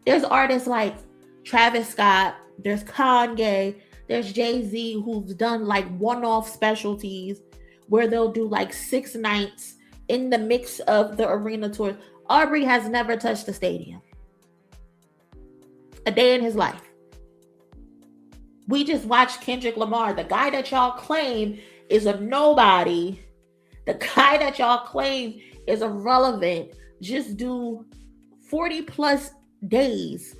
There's artists like Travis Scott, there's Kanye, there's Jay-Z, who's done like one-off specialties where they'll do like 6 nights in the mix of the arena tours. Aubrey has never touched the stadium a day in his life. We just watched Kendrick Lamar, the guy that y'all claim is a nobody, the guy that y'all claim is irrelevant, just do 40 plus days.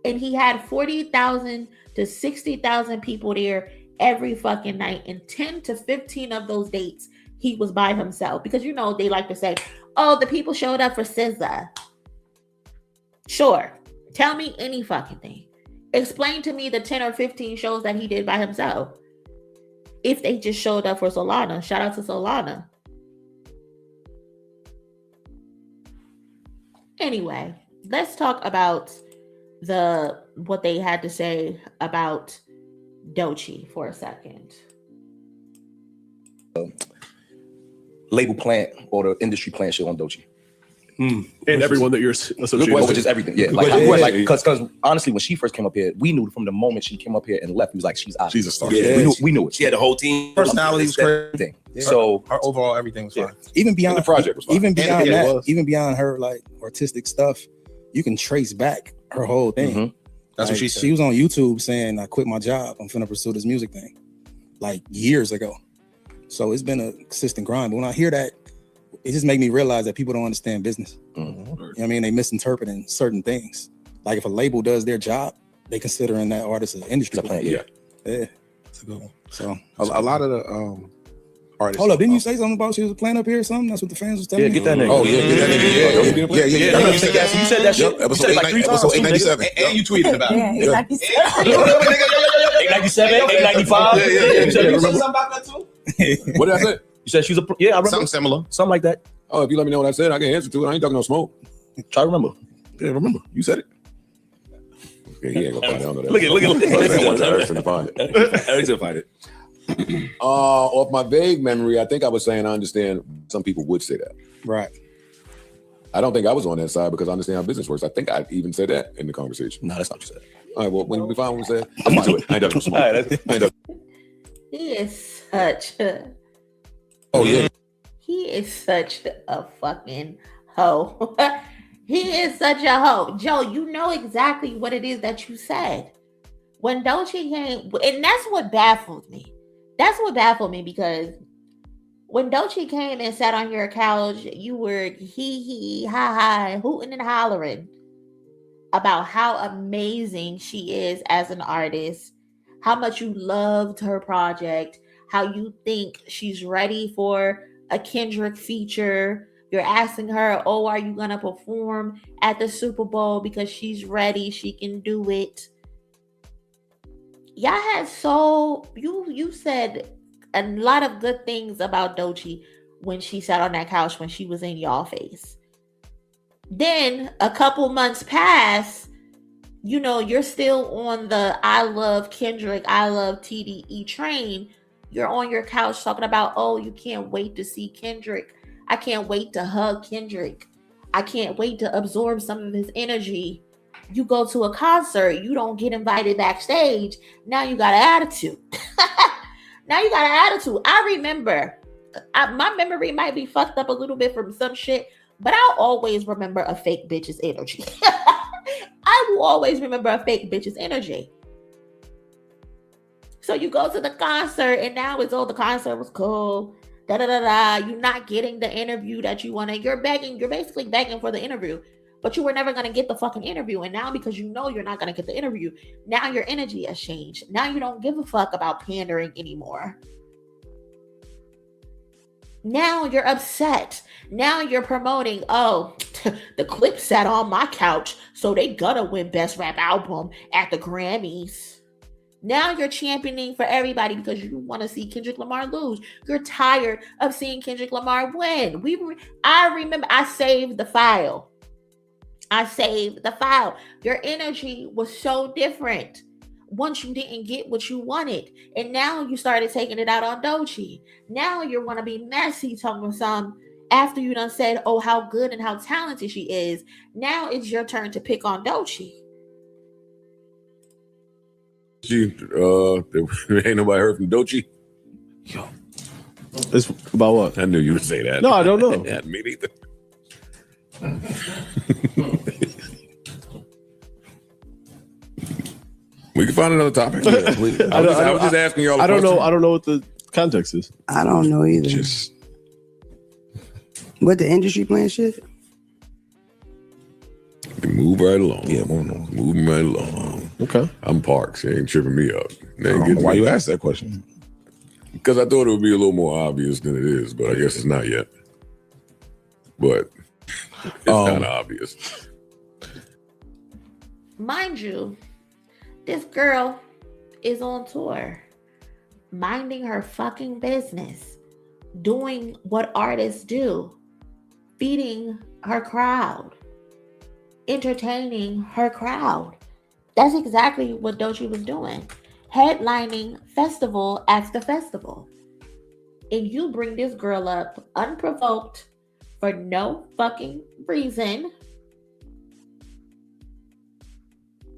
And he had 40,000 to 60,000 people there every fucking night. And 10 to 15 of those dates, he was by himself. Because, you know, they like to say, oh, the people showed up for SZA. Sure. Tell me any fucking thing. Explain to me the 10 or 15 shows that he did by himself. If they just showed up for Solana. Shout out to Solana. Anyway, let's talk about what they had to say about Doechii for a second. Label plant or the industry plant shit on Doechii. And everyone that you're associated Good question, with. just everything. Yeah, like because honestly, when she first came up here, we knew from the moment she came up here and left, we was like, she's out. She's a star. Yeah, we knew it. She had the whole team. Personality was crazy. Yeah. So her overall everything was fine. Even beyond the project was fine. Even beyond that, even beyond her like artistic stuff, you can trace back her whole thing. Mm-hmm. That's what she said. She was on YouTube saying, I quit my job. I'm finna pursue this music thing. Like years ago. So it's been a consistent grind. But when I hear that, it just make me realize that people don't understand business. Mm-hmm. You know what I mean? They misinterpreting certain things. Like if a label does their job, they considering that artist an industry plant. Yeah. It's a good one. So A lot of the artists. hold up, didn't you say something about she was playing up here or something? That's what the fans was telling me. Get that nigga. Oh yeah, get that nigga. Yeah. You said that shit. Episode You said it like 3 times. episode 897. And you tweeted about it. Yeah, 897, 895. Yeah. You said You said remember? something about that too? What did I say? You said she was I remember. Something similar. Something like that. Oh, if you let me know what I said, I can answer to it. I ain't talking no smoke. Try to remember. Yeah, remember. You said it. Okay, he ain't gonna find it. I don't know that. Look at Eric's gonna find it. Eric's gonna find it. Off my vague memory, I think I was saying I understand some people would say that. Right. I don't think I was on that side because I understand how business works. I think I even said that in the conversation. No, that's not what you said. All right, well, when we find what we said, I'm into it. I ain't talking no smoke. He is such a... Oh yeah. He is such a fucking hoe. He is such a hoe. Joe, you know exactly what it is that you said. When Doechii came, and that's what baffled me. That's what baffled me because when Doechii came and sat on your couch, you were hee ha hooting and hollering about how amazing she is as an artist, how much you loved her project, how you think she's ready for a Kendrick feature. You're asking her, oh, are you gonna perform at the Super Bowl because she's ready, she can do it. Y'all had you said a lot of good things about Doechii when she sat on that couch when she was in y'all face. Then a couple months pass, you know, you're still on the I love Kendrick, I love TDE train. You're on your couch talking about, oh, you can't wait to see Kendrick. I can't wait to hug Kendrick. I can't wait to absorb some of his energy. You go to a concert, you don't get invited backstage. Now you got an attitude. Now you got an attitude. I remember, my memory might be fucked up a little bit from some shit, but I'll always remember a fake bitch's energy. I will always remember a fake bitch's energy. So you go to the concert and now it's, oh, the concert was cool. You're not getting the interview that you wanted. You're basically begging for the interview, but you were never going to get the fucking interview. And now because you know you're not going to get the interview, now your energy has changed. Now you don't give a fuck about pandering anymore. Now you're upset. Now you're promoting, oh, the clip sat on my couch, so they gonna win Best Rap Album at the Grammys. Now you're championing for everybody because you want to see Kendrick Lamar lose. You're tired of seeing Kendrick Lamar win. I remember I saved the file. Your energy was so different once you didn't get what you wanted. And now you started taking it out on Doechii. Now you want to be messy talking some after you done said, oh, how good and how talented she is. Now it's your turn to pick on Doechii. Ain't nobody heard from Doechii? Yo. It's about what? I knew you would say that. No, I don't know. Yeah, me neither. We can find another topic. Yeah, I was just asking y'all. I don't know what the context is. I don't know either. Just what the industry plan shit? move right along. Yeah, moving right along. Okay. I'm Parks. They ain't tripping me up. Why you asked that question? Because I thought it would be a little more obvious than it is, but I guess it's not yet. But it's kind of obvious. Mind you, this girl is on tour, minding her fucking business, doing what artists do, feeding her crowd, entertaining her crowd. That's exactly what Doechii was doing. Headlining festival after festival. And you bring this girl up unprovoked for no fucking reason.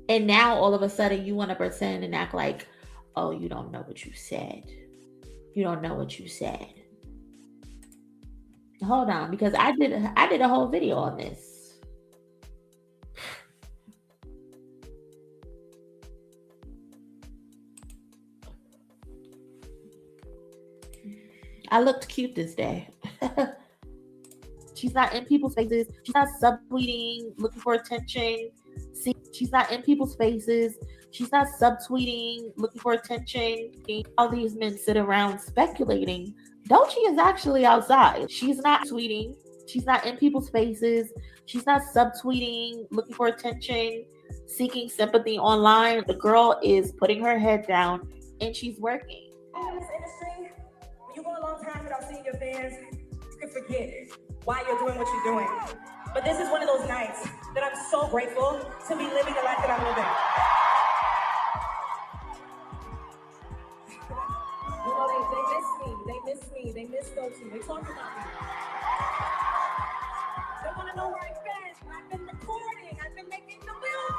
And now all of a sudden you want to pretend and act like, oh, you don't know what you said. You don't know what you said. Hold on, because I did a whole video on this. I looked cute this day. She's not in people's faces. She's not subtweeting, looking for attention. See, she's not in people's faces. She's not subtweeting, looking for attention. All these men sit around speculating. Doechii is actually outside. She's not tweeting. She's not in people's faces. She's not subtweeting, looking for attention, seeking sympathy online. The girl is putting her head down and she's working. In this industry, when you go a long time without seeing your fans, you can forget why you're doing what you're doing. But this is one of those nights that I'm so grateful to be living the life that I'm living. You know, they miss me. They miss Doechii. They talk about me. They want to know where I've been. I've been recording. I've been making the music.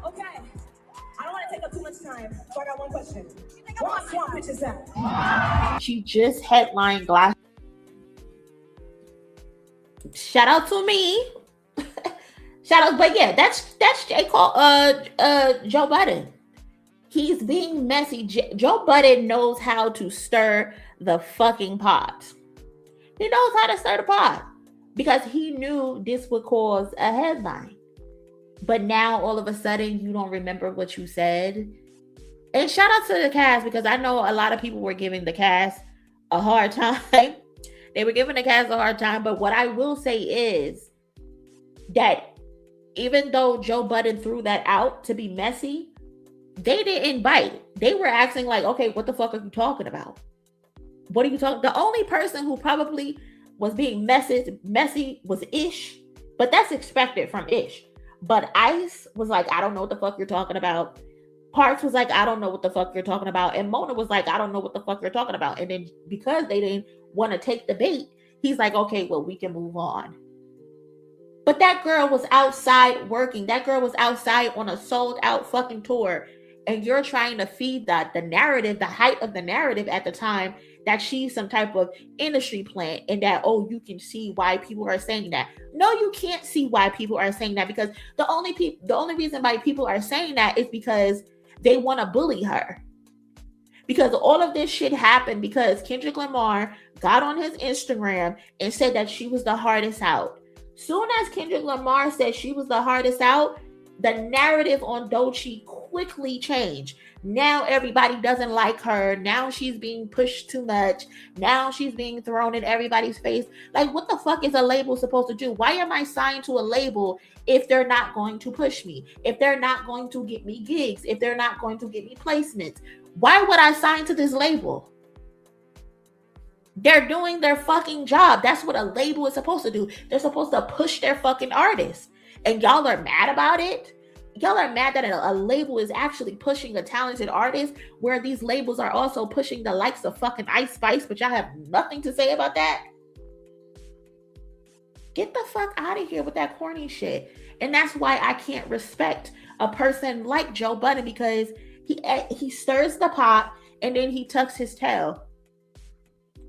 Okay. I don't want to take up too much time, so I got one question. Where my swamp pictures at? She just headlined Glass. Shout out to me. Shout out, but yeah, that's Joe Budden. He's being messy. Joe Budden knows how to stir the fucking pot. He knows how to stir the pot because he knew this would cause a headline. But now all of a sudden you don't remember what you said. And shout out to the cast because I know a lot of people were giving the cast a hard time. They were giving the cast a hard time. But what I will say is that even though Joe Budden threw that out to be messy, they didn't bite. They were acting like, okay, what the fuck are you talking about? What are you talking? The only person who probably was being messy was Ish, but that's expected from Ish. But Ice was like, I don't know what the fuck you're talking about. Parks was like, I don't know what the fuck you're talking about. And Monie was like, I don't know what the fuck you're talking about. And then because they didn't want to take the bait, he's like, okay, well, we can move on. But that girl was outside working. That girl was outside on a sold out fucking tour. And you're trying to feed that the narrative, the height of the narrative at the time, that she's some type of industry plant and that, oh, you can see why people are saying that. No, you can't see why people are saying that because the only reason why people are saying that is because they want to bully her. Because all of this shit happened because Kendrick Lamar got on his Instagram and said that she was the hardest out. Soon as Kendrick Lamar said she was the hardest out, the narrative on Doechii quickly change. Now everybody doesn't like her. Now she's being pushed too much. Now she's being thrown in everybody's face. Like, what the fuck is a label supposed to do? Why am I signed to a label if they're not going to push me? If they're not going to get me gigs? If they're not going to get me placements? Why would I sign to this label? They're doing their fucking job. That's what a label is supposed to do. They're supposed to push their fucking artists. And y'all are mad about it? Y'all are mad that a label is actually pushing a talented artist, where these labels are also pushing the likes of fucking Ice Spice, but y'all have nothing to say about that? Get the fuck out of here with that corny shit. And that's why I can't respect a person like Joe Budden, because he stirs the pot and then he tucks his tail.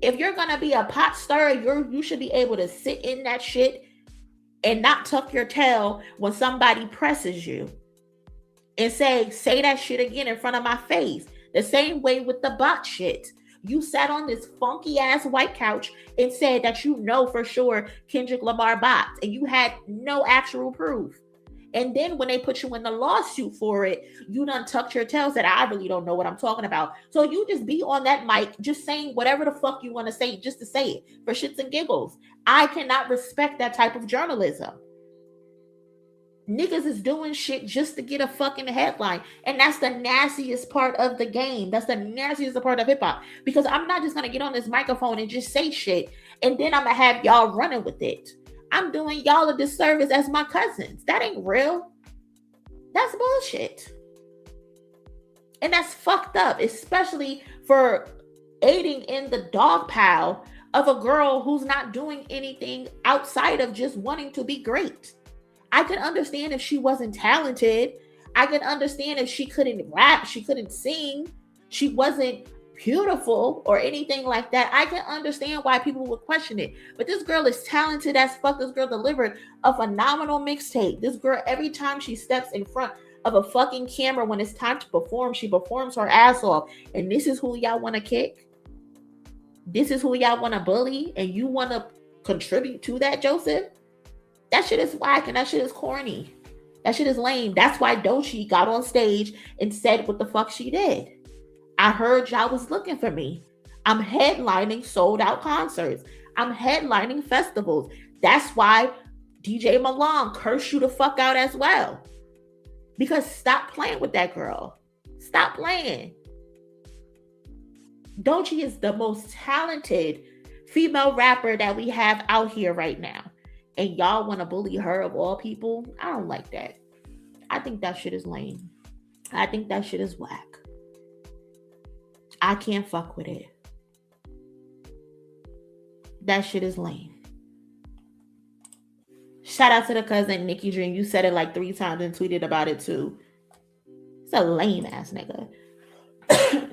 If you're gonna be a pot stirrer, you should be able to sit in that shit and not tuck your tail when somebody presses you and say that shit again in front of my face. The same way with the bot shit. You sat on this funky ass white couch and said that you know for sure Kendrick Lamar bots, and you had no actual proof. And then when they put you in the lawsuit for it, you done tucked your tail, said, I really don't know what I'm talking about. So you just be on that mic, just saying whatever the fuck you want to say, just to say it, for shits and giggles. I cannot respect that type of journalism. Niggas is doing shit just to get a fucking headline. And that's the nastiest part of the game. That's the nastiest part of hip hop. Because I'm not just going to get on this microphone and just say shit, and then I'm going to have y'all running with it. I'm doing y'all a disservice as my cousins. That ain't real. That's bullshit. And that's fucked up, especially for aiding in the dog pile of a girl who's not doing anything outside of just wanting to be great. I can understand if she wasn't talented. I can understand if she couldn't rap, she couldn't sing, she wasn't beautiful or anything like that. I can understand why people would question it. But this girl is talented as fuck. This girl delivered a phenomenal mixtape. This girl, every time she steps in front of a fucking camera when it's time to perform, she performs her ass off. And this is who y'all want to kick? This is who y'all want to bully? And you want to contribute to that, Joseph? That shit is whack and that shit is corny. That shit is lame. That's why Doechii got on stage and said what the fuck she did. I heard y'all was looking for me. I'm headlining sold out concerts. I'm headlining festivals. That's why DJ Milan cursed you the fuck out as well. Because stop playing with that girl. Stop playing. Doechii is the most talented female rapper that we have out here right now. And y'all want to bully her of all people? I don't like that. I think that shit is lame. I think that shit is whack. I can't fuck with it. That shit is lame. Shout out to the cousin Nikki Dream. You said it like 3 times and tweeted about it too. It's a lame ass nigga.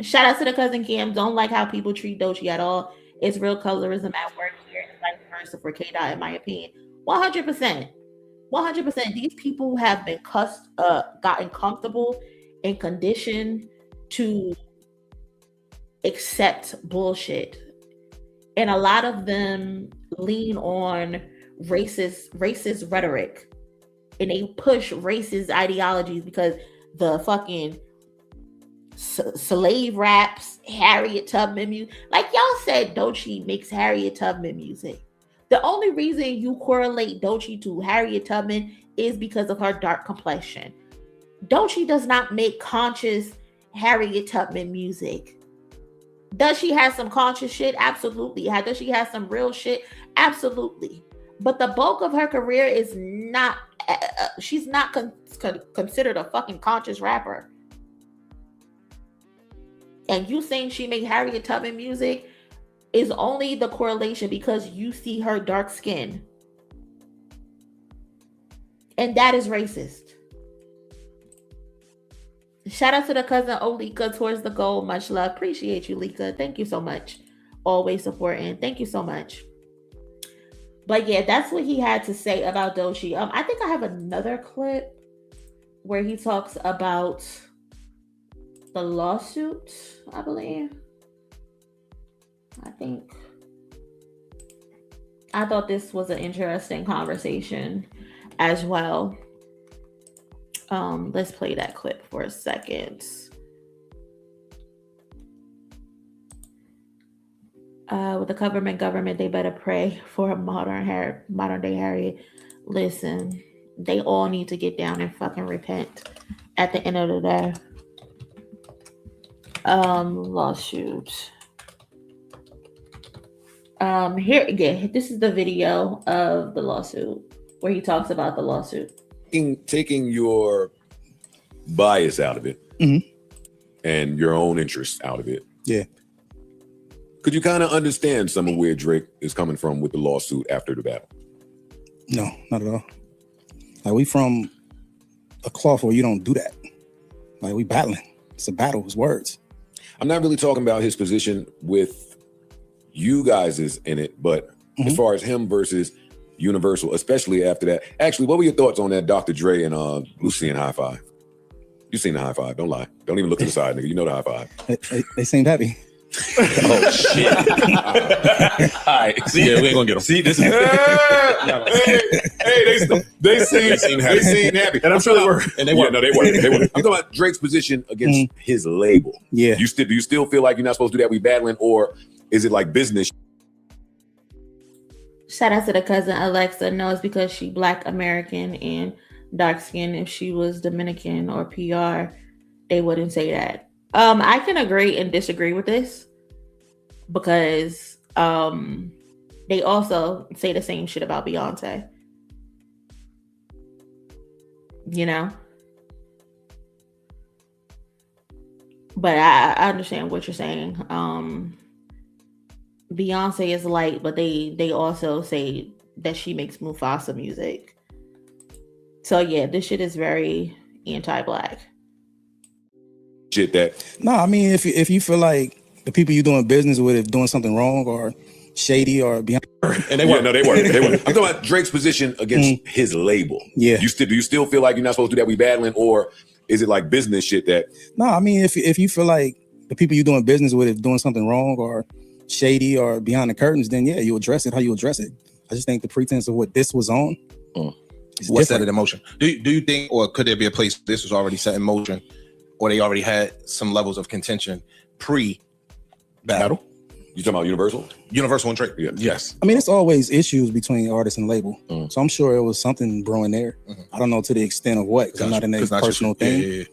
Shout out to the cousin Cam. Don't like how people treat Doechii at all. It's real colorism at work here and vice versa for K-Dot, in my opinion. 100%. 100%. These people have been gotten comfortable and conditioned to accept bullshit. And a lot of them lean on racist rhetoric. And they push racist ideologies because the fucking slave raps, Harriet Tubman music. Like y'all said, Doechii makes Harriet Tubman music. The only reason you correlate Doechii to Harriet Tubman is because of her dark complexion. Doechii does not make conscious Harriet Tubman music. Does she have some conscious shit? Absolutely. Does she have some real shit? Absolutely. But the bulk of her career is not, she's not considered a fucking conscious rapper. And you saying she make Harriet Tubman music is only the correlation because you see her dark skin. And that is racist. Shout out to the cousin Olika towards the goal. Much love. Appreciate you, Lika. Thank you so much. Always supporting. Thank you so much. But yeah, that's what he had to say about Doechii. I think I have another clip where he talks about the lawsuit, I believe. I thought this was an interesting conversation as well. Let's play that clip for a second. With the government, they better pray for a modern day Harriet. Listen, they all need to get down and fucking repent at the end of the day. Lawsuit. This is the video of the lawsuit where he talks about the lawsuit. Taking your bias out of it and your own interest out of it. Yeah. Could you kind of understand some of where Drake is coming from with the lawsuit after the battle? No, not at all. Like, we from a cloth where you don't do that. Like, we battling. It's a battle. It's words. I'm not really talking about his position with you guys is in it, but as far as him versus Universal, especially after that. Actually, what were your thoughts on that Dr. Dre and Lucian high five? You seen the high five? Don't lie. Don't even look to the side, nigga. You know the high five. They seemed happy. Oh shit! All right, see, Yeah, we ain't gonna get them. see, this is they seem happy, And I'm sure they were. And they were. No, they were. I'm talking about Drake's position against his label. Yeah. Do you still feel like you're not supposed to do that? We battling, or is it like business? Shout out to the cousin Alexa. No, it's because she Black American and dark skin. If she was Dominican or PR, they wouldn't say that. I can agree and disagree with this because they also say the same shit about Beyonce. You know? But I understand what you're saying. Beyonce is light, but they also say that she makes Mufasa music. So yeah, this shit is very anti-Black. Shit that. No, I mean, if you feel like the people you're doing business with are doing something wrong or shady or behind, And they were. No, they were. I'm talking about Drake's position against his label. Yeah. Do you still feel like you're not supposed to do that? We battling, or is it like business shit that? No, I mean, if you feel like the people you're doing business with are doing something wrong or shady or behind the curtains, then yeah, you address it how you address it. I just think the pretense of what this was on. What's that in motion? Do you think, or could there be a place this was already set in motion, or they already had some levels of contention pre-battle? You talking about Universal? Universal and Drake? Yeah. Yes. I mean, it's always issues between artist and label. So I'm sure it was something brewing there. I don't know to the extent of what, because I'm not in their personal thing. Yeah.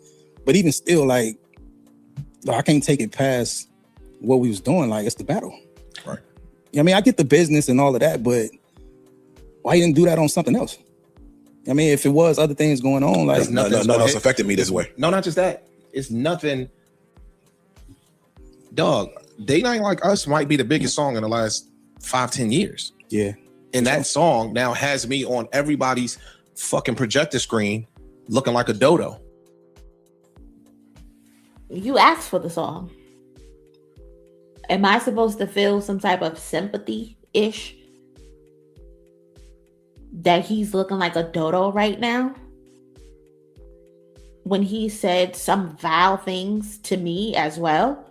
But even still, like, I can't take it past what we was doing. Like, it's the battle. Right. I mean, I get the business and all of that, but why you didn't do that on something else? I mean, if it was other things going on, like Nothing else affected me this way. No, not just that. It's nothing. Dog, Day Night Like Us might be the biggest song in the last 5-10 years. Yeah. And that song now has me on everybody's fucking projector screen looking like a dodo. You asked for the song. Am I supposed to feel some type of sympathy-ish that he's looking like a dodo right now? When he said some vile things to me as well?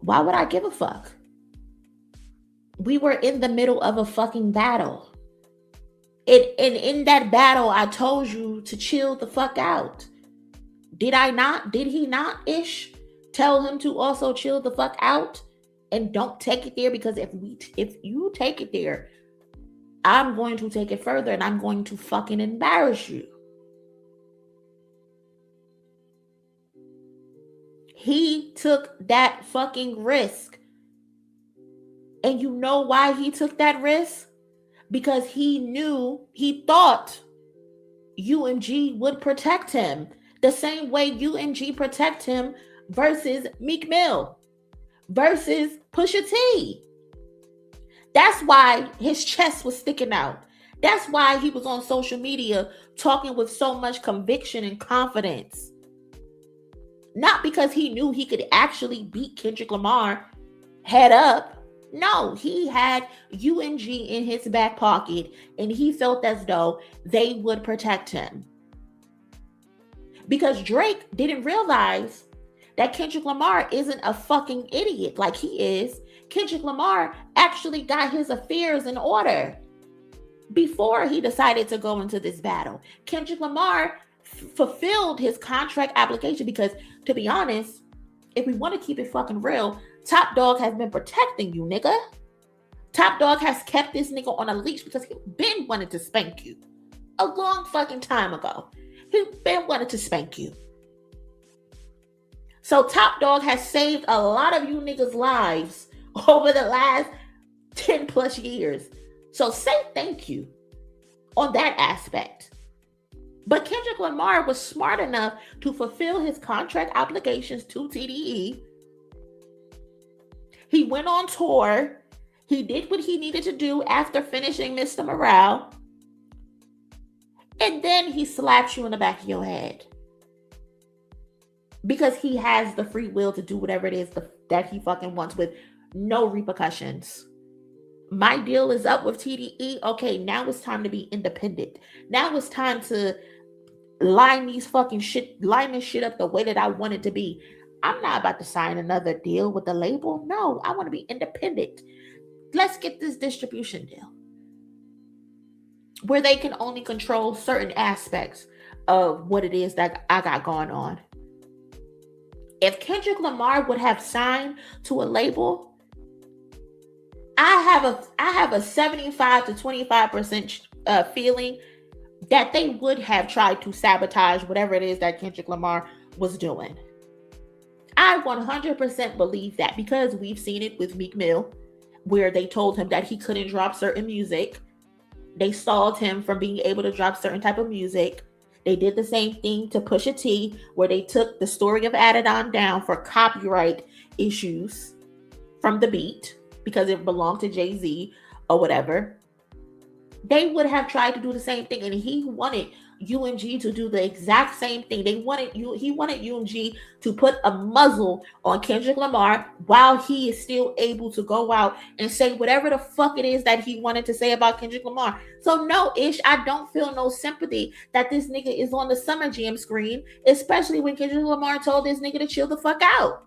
Why would I give a fuck? We were in the middle of a fucking battle. And in that battle, I told you to chill the fuck out. Did I not? Did he not, ish? Tell him to also chill the fuck out and don't take it there, because if you take it there, I'm going to take it further and I'm going to fucking embarrass you. He took that fucking risk. And you know why he took that risk? Because he thought UMG would protect him the same way UMG protect him versus Meek Mill, versus Pusha T. That's why his chest was sticking out. That's why he was on social media talking with so much conviction and confidence. Not because he knew he could actually beat Kendrick Lamar head up. No, he had UMG in his back pocket and he felt as though they would protect him. Because Drake didn't realize that Kendrick Lamar isn't a fucking idiot like he is. Kendrick Lamar actually got his affairs in order before he decided to go into this battle. Kendrick Lamar fulfilled his contract application, because to be honest, if we want to keep it fucking real, Top Dog has been protecting you, nigga. Top Dog has kept this nigga on a leash because he been wanting to spank you a long fucking time ago. He been wanting to spank you. So Top Dog has saved a lot of you niggas' lives over the last 10 plus years. So say thank you on that aspect. But Kendrick Lamar was smart enough to fulfill his contract obligations to TDE. He went on tour. He did what he needed to do after finishing Mr. Morale. And then he slaps you in the back of your head. Because he has the free will to do whatever it is that he fucking wants with no repercussions. My deal is up with TDE. Okay, now it's time to be independent. Now it's time to line this shit up the way that I want it to be. I'm not about to sign another deal with the label. No, I want to be independent. Let's get this distribution deal where they can only control certain aspects of what it is that I got going on. If Kendrick Lamar would have signed to a label, I have a 75 to 25% feeling that they would have tried to sabotage whatever it is that Kendrick Lamar was doing. I 100% believe that, because we've seen it with Meek Mill, where they told him that he couldn't drop certain music. They stalled him from being able to drop certain type of music. They did the same thing to Pusha T, where they took the Story of Adidon down for copyright issues from the beat because it belonged to Jay-Z or whatever. They would have tried to do the same thing, and he wanted UMG to do the exact same thing. He wanted UMG to put a muzzle on Kendrick Lamar while he is still able to go out and say whatever the fuck it is that he wanted to say about Kendrick Lamar. So no, Ish, I don't feel no sympathy that this nigga is on the Summer Jam screen, especially when Kendrick Lamar told this nigga to chill the fuck out.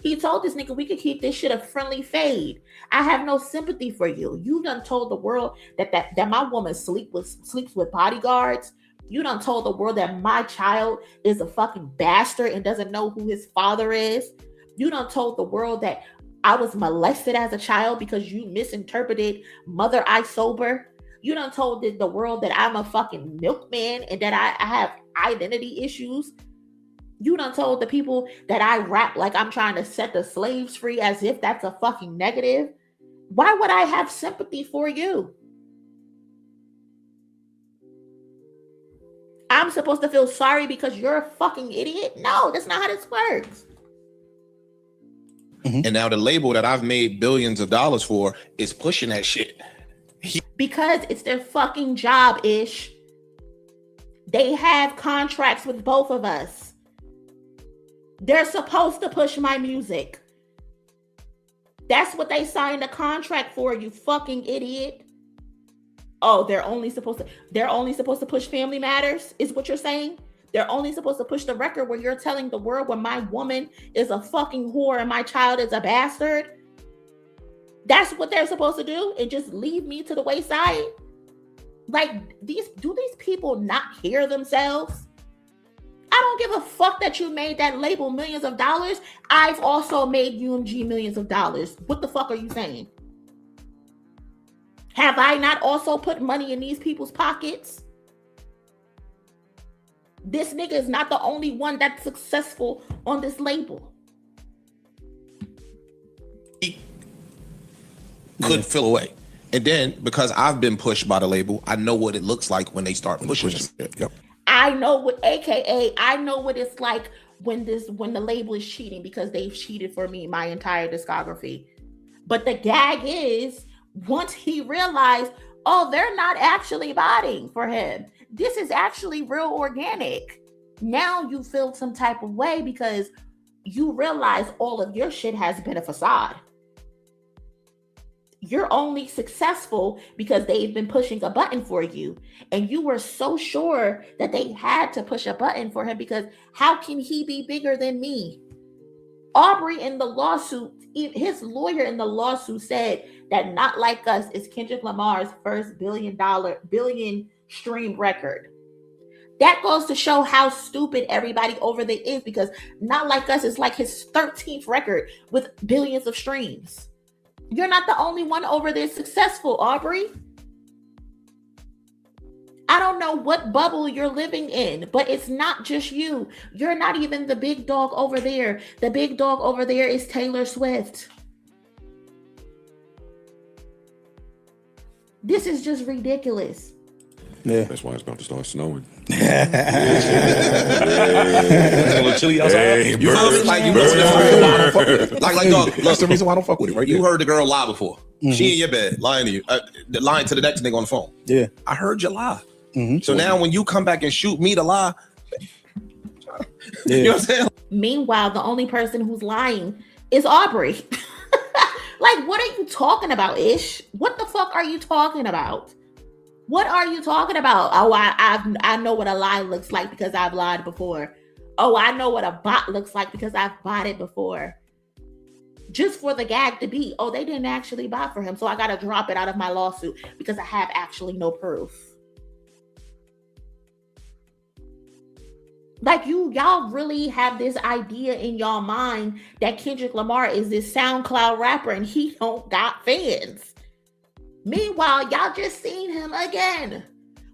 He told this nigga we could keep this shit a friendly fade. I have no sympathy for you. You done told the world that my woman sleeps with bodyguards. You done told the world that my child is a fucking bastard and doesn't know who his father is. You done told the world that I was molested as a child because you misinterpreted Mother I Sober. You done told the world that I'm a fucking milkman and that I have identity issues. You done told the people that I rap like I'm trying to set the slaves free, as if that's a fucking negative. Why would I have sympathy for you? I'm supposed to feel sorry because you're a fucking idiot? No, that's not how this works. And now the label that I've made billions of dollars for is pushing that shit. Because it's their fucking job, Ish. They have contracts with both of us. They're supposed to push my music. That's what they signed a contract for, you fucking idiot. Oh, they're only supposed to push Family Matters, is what you're saying? They're only supposed to push the record where you're telling the world when my woman is a fucking whore and my child is a bastard? That's what they're supposed to do, and just leave me to the wayside? Like, do these people not hear themselves? I don't give a fuck that you made that label millions of dollars. I've also made UMG millions of dollars. What the fuck are you saying? Have I not also put money in these people's pockets? This nigga is not the only one that's successful on this label. He could fill away. And then, because I've been pushed by the label, I know what it looks like when they start pushing it. Yep. I know what it's like when the label is cheating, because they've cheated for me my entire discography. But the gag is, once he realized, oh, they're not actually botting for him. This is actually real organic. Now you feel some type of way because you realize all of your shit has been a facade. You're only successful because they've been pushing a button for you. And you were so sure that they had to push a button for him, because how can he be bigger than me? Aubrey in the lawsuit, his lawyer in the lawsuit said that Not Like Us is Kendrick Lamar's first billion stream record. That goes to show how stupid everybody over there is, because Not Like Us is like his 13th record with billions of streams. You're not the only one over there successful, Aubrey. I don't know what bubble you're living in, but it's not just you. You're not even the big dog over there. The big dog over there is Taylor Swift. This is just ridiculous. Yeah. That's why it's about to start snowing. It's a little chilly outside. Hey, You heard it? Like, you know, like, dog, look, That's the reason why I don't fuck with it, right? you heard the girl lie before. She in your bed lying to you, lying to the next nigga on the phone. Yeah. I heard you lie. So now when you come back and shoot me to lie, you know what I'm saying? Meanwhile, the only person who's lying is Aubrey. Like, what are you talking about, Ish? What the fuck are you talking about? What are you talking about? Oh, I know what a lie looks like because I've lied before. Oh, I know what a bot looks like because I've botted before. Just for the gag to be, oh, they didn't actually bot for him, so I got to drop it out of my lawsuit because I have actually no proof. Like, y'all really have this idea in y'all mind that Kendrick Lamar is this SoundCloud rapper and he don't got fans. Meanwhile, y'all just seen him again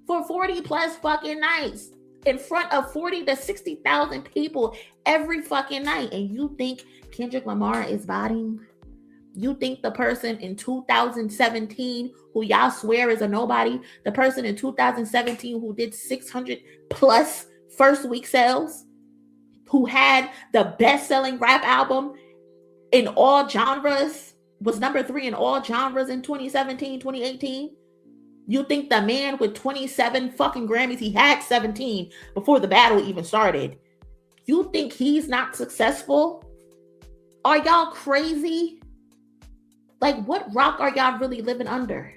for 40 plus fucking nights in front of 40 to 60,000 people every fucking night. And you think Kendrick Lamar is botting? You think the person in 2017 who y'all swear is a nobody, the person in 2017 who did 600 plus first week sales, who had the best-selling rap album in all genres, was number 3 in all genres in 2017, 2018? You think the man with 27 fucking Grammys, he had 17 before the battle even started. You think he's not successful? Are y'all crazy? Like, what rock are y'all really living under?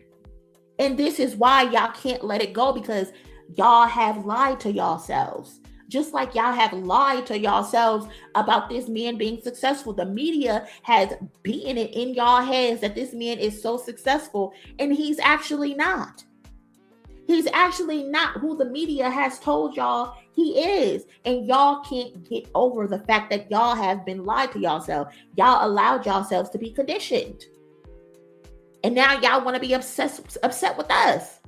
And this is why y'all can't let it go, because y'all have lied to yourselves. Just like y'all have lied to yourselves about this man being successful. The media has beaten it in y'all heads that this man is so successful, and he's actually not. He's actually not who the media has told y'all he is. And y'all can't get over the fact that y'all have been lied to yourselves. Y'all allowed yourselves to be conditioned. And now y'all want to be upset with us.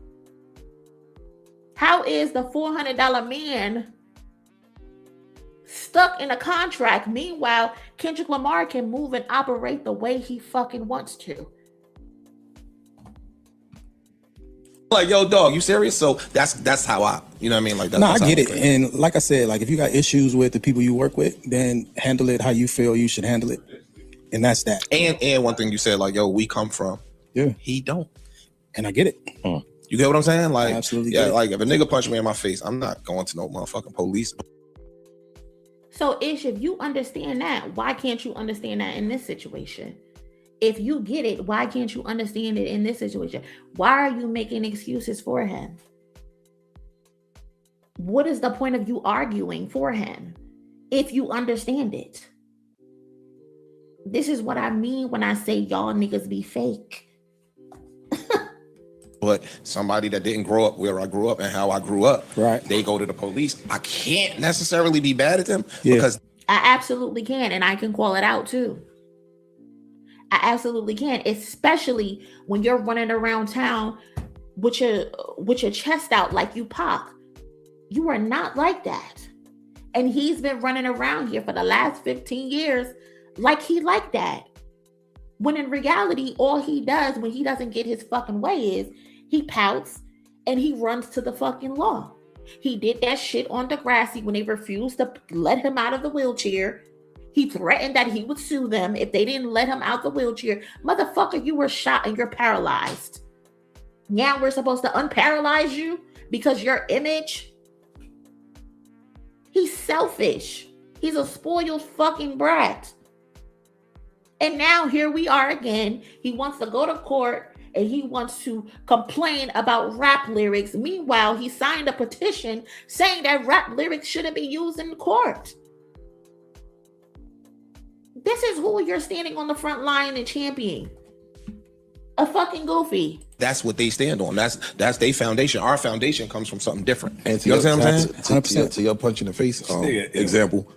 How is the $400 man stuck in a contract? Meanwhile, Kendrick Lamar can move and operate the way he fucking wants to. Like, yo, dog, you serious? So that's how I, you know what I mean? Like, that's No, I how get it. feel. And like I said, like, if you got issues with the people you work with, then handle it how you feel you should handle it. And that's that. And one thing you said, like, yo, we come from. Yeah. He don't. And I get it. You get what I'm saying? Like, I absolutely yeah, get it. like, if a nigga punch me in my face, I'm not going to no motherfucking police. So, Ish, if you understand that, why can't you understand that in this situation? If you get it, why can't you understand it in this situation? Why are you making excuses for him? What is the point of you arguing for him if you understand it? This is what I mean when I say y'all niggas be fake. But somebody that didn't grow up where I grew up and how I grew up, right? They go to the police. I can't necessarily be mad at them Yeah. because I absolutely can, and I can call it out too. I absolutely can, especially when you're running around town with your chest out like you Pac. You are not like that. And he's been running around here for the last 15 years like he like that. When in reality, all he does when he doesn't get his fucking way is he pouts and he runs to the fucking law. He did that shit on Degrassi when they refused to let him out of the wheelchair. He threatened that he would sue them if they didn't let him out the wheelchair. Motherfucker, you were shot and you're paralyzed. Now we're supposed to unparalyze you because your image. He's selfish. He's a spoiled fucking brat. And now here we are again. He wants to go to court and he wants to complain about rap lyrics. Meanwhile, he signed a petition saying that rap lyrics shouldn't be used in court. This is who you're standing on the front line and championing. A fucking goofy. That's what they stand on. That's their foundation. Our foundation comes from something different. And you understand what I'm saying? To your punch in the face example,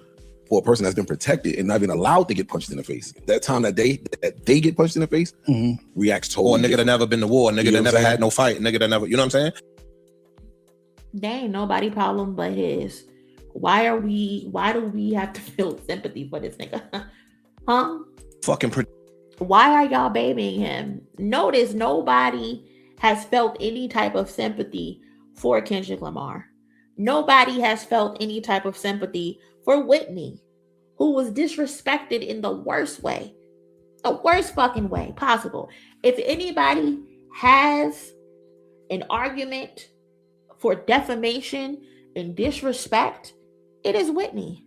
for a person that's been protected and not even allowed to get punched in the face, that time that they get punched in the face, reacts totally. Or a nigga that never been to war, a nigga that never had no fight, nigga that never, you know what I'm saying? They ain't nobody problem but his. Why do we have to feel sympathy for this nigga? Huh? Why are y'all babying him? Notice nobody has felt any type of sympathy for Kendrick Lamar. Nobody has felt any type of sympathy for Whitney, who was disrespected in the worst way. The worst fucking way possible. If anybody has an argument for defamation and disrespect, it is Whitney.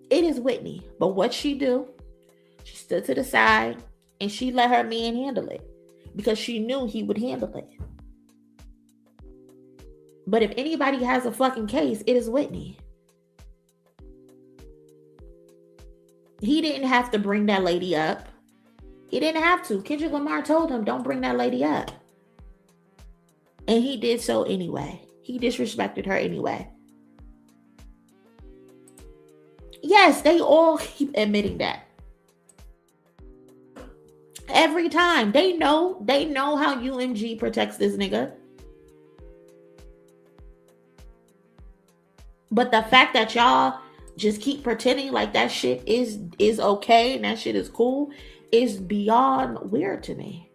It is Whitney. But what she do? She stood to the side and she let her man handle it because she knew he would handle it. But if anybody has a fucking case, it is Whitney. He didn't have to bring that lady up. He didn't have to. Kendrick Lamar told him, don't bring that lady up. And he did so anyway. He disrespected her anyway. Yes, they all keep admitting that. Every time. They know how UMG protects this nigga. But the fact that y'all just keep pretending like that shit is okay and that shit is cool is beyond weird to me.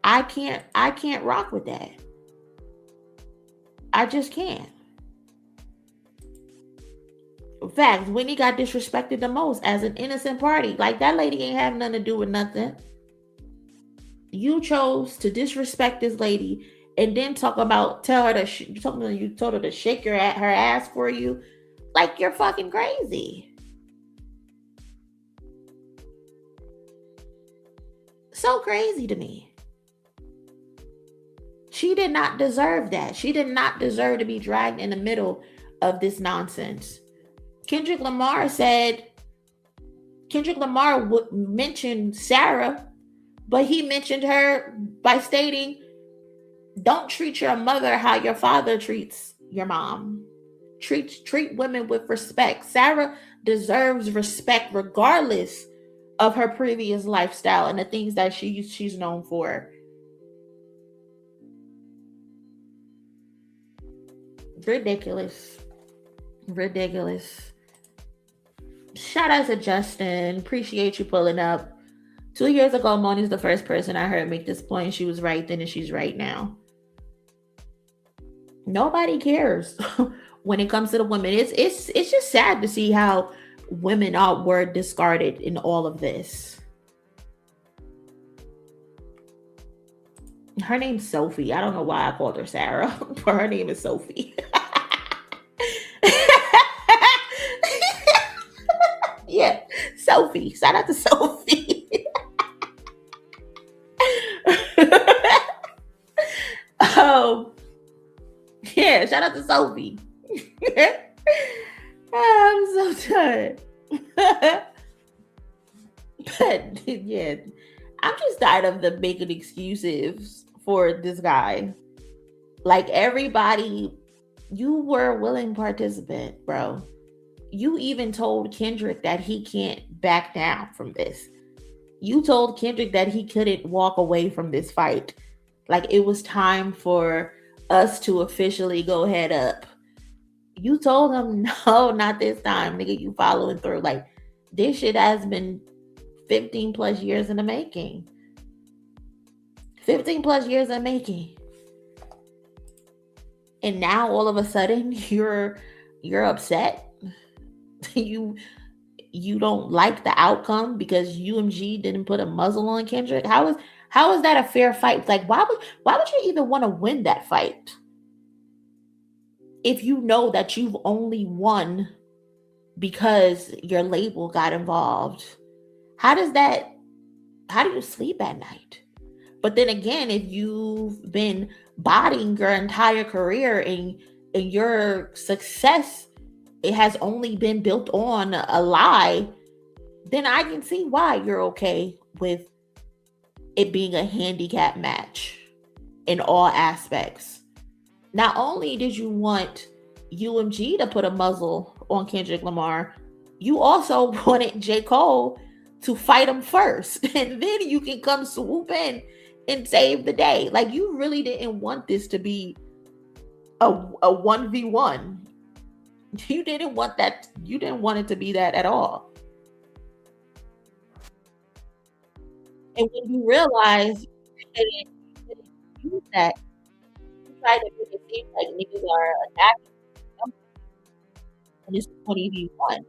I can't rock with that. I just can't. In fact, Whitney got disrespected the most as an innocent party. Like, that lady ain't have nothing to do with nothing. You chose to disrespect this lady and then you told her to shake her ass for you. Like, you're fucking crazy. So crazy to me. She did not deserve that. She did not deserve to be dragged in the middle of this nonsense. Kendrick Lamar mentioned Sarah, but he mentioned her by stating, don't treat your mother how your father treats your mom. Treat women with respect. Sarah deserves respect regardless of her previous lifestyle and the things that she's known for. Ridiculous. Shout out to Justin. Appreciate you pulling up. 2 years ago, Monie's the first person I heard make this point. She was right then and she's right now. Nobody cares when it comes to the women. It's just sad to see how women were discarded in all of this. Her name's Sophie. I don't know why I called her Sarah, but her name is Sophie. Yeah, Sophie. Shout out to Sophie. Yeah, shout out to Sophie. I'm so tired. But yeah, I'm just tired of the making excuses for this guy. Like, everybody, you were a willing participant, bro. You even told Kendrick that he can't back down from this. You told Kendrick that he couldn't walk away from this fight. Like, it was time for us to officially go head up. You told him, no, not this time, nigga. You following through. Like, this shit has been 15 plus years in the making. 15 plus years in the making. And now all of a sudden you're upset. You don't like the outcome because UMG didn't put a muzzle on Kendrick. How is that a fair fight? Like, why would you even want to win that fight if you know that you've only won because your label got involved? How do you sleep at night? But then again, if you've been bodying your entire career and your success, it has only been built on a lie, then I can see why you're okay with it being a handicap match in all aspects. Not only did you want UMG to put a muzzle on Kendrick Lamar, you also wanted J. Cole to fight him first, and then you can come swoop in and save the day. Like, you really didn't want this to be a 1v1. You didn't want that. You didn't want it to be that at all. And when you realize you didn't use that, you try to make it seem like niggas are attacking them, and it's 20v1. You can't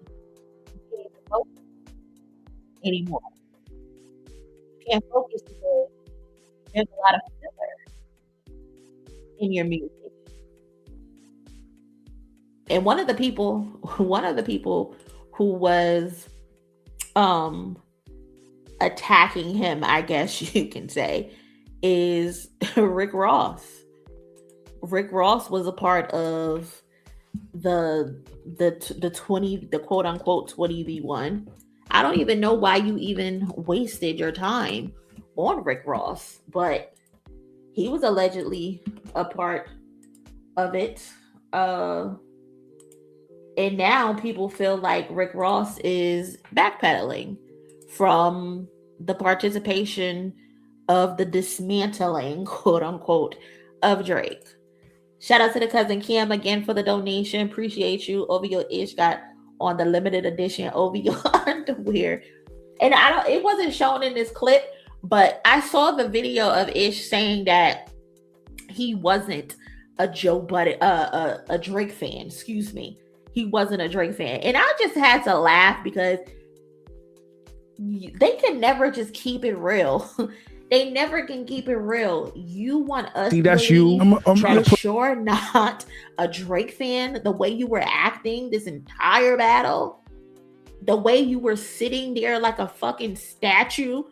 even focus anymore. You can't focus because there's a lot of filler in your music. And one of the people who was attacking him, I guess you can say, is Rick Ross. Rick Ross was a part of the quote unquote 20v1. I don't even know why you even wasted your time on Rick Ross, but he was allegedly a part of it. And now people feel like Rick Ross is backpedaling from the participation of the dismantling, quote unquote, of Drake. Shout out to the cousin Cam again for the donation. Appreciate you. OVO Ish got on the limited edition OVO underwear. And it wasn't shown in this clip, but I saw the video of Ish saying that he wasn't a Joe Budden, a Drake fan, excuse me. He wasn't a Drake fan. And I just had to laugh because they can never just keep it real. They never can keep it real. You want us see, that's you. I'm sure not a Drake fan. The way you were acting this entire battle, the way you were sitting there like a fucking statue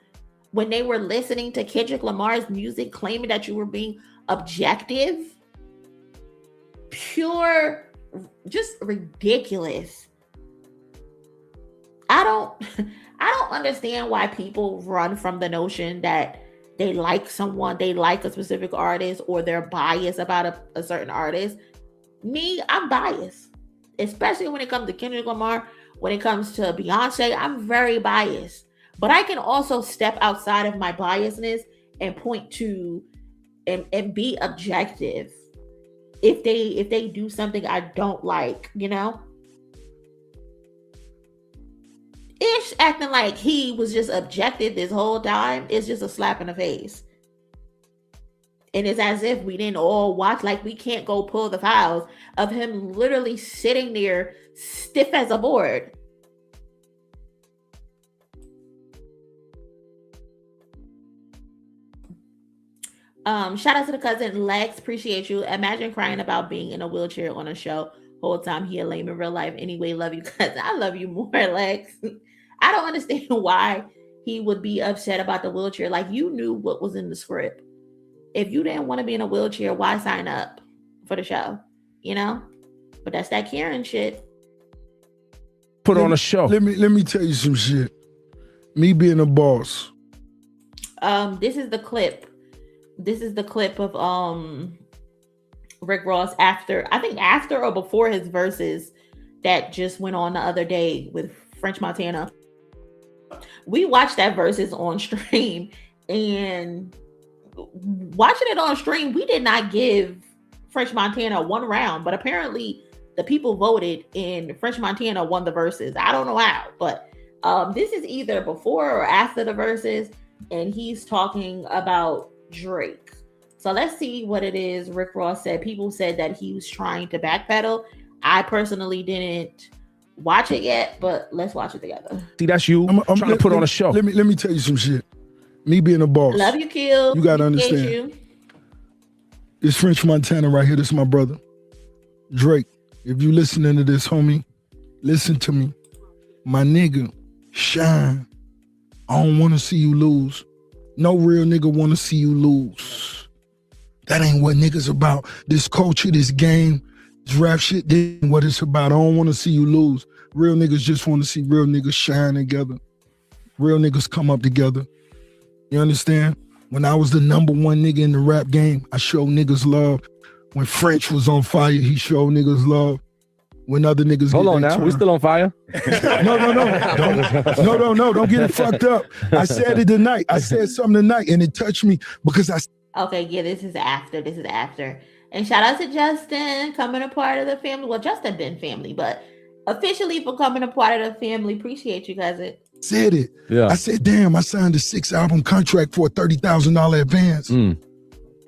when they were listening to Kendrick Lamar's music, claiming that you were being objective, pure, just ridiculous. I don't understand why people run from the notion that they like someone, they like a specific artist, or they're biased about a certain artist. Me, I'm biased, especially when it comes to Kendrick Lamar. When it comes to Beyonce, I'm very biased, but I can also step outside of my biasness and point to and be objective if they do something I don't like, you know. Ish acting like he was just objective this whole time is just a slap in the face. And it's as if we didn't all watch, like we can't go pull the files of him literally sitting there stiff as a board. Shout out to the cousin Lex, appreciate you. Imagine crying about being in a wheelchair on a show whole time he a lame in real life. Anyway, love you, cousin. I love you more, Lex. I don't understand why he would be upset about the wheelchair. Like, you knew what was in the script. If you didn't want to be in a wheelchair, why sign up for the show? You know? But that's that Karen shit. Put on a show. Let me tell you some shit. Me being a boss. This is the clip. This is the clip of Rick Ross after or before his verses that just went on the other day with French Montana. We watched that verses on stream, and watching it on stream, we did not give French Montana one round, but apparently the people voted and French Montana won the verses. I don't know how, but this is either before or after the verses, and he's talking about Drake. So let's see what it is Rick Ross said. People said that he was trying to backpedal. I personally didn't watch it yet, but let's watch it together. See, that's you. I'm trying to put on a show. Let me tell you some shit. Me being a boss. Love you, Kill. You gotta understand. This French Montana right here. This is my brother, Drake. If you listening to this, homie, listen to me. My nigga, shine. I don't want to see you lose. No real nigga want to see you lose. That ain't what niggas about. This culture, this game, this rap shit, this ain't what it's about. I don't want to see you lose. Real niggas just want to see real niggas shine together. Real niggas come up together. You understand? When I was the number one nigga in the rap game, I showed niggas love. When French was on fire, he showed niggas love. When other niggas Hold on now, we still on fire? No, don't get it fucked up. I said it tonight. I said something tonight and it touched me because Okay, yeah, this is after. And shout out to Justin coming a part of the family. Well, Justin been family, but officially becoming a part of the family. Appreciate you guys. Said it. Yeah. I said, damn, I signed a 6-album contract for a $30,000 advance.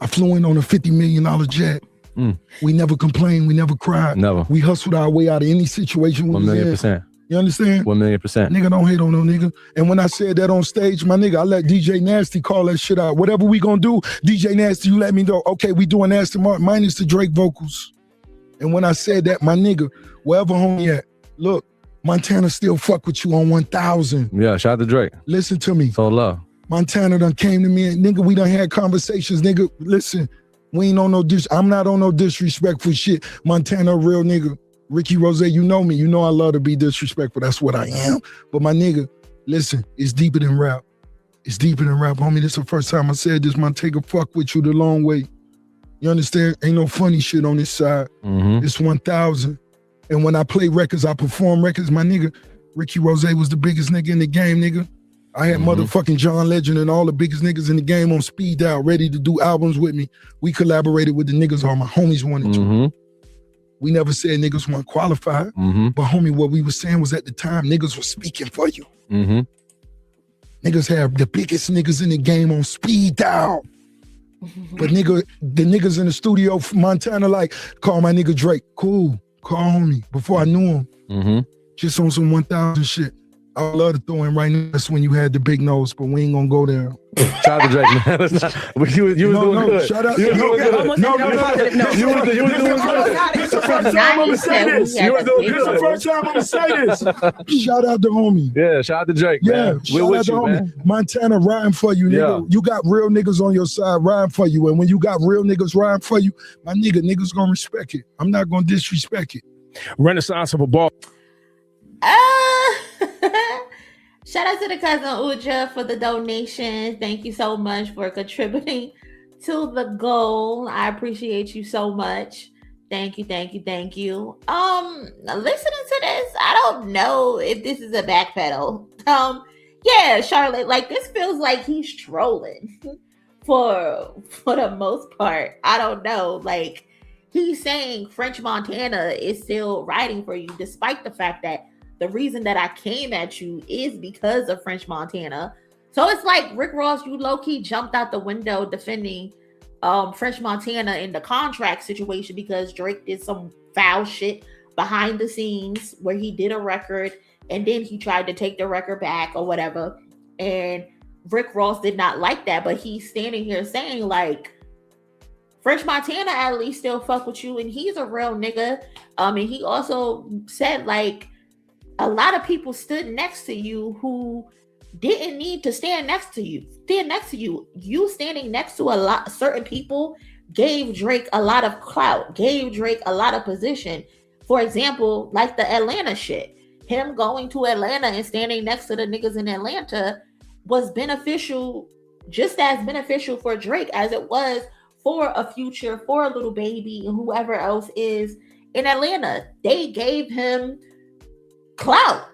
I flew in on a $50 million jet. We never complained. We never cried. Never. We hustled our way out of any situation. 1,000,000%. You understand? 1,000,000%. Nigga don't hate on no nigga. And when I said that on stage, my nigga, I let DJ Nasty call that shit out. Whatever we gonna do, DJ Nasty, you let me know. Okay, we doing Aston Martin minus the Drake vocals. And when I said that, my nigga, wherever homie at, look, Montana still fuck with you on 1,000. Yeah, shout out to Drake. Listen to me. So love. Montana done came to me and nigga, we done had conversations, nigga. Listen, we ain't on no I'm not on no disrespectful shit. Montana, a real nigga. Ricky Rose, you know me. You know I love to be disrespectful. That's what I am. But my nigga, listen, it's deeper than rap. It's deeper than rap, homie. This is the first time I said this. Montana fuck with you the long way. You understand? Ain't no funny shit on this side. It's 1,000. And when I play records, I perform records. My nigga, Ricky Rose was the biggest nigga in the game, nigga. I had motherfucking John Legend and all the biggest niggas in the game on speed dial, ready to do albums with me. We collaborated with the niggas all my homies wanted to. We never said niggas weren't qualified. But homie, what we was saying was at the time, niggas were speaking for you. Niggas have the biggest niggas in the game on speed dial. But nigga, the niggas in the studio, Montana, like, call my nigga Drake. Cool, call me. Before I knew him. Just on some 1,000 shit. I would love to throw in right now. That's when you had the big nose, but we ain't gonna go there. Shout out to Drake, man. Let's not, you was doing good. Shout out. You was doing good. You was doing good. This the first time I'm gonna say this. You was doing This the good. first time I'm gonna say this. Shout out to homie. Yeah, shout out to Drake, man. Yeah, We're shout out with to you, homie. man. Montana riding for you, nigga. Yeah. You got real niggas on your side riding for you. And when you got real niggas riding for you, my nigga, niggas gonna respect it. I'm not gonna disrespect it. Renaissance of a ball. Shout out to the cousin Uja for the donation. Thank you so much for contributing to the goal. I appreciate you so much. Thank you. Listening to this, I don't know if this is a backpedal. Yeah, Charlotte, like this feels like he's trolling for the most part. I don't know. Like he's saying French Montana is still riding for you, despite the fact that the reason that I came at you is because of French Montana. So it's like Rick Ross, you low-key jumped out the window defending French Montana in the contract situation because Drake did some foul shit behind the scenes where he did a record and then he tried to take the record back or whatever. And Rick Ross did not like that, but he's standing here saying like, French Montana at least still fuck with you and he's a real nigga. And he also said like, a lot of people stood next to you who didn't need to stand next to you. You standing next to certain people gave Drake a lot of clout, gave Drake a lot of position. For example, like the Atlanta shit. Him going to Atlanta and standing next to the niggas in Atlanta was beneficial, just as beneficial for Drake as it was for a Future, for a Little Baby, and whoever else is in Atlanta. They gave him clout.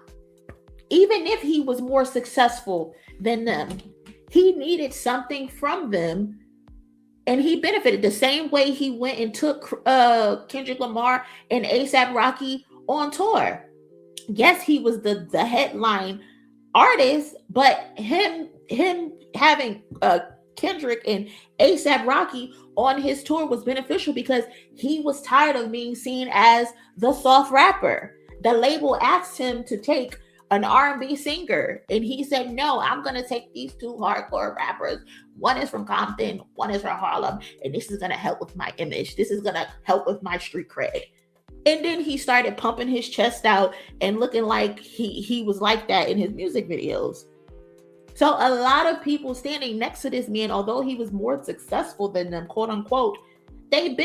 Even if he was more successful than them, he needed something from them and he benefited the same way he went and took Kendrick Lamar and A$AP Rocky on tour. Yes, he was the headline artist, but him having Kendrick and A$AP Rocky on his tour was beneficial because he was tired of being seen as the soft rapper. The label asked him to take an R&B singer, and he said, no, I'm going to take these two hardcore rappers. One is from Compton, one is from Harlem, and this is going to help with my image. This is going to help with my street cred. And then he started pumping his chest out and looking like he was like that in his music videos. So a lot of people standing next to this man, although he was more successful than them, quote unquote, he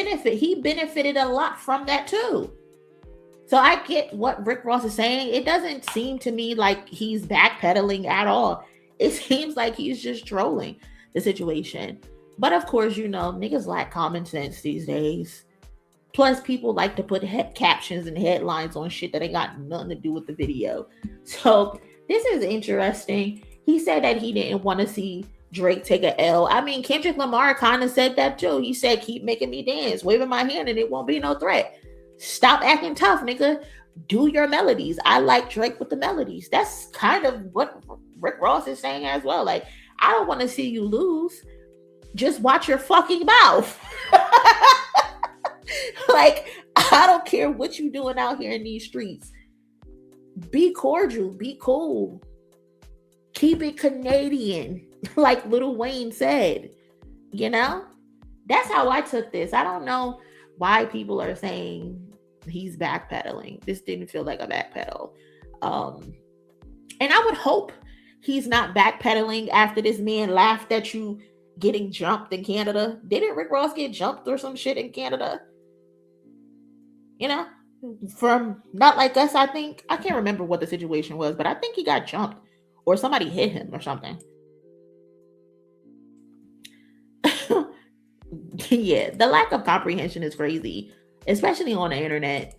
benefited a lot from that too. So I get what Rick Ross is saying. It doesn't seem to me like he's backpedaling at all. it seems like he's just trolling the situation. But of course, you know, niggas lack common sense these days. Plus, people like to put captions and headlines on shit that ain't got nothing to do with the video. So this is interesting. He said that he didn't want to see Drake take a L. I mean, Kendrick Lamar kind of said that too. He said, keep making me dance, waving my hand, and it won't be no threat. Stop acting tough, nigga. Do your melodies. I like Drake with the melodies. That's kind of what Rick Ross is saying as well. Like, I don't want to see you lose. Just watch your fucking mouth. Like, I don't care what you doing out here in these streets. Be cordial. Be cool. Keep it Canadian. Like Lil Wayne said. You know? That's how I took this. I don't know why people are saying he's backpedaling. This didn't feel like a backpedal. And I would hope he's not backpedaling after this man laughed at you getting jumped in Canada. Didn't Rick Ross get jumped or some shit in Canada? You know, from Not Like Us, I think. I can't remember what the situation was, but I think he got jumped or somebody hit him or something. Yeah, the lack of comprehension is crazy, especially on the internet.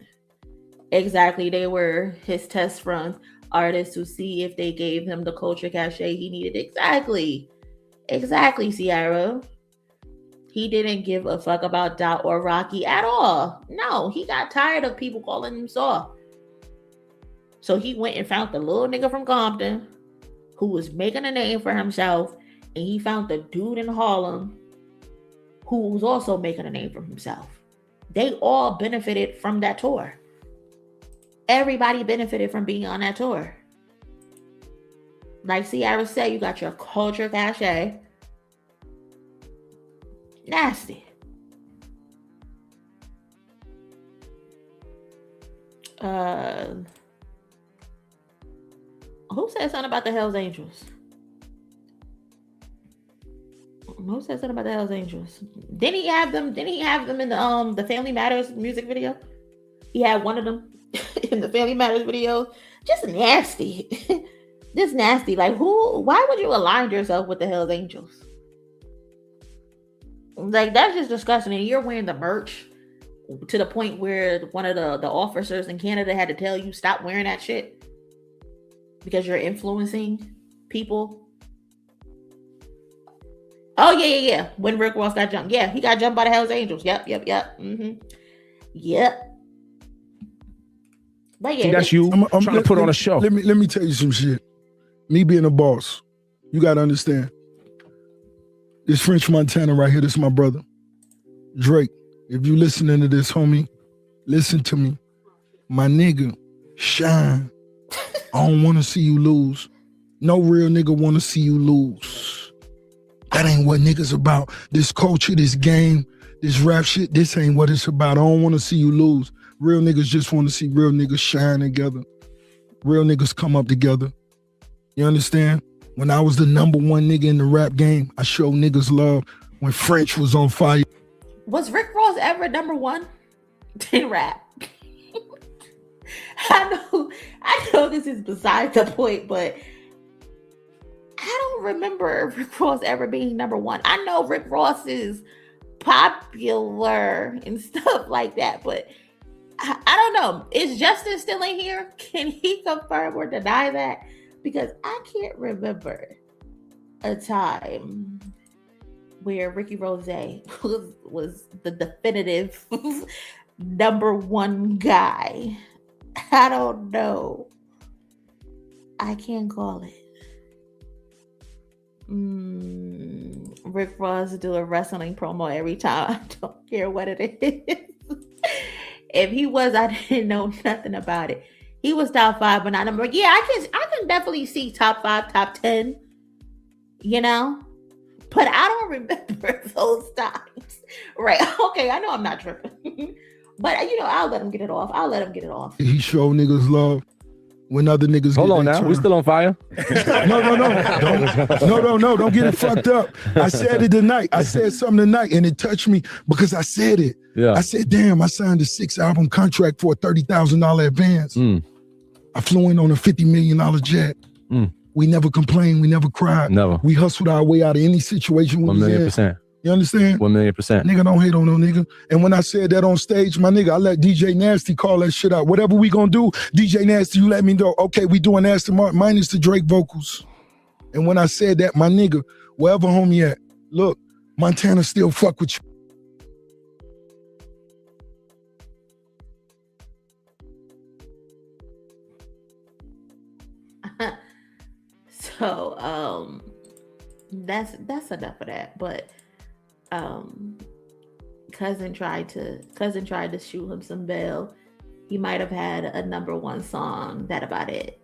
Exactly. They were his test runs, artists to see if they gave him the culture cachet he needed. Exactly, Sierra. He didn't give a fuck about Dot or Rocky at all. No, he got tired of people calling him soft. So he went and found the little nigga from Compton who was making a name for himself. And he found the dude in Harlem who was also making a name for himself. They all benefited from that tour. Everybody benefited from being on that tour. Like Sierra said, you got your culture cachet. Nasty. Who said something about the Hells Angels? Who said something about the Hells Angels? Didn't he have them in the Family Matters music video? He had one of them in the Family Matters video. Just nasty. Just nasty. Like, why would you align yourself with the Hells Angels? Like, that's just disgusting. And you're wearing the merch to the point where one of the officers in Canada had to tell you stop wearing that shit because you're influencing people. Oh, yeah. When Rick Ross got jumped. Yeah, he got jumped by the Hells Angels. Yep. Mm-hmm. Yep. But yeah. See, that's you trying to put on a show. Let me tell you some shit. Me being a boss, you got to understand. This French Montana right here, this is my brother. Drake, if you listening to this, homie, listen to me. My nigga, shine. I don't want to see you lose. No real nigga want to see you lose. That ain't what niggas about. This culture, this game, this rap shit, this ain't what it's about. I don't want to see you lose. Real niggas just want to see real niggas shine together. Real niggas come up together. You understand? When I was the number one nigga in the rap game, I showed niggas love when French was on fire. Was Rick Ross ever number one in rap? I know this is beside the point, but I don't remember Rick Ross ever being number one. I know Rick Ross is popular and stuff like that, but I don't know. Is Justin still in here? Can he confirm or deny that? Because I can't remember a time where Ricky Rose was the definitive number one guy. I don't know. I can't call it. Rick Ross do a wrestling promo every time. I don't care what it is. If he was, I didn't know nothing about it. He was top 5, but not number. Yeah, I can definitely see top 5, top 10. You know, but I don't remember those times. Right? Okay, I know I'm not tripping, but you know, I'll let him get it off. He showed niggas love when other niggas. Hold on now, we still on fire. No, don't get it fucked up. I said it tonight. I said something tonight, and it touched me because I said it. Yeah. I said, damn, I signed a 6-album contract for a $30,000 advance. I flew in on a $50 million jet with We never complained. We never cried. Never. We hustled our way out of any situation we was in. 1,000,000%. You understand? 1,000,000%. Nigga, don't hate on no nigga. And when I said that on stage, my nigga, I let DJ Nasty call that shit out. Whatever we gonna do, DJ Nasty, you let me know. Okay, we doing Aston Martin minus the Drake vocals. And when I said that, my nigga, wherever homie at, look, Montana still fuck with you. So that's enough of that. But cousin tried to shoot him some bail. He might have had a #1 song. That about it.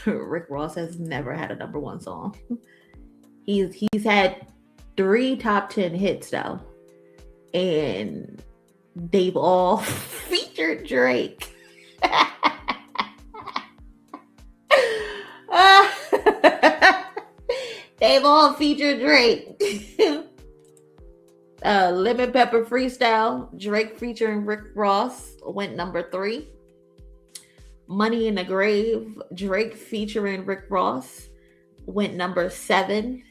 Rick Ross has never had a #1 song. He's had 3 top 10 hits though, and they've all featured Drake. They've all featured Drake. Lemon Pepper Freestyle, Drake featuring Rick Ross, went #3. Money in the Grave, Drake featuring Rick Ross, went #7.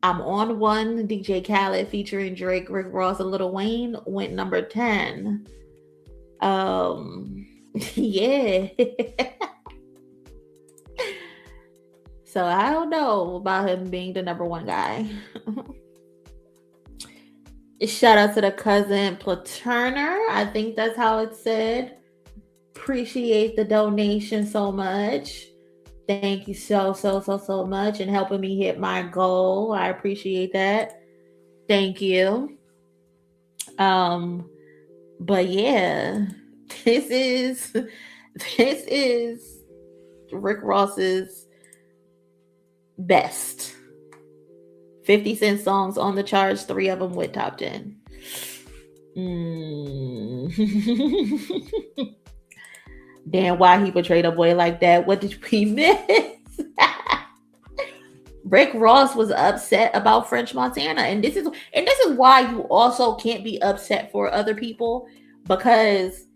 I'm on One, DJ Khaled featuring Drake, Rick Ross, and Lil Wayne, went #10. Yeah. So I don't know about him being the #1 guy. Shout out to the cousin Platurner. I think that's how it's said. Appreciate the donation so much. Thank you so much and helping me hit my goal. I appreciate that. Thank you. But yeah, this is Rick Ross's best. 50 Cent songs on the charts, 3 of them went top 10. Damn, why he portrayed a boy like that? What did we miss? Rick Ross was upset about French Montana, and this is why you also can't be upset for other people, because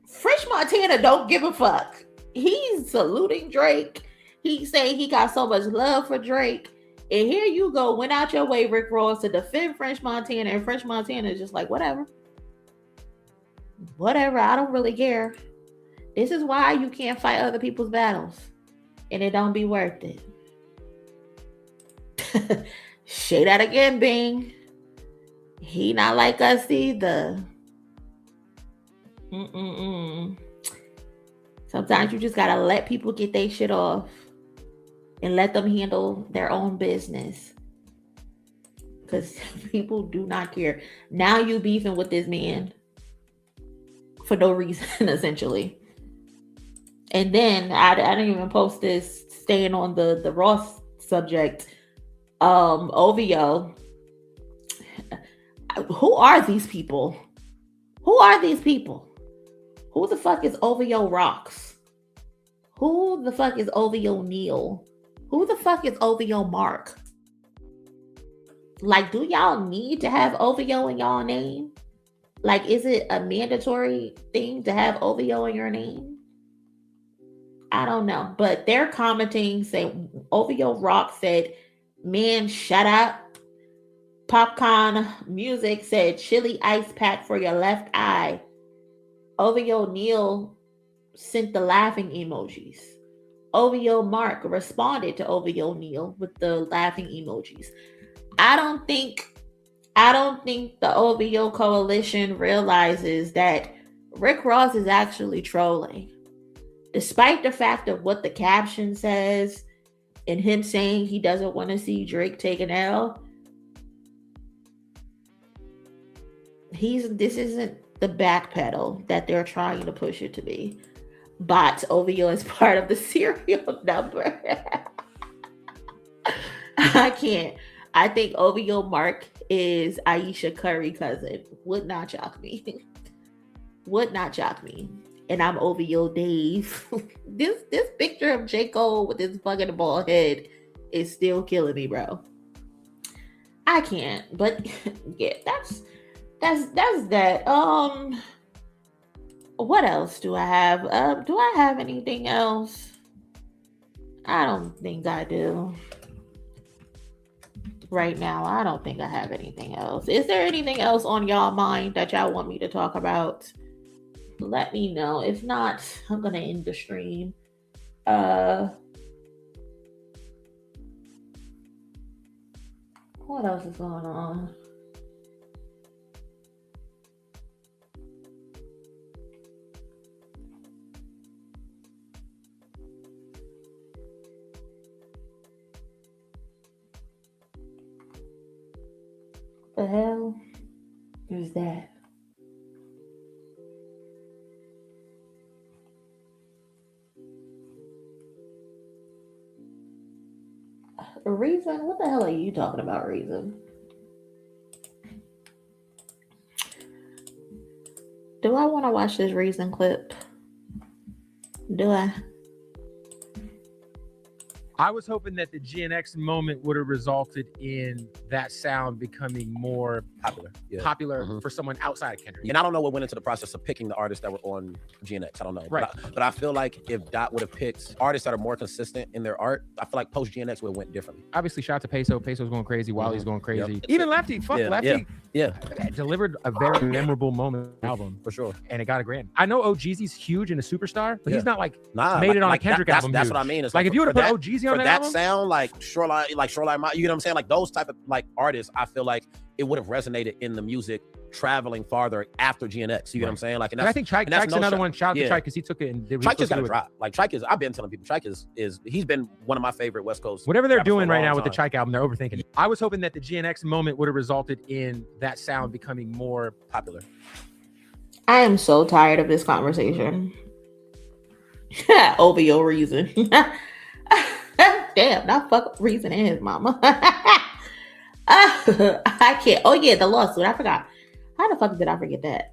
French Montana don't give a fuck. He's saluting Drake. He's saying he got so much love for Drake. And here you go, went out your way, Rick Ross, to defend French Montana, and French Montana is just like, whatever. Whatever, I don't really care. This is why you can't fight other people's battles. And it don't be worth it. Say that again, Bing. He not like us either. Sometimes you just gotta let people get their shit off and let them handle their own business, because people do not care. Now you beefing with this man for no reason, essentially. And then I didn't even post this, staying on the Ross subject. OVO. Who are these people? Who are these people? Who the fuck is OVO Rocks? Who the fuck is OVO Neil? Who the fuck is OVO Mark? Like, do y'all need to have OVO in y'all name? Like, is it a mandatory thing to have OVO in your name? I don't know. But they're commenting, saying OVO Rock said, man, shut up. Popcorn Music said, chili ice pack for your left eye. OVO Neil sent the laughing emojis. OVO Mark responded to OVO Neil with the laughing emojis. I don't think the OVO coalition realizes that Rick Ross is actually trolling. Despite the fact of what the caption says and him saying he doesn't want to see Drake take an L, this isn't the backpedal that they're trying to push it to be. Bots OVO is part of the serial number. I can't. I think OVO Mark is Aisha Curry cousin. Would not shock me. Would not shock me. And I'm OVO Dave. This picture of J. Cole with his fucking bald head is still killing me, bro. I can't. But yeah, that's that. What else do I have? Do I have anything else? I don't think I do. Right now, I don't think I have anything else. Is there anything else on y'all mind that y'all want me to talk about? Let me know. If not, I'm gonna end the stream. What else is going on? The hell is that? Reason? What the hell are you talking about, Reason? Do I want to watch this Reason clip? Do I? I was hoping that the GNX moment would have resulted in that sound becoming more popular for someone outside of Kendrick. And I don't know what went into the process of picking the artists that were on GNX. I don't know. Right. But I feel like if Dot would have picked artists that are more consistent in their art, I feel like post GNX would have went differently. Obviously, shout out to Peso. Peso's going crazy. Wally's going crazy. Even Lefty. Lefty. Yeah. Delivered a very memorable moment album. For sure. And it got a grand. I know OGZ's huge and a superstar, but he's not made it on a Kendrick album. That's what I mean. It's like if you would have put OGZ on that album, sound, like Shoreline, you know what I'm saying? Like those type of like artists, I feel like it would have resonated in the music traveling farther after GNX. You know what I'm saying? Like, and I think Trike's another one. Shout out to Trike because he took it and did. Trike just got to drop. Like Trike is. I've been telling people Trike is he's been one of my favorite West Coast. Whatever they're doing right now with the Trike album, they're overthinking it. I was hoping that the GNX moment would have resulted in that sound becoming more popular. I am so tired of this conversation. Over your Reason. Damn, not fuck Reason and his mama. I can't. Oh yeah, the lawsuit. I forgot. How the fuck did I forget that?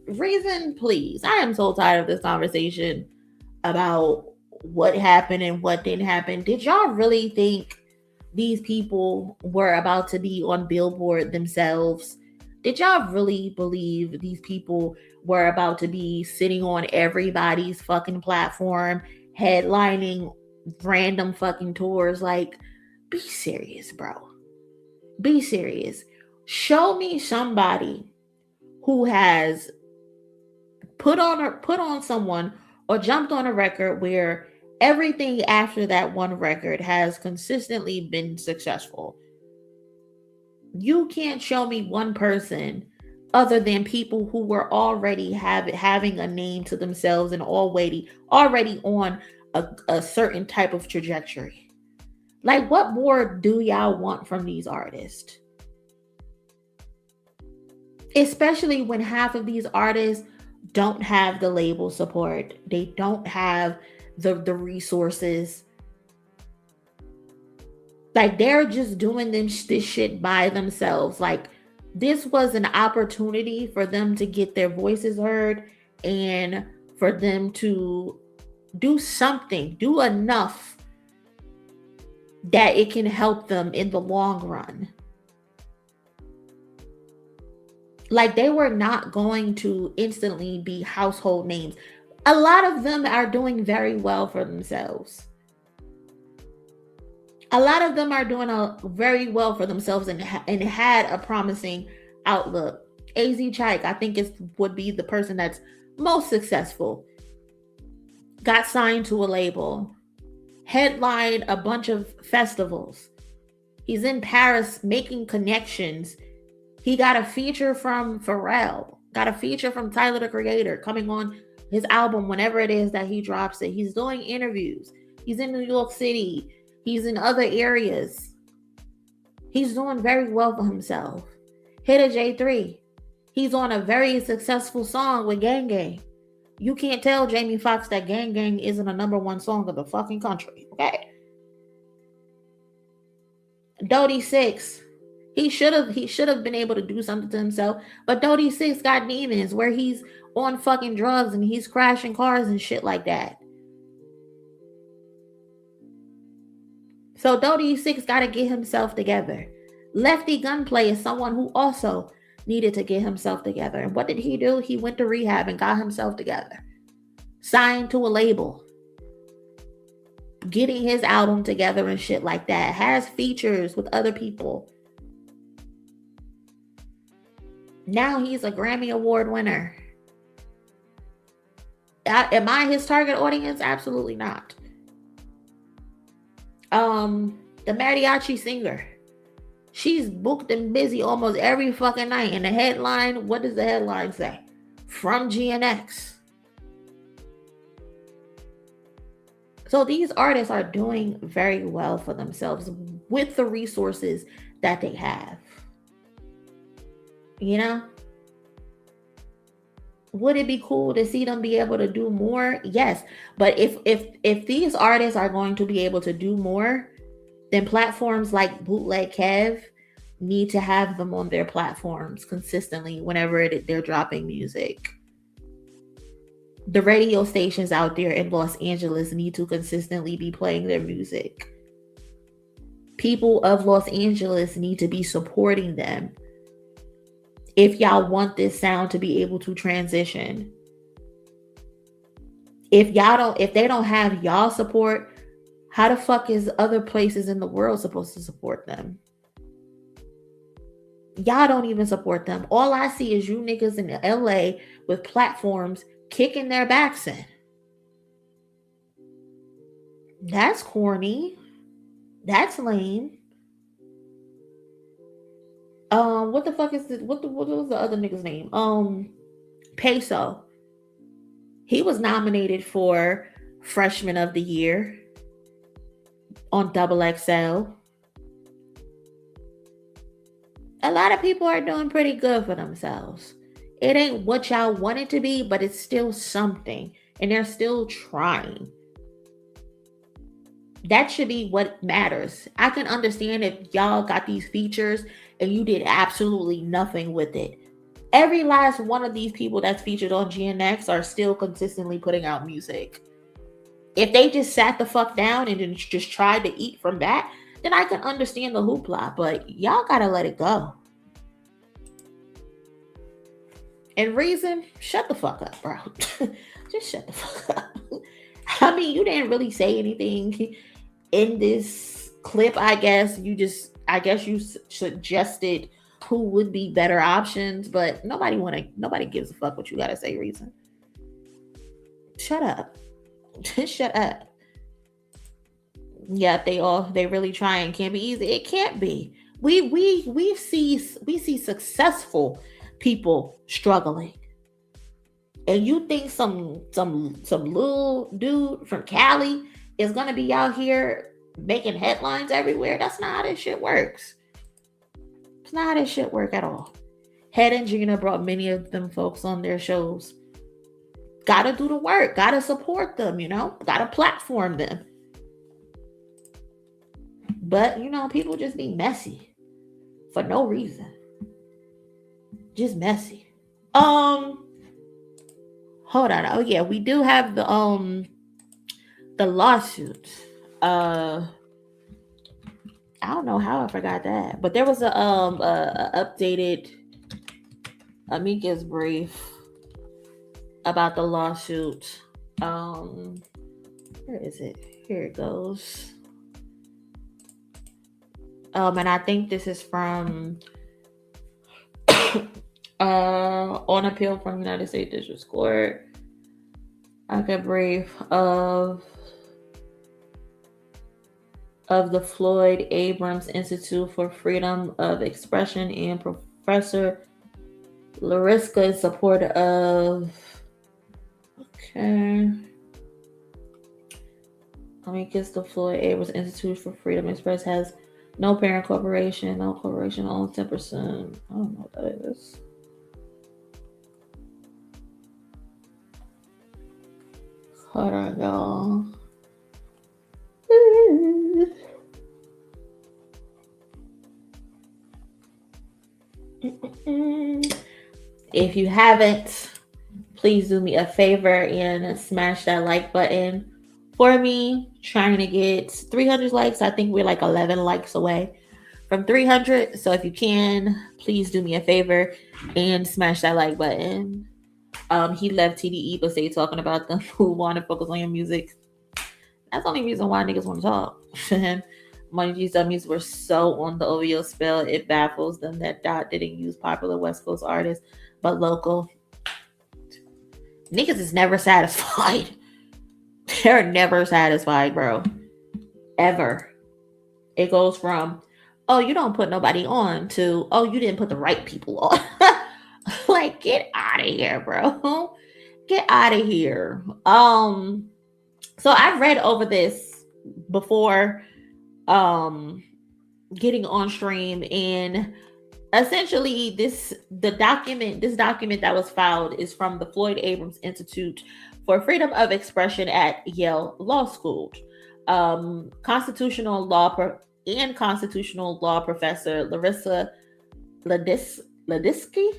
Reason, please. I am so tired of this conversation about what happened and what didn't happen. Did y'all really think these people were about to be on Billboard themselves? Did y'all really believe these people were about to be sitting on everybody's fucking platform, headlining random fucking tours? Like, be serious, bro. Be serious. Show me somebody who has put on someone or jumped on a record where everything after that one record has consistently been successful. You can't show me one person other than people who were already having a name to themselves and already on a certain type of trajectory. Like, what more do y'all want from these artists? Especially when half of these artists don't have the label support. They don't have the resources. Like, they're just doing this shit by themselves. Like, this was an opportunity for them to get their voices heard and for them to do something, do enough that it can help them in the long run. Like, they were not going to instantly be household names. A lot of them are doing very well for themselves. A lot of them are doing very well for themselves and had a promising outlook. AZ Chike, I think would be the person that's most successful. Got signed to a label. Headlined a bunch of festivals. He's in Paris making connections. He got a feature from Pharrell. Got a feature from Tyler, the Creator, coming on his album whenever it is that he drops it. He's doing interviews. He's in New York City. He's in other areas. He's doing very well for himself. Hit a J3. He's on a very successful song with Gang Gang. You can't tell Jamie Foxx that Gang Gang isn't a #1 song of the fucking country, okay? Doechii 6. He should have been able to do something to himself, but Doechii 6 got demons where he's on fucking drugs and he's crashing cars and shit like that. So Doechii 6 got to get himself together. Lefty Gunplay is someone who also needed to get himself together. And what did he do? He went to rehab and got himself together. Signed to a label. getting his album together and shit like that, has features with other people. Now he's a Grammy Award winner. Am I his target audience? Absolutely not. The mariachi singer, she's booked and busy almost every fucking night. And the headline, what does the headline say? From GNX. So these artists are doing very well for themselves with the resources that they have. You know? Would it be cool to see them be able to do more? Yes. But if these artists are going to be able to do more, then platforms like Bootleg Kev need to have them on their platforms consistently whenever they're dropping music. The radio stations out there in Los Angeles need to consistently be playing their music. People of Los Angeles need to be supporting them. If y'all want this sound to be able to transition. If they don't have y'all support, how the fuck is other places in the world supposed to support them? Y'all don't even support them. All I see is you niggas in LA with platforms kicking their backs in. That's corny. That's lame. What the fuck is this? What was the other nigga's name? Peso. He was nominated for Freshman of the Year on XXL. A lot of people are doing pretty good for themselves. It ain't what y'all want it to be, but it's still something. And they're still trying. That should be what matters. I can understand if y'all got these features and you did absolutely nothing with it. Every last one of these people that's featured on GNX are still consistently putting out music. If they just sat the fuck down and then just tried to eat from that, then I can understand the hoopla. But y'all gotta let it go. And Reason, shut the fuck up, bro. Just shut the fuck up. I mean, you didn't really say anything in this clip, I guess. You suggested who would be better options, but nobody gives a fuck what you gotta say, Reason. Shut up. Just shut up. Yeah, they really try and can't be easy. It can't be. We see successful people struggling. And you think some little dude from Cali is gonna be out here making headlines everywhere? That's not how this shit works. It's not how this shit work at all. Head and Gina brought many of them folks on their shows. Gotta do the work. Gotta support them, Gotta platform them. But, people just be messy. For no reason. Just messy. Hold on. Oh yeah, we do have the lawsuit. I don't know how I forgot that, but there was a updated amicus brief about the lawsuit. Where is it? Here it goes. And I think this is from on appeal from United States District Court. I got brief of the Floyd Abrams Institute for Freedom of Expression and Professor Lariska in support of the Floyd Abrams Institute for Freedom of Expression has no parent corporation. No corporation owns 10%. I don't know what that is. Hold on, y'all. If you haven't, please do me a favor and smash that like button for me. Trying to get 300 likes. I think we're like 11 likes away from 300. So if you can, please do me a favor and smash that like button. He left TDE but stay talking about them who want to focus on your music. That's the only reason why niggas want to talk. Money G's dummies were so on the OVO spell, it baffles them that Dot didn't use popular West Coast artists, but local. Niggas is never satisfied. They're never satisfied, bro. Ever. It goes from, oh, you don't put nobody on, to, oh, you didn't put the right people on. Like, get out of here, bro. Get out of here. So I've read over this before getting on stream, and essentially this document that was filed is from the Floyd Abrams Institute for Freedom of Expression at Yale Law School. Constitutional law professor Larissa Ladisky.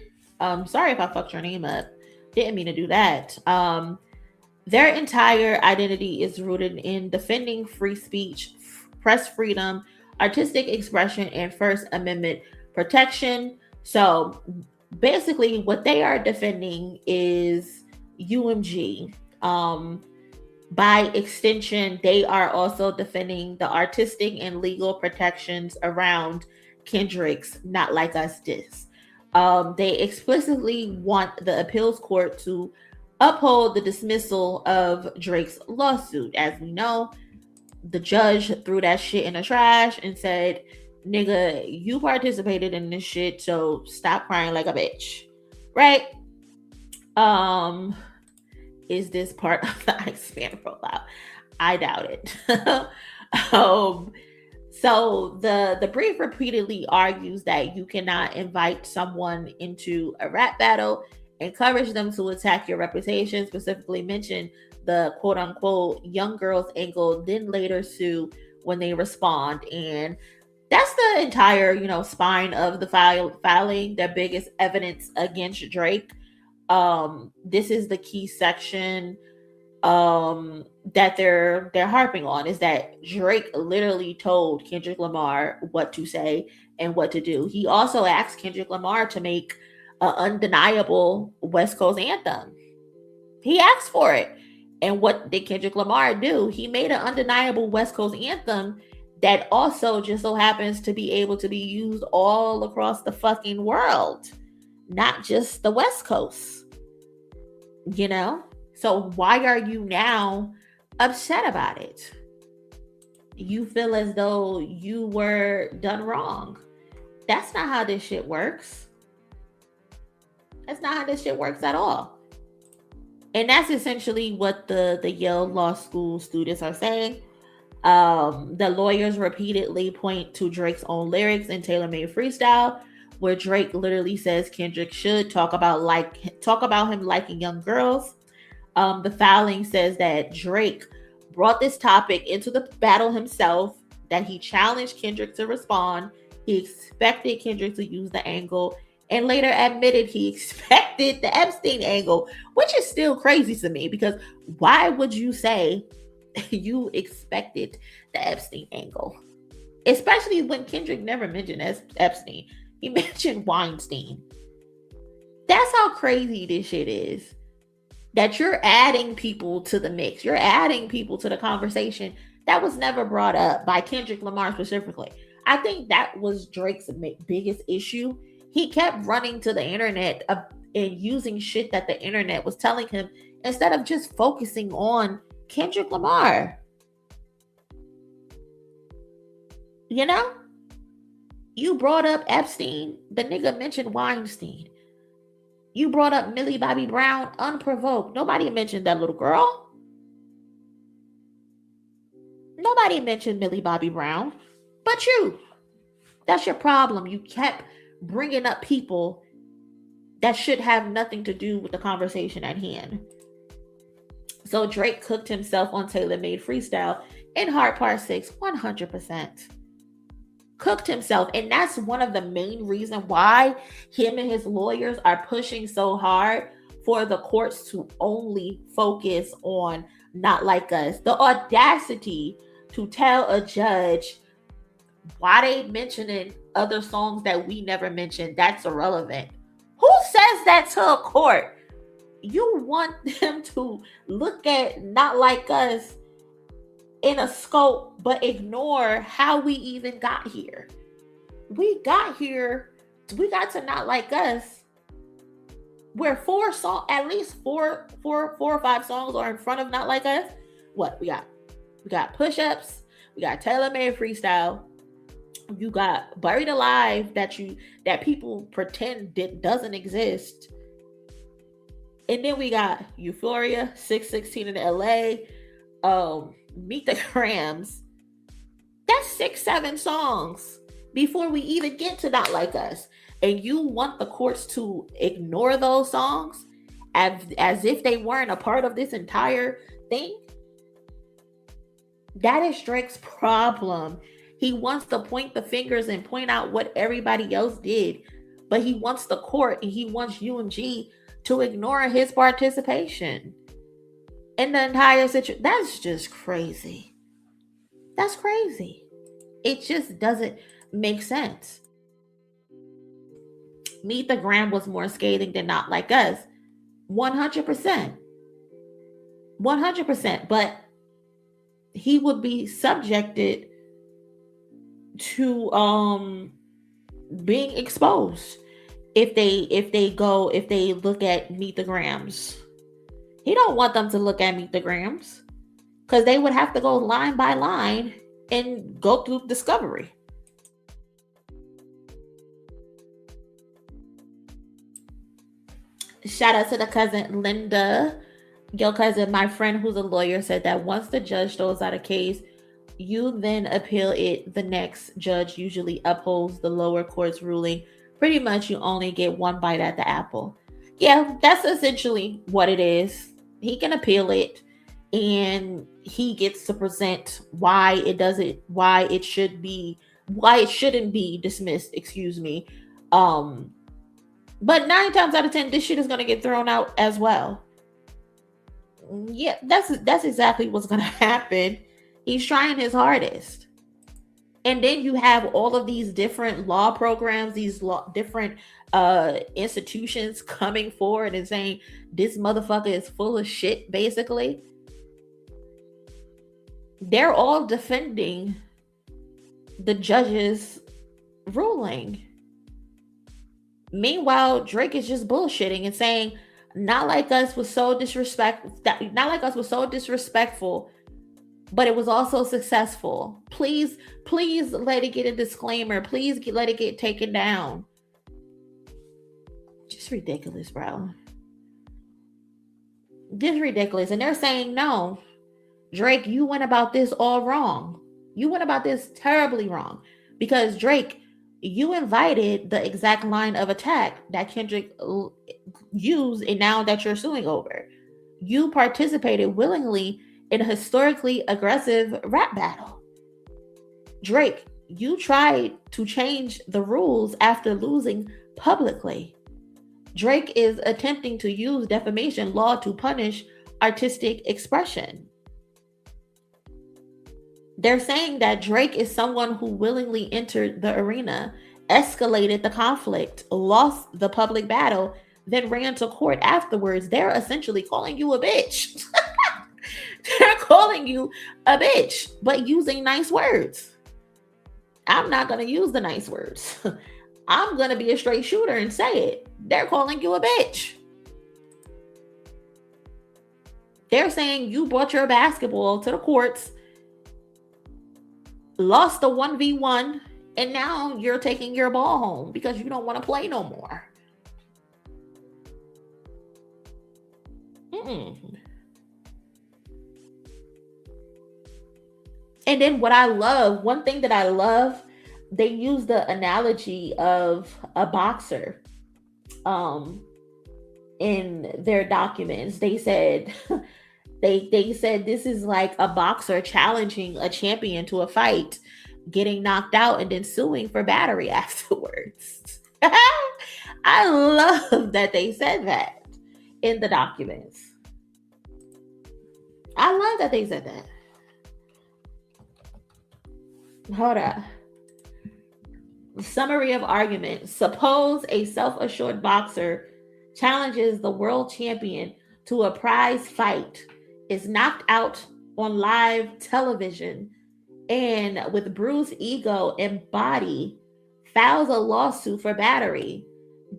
Sorry if I fucked your name up. Didn't mean to do that. Their entire identity is rooted in defending free speech, press freedom, artistic expression, and First Amendment protection. So basically what they are defending is UMG. By extension, they are also defending the artistic and legal protections around Kendrick's Not Like Us diss. They explicitly want the appeals court to uphold the dismissal of Drake's lawsuit. As we know, the judge threw that shit in the trash and said, nigga, you participated in this shit, so stop crying like a bitch. Right? Is this part of the Iceman profile? I doubt it. So the brief repeatedly argues that you cannot invite someone into a rap battle, encourage them to attack your reputation, specifically mention the quote unquote young girls angle, then later sue when they respond. And that's the entire, spine of the filing, their biggest evidence against Drake. This is the key section that they're harping on, is that Drake literally told Kendrick Lamar what to say and what to do. He also asked Kendrick Lamar to make an undeniable West Coast anthem. He asked for it. And what did Kendrick Lamar do? He made an undeniable West Coast anthem that also just so happens to be able to be used all across the fucking world, not just the West Coast. So why are you now upset about it? You feel as though you were done wrong. That's not how this shit works. That's not how this shit works at all. And that's essentially what the Yale Law School students are saying. The lawyers repeatedly point to Drake's own lyrics in Tailor Made Freestyle, where Drake literally says Kendrick should talk about him liking young girls. The filing says that Drake brought this topic into the battle himself, that he challenged Kendrick to respond. He expected Kendrick to use the angle, and later admitted he expected the Epstein angle, which is still crazy to me, because why would you say you expected the Epstein angle? Especially when Kendrick never mentioned Epstein. He mentioned Weinstein. That's how crazy this shit is. That you're adding people to the mix. You're adding people to the conversation that was never brought up by Kendrick Lamar specifically. I think that was Drake's biggest issue. He kept running to the internet and using shit that the internet was telling him instead of just focusing on Kendrick Lamar. You brought up Epstein. The nigga mentioned Weinstein. You brought up Millie Bobby Brown unprovoked. Nobody mentioned that little girl. Nobody mentioned Millie Bobby Brown. But you. That's your problem. You kept bringing up people that should have nothing to do with the conversation at hand. So Drake cooked himself on Tailor Made Freestyle in Hard Part 6 100%. Cooked himself. And that's one of the main reasons why him and his lawyers are pushing so hard for the courts to only focus on Not Like Us. The audacity to tell a judge, why they mentioning other songs that we never mentioned, that's irrelevant. Who says that to a court? You want them to look at Not Like Us in a scope, but ignore how we even got here. We got here, we got to Not Like Us, where at least four or five songs are in front of Not Like Us. What we got Push-Ups, we got Taylor Made Freestyle, you got Buried Alive that people pretend doesn't exist. And then we got Euphoria, 616 in LA, Meet the Grams. That's 6-7 songs before we even get to Not Like Us. And you want the courts to ignore those songs as if they weren't a part of this entire thing? That is Drake's problem. He wants to point the fingers and point out what everybody else did, but he wants the court and he wants UMG to ignore his participation in the entire situation. That's just crazy. That's crazy. It just doesn't make sense. Meet the Gram was more scathing than Not Like Us. 100%. 100%. But he would be subjected to being exposed if they look at Meet the Grams. He don't want them to look at Meet the Grams because they would have to go line by line and go through discovery. Shout out to the cousin Linda. Your cousin, my friend who's a lawyer, said that once the judge throws out a case, you then appeal it. The next judge usually upholds the lower court's ruling. Pretty much you only get one bite at the apple. Yeah, that's essentially what it is. He can appeal it and he gets to present why it shouldn't be dismissed, But 9 times out of 10, this shit is gonna get thrown out as well. Yeah, that's exactly what's gonna happen. He's trying his hardest. And then you have all of these different law programs, different institutions coming forward and saying this motherfucker is full of shit, basically. They're all defending the judge's ruling. Meanwhile, Drake is just bullshitting and saying, Not Like Us was so disrespectful, but it was also successful. Please let it get a disclaimer. Please let it get taken down. Just ridiculous, bro. Just ridiculous. And they're saying, no, Drake, you went about this all wrong. You went about this terribly wrong. Because Drake, you invited the exact line of attack that Kendrick used and now that you're suing over. You participated willingly in a historically aggressive rap battle. Drake, you tried to change the rules after losing publicly. Drake is attempting to use defamation law to punish artistic expression. They're saying that Drake is someone who willingly entered the arena, escalated the conflict, lost the public battle, then ran to court afterwards. They're essentially calling you a bitch. They're calling you a bitch, but using nice words. I'm not going to use the nice words. I'm going to be a straight shooter and say it. They're calling you a bitch. They're saying you brought your basketball to the courts, lost the 1v1, and now you're taking your ball home because you don't want to play no more. And then one thing that I love, they use the analogy of a boxer in their documents. They said they said this is like a boxer challenging a champion to a fight, getting knocked out and then suing for battery afterwards. I love that they said that in the documents. I love that they said that. Hold up. Summary of argument. Suppose a self-assured boxer challenges the world champion to a prize fight, is knocked out on live television and with bruised ego and body files a lawsuit for battery,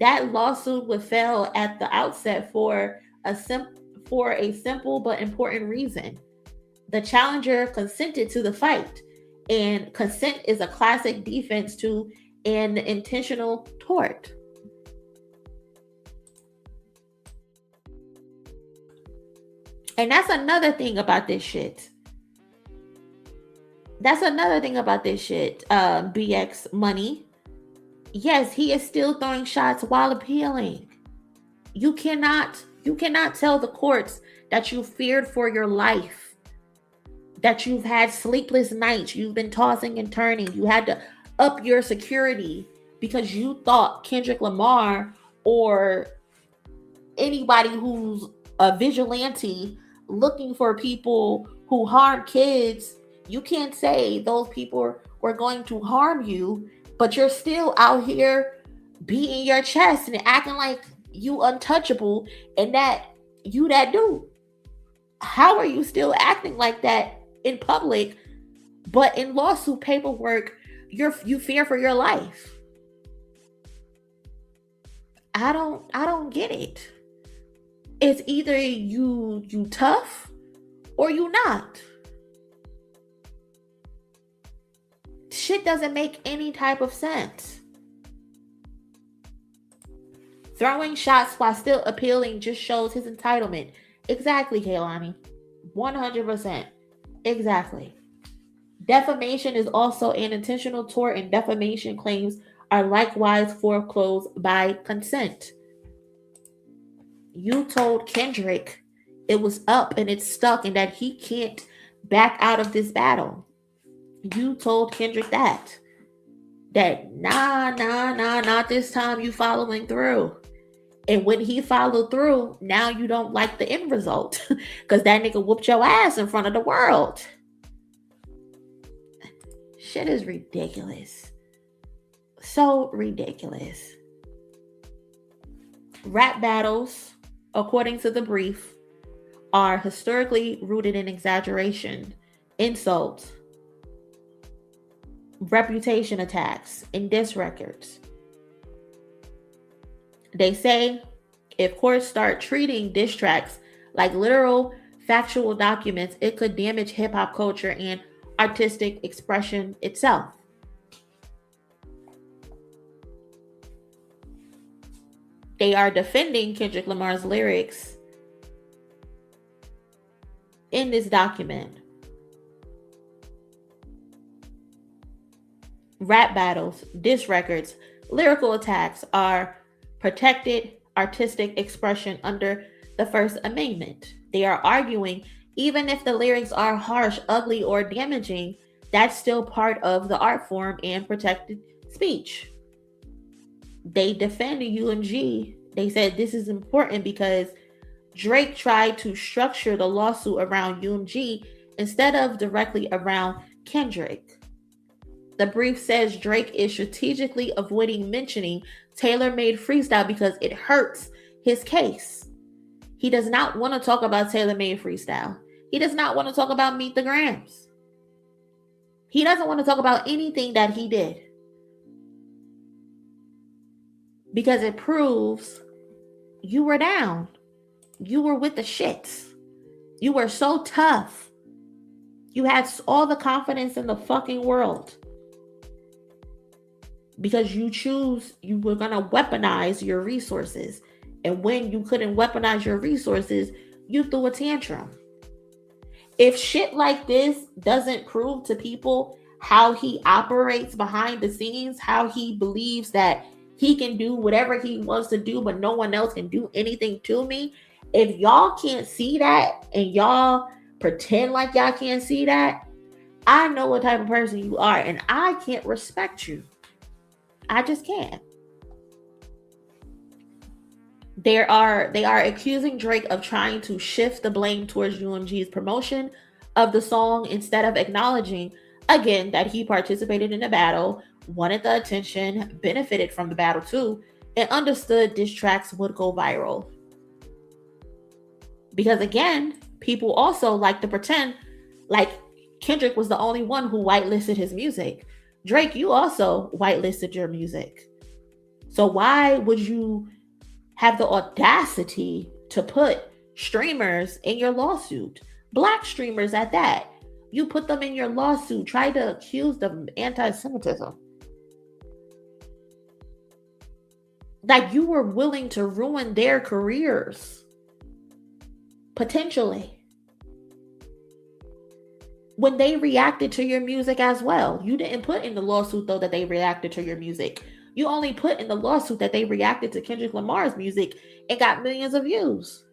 that lawsuit would fail at the outset for a simple but important reason. The challenger consented to the fight, and consent is a classic defense to an intentional tort. And that's another thing about this shit. BX Money. Yes, he is still throwing shots while appealing. You cannot tell the courts that you feared for your life, that you've had sleepless nights, you've been tossing and turning, you had to up your security because you thought Kendrick Lamar or anybody who's a vigilante looking for people who harm kids. You can't say those people were going to harm you, but you're still out here beating your chest and acting like you untouchable and that you that dude. How are you still acting like that in public, but in lawsuit paperwork you fear for your life? I don't get it. It's either you tough or you not. Shit doesn't make any type of sense. Throwing shots while still appealing just shows his entitlement. Exactly, Kaylani. 100%. Exactly. Defamation is also an intentional tort, and defamation claims are likewise foreclosed by consent. You told Kendrick it was up and it's stuck and that he can't back out of this battle. You told Kendrick that not this time you following through. And when he followed through, now you don't like the end result because that nigga whooped your ass in front of the world. Shit is ridiculous. So ridiculous. Rap battles, according to the brief, are historically rooted in exaggeration, insults, reputation attacks, and diss records. They say if courts start treating diss tracks like literal factual documents, it could damage hip-hop culture and artistic expression itself. They are defending Kendrick Lamar's lyrics in this document. Rap battles, diss records, lyrical attacks are protected artistic expression under the First Amendment. They are arguing even if the lyrics are harsh, ugly, or damaging, that's still part of the art form and protected speech. They defend UMG. They said this is important because Drake tried to structure the lawsuit around UMG instead of directly around Kendrick. The brief says Drake is strategically avoiding mentioning tailor-made freestyle because it hurts his case. He does not want to talk about tailor-made freestyle. He does not want to talk about Meet the Grams. He doesn't want to talk about anything that he did because it proves you were down. You were with the shits. You were so tough. You had all the confidence in the fucking world. Because you were going to weaponize your resources. And when you couldn't weaponize your resources, you threw a tantrum. If shit like this doesn't prove to people how he operates behind the scenes, how he believes that he can do whatever he wants to do, but no one else can do anything to me. If y'all can't see that and y'all pretend like y'all can't see that, I know what type of person you are and I can't respect you. I just can't. They are accusing Drake of trying to shift the blame towards UMG's promotion of the song instead of acknowledging, again, that he participated in the battle, wanted the attention, benefited from the battle too, and understood diss tracks would go viral. Because again, people also like to pretend Like Kendrick was the only one who whitelisted his music. Drake, you also whitelisted your music. So why would you have the audacity to put streamers in your lawsuit? Black streamers at that. You put them in your lawsuit, try to accuse them of anti-Semitism. Like you were willing to ruin their careers. Potentially. When they reacted to your music as well. You didn't put in the lawsuit though that they reacted to your music. You only put in the lawsuit that they reacted to Kendrick Lamar's music and got millions of views.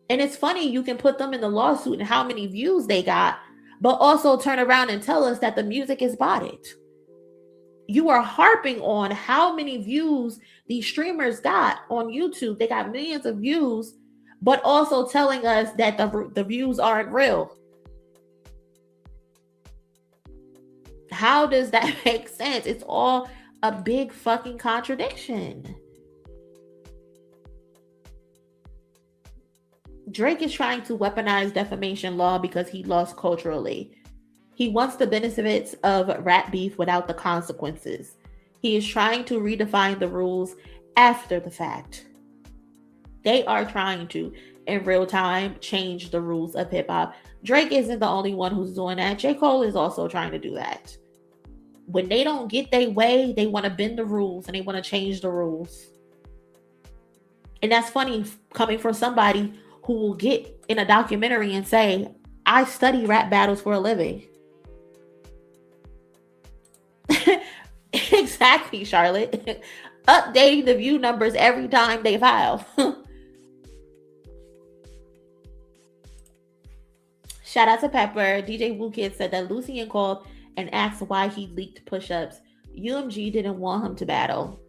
And it's funny, you can put them in the lawsuit and how many views they got, but also turn around and tell us that the music is botted. You are harping on how many views these streamers got on YouTube. They got millions of views, but also telling us that the views aren't real. How does that make sense? It's all a big fucking contradiction. Drake is trying to weaponize defamation law because he lost culturally. He wants the benefits of rap beef without the consequences. He is trying to redefine the rules after the fact. They are trying to, in real time, change the rules of hip hop. Drake isn't the only one who's doing that. J. Cole is also trying to do that. When they don't get their way, they want to bend the rules and they want to change the rules. And that's funny coming from somebody who will get in a documentary and say, I study rap battles for a living. Exactly, Charlotte. Updating the view numbers every time they file. Shout out to Pepper. DJ Wu Kid said that Lucien called and asked why he leaked push-ups. UMG didn't want him to battle.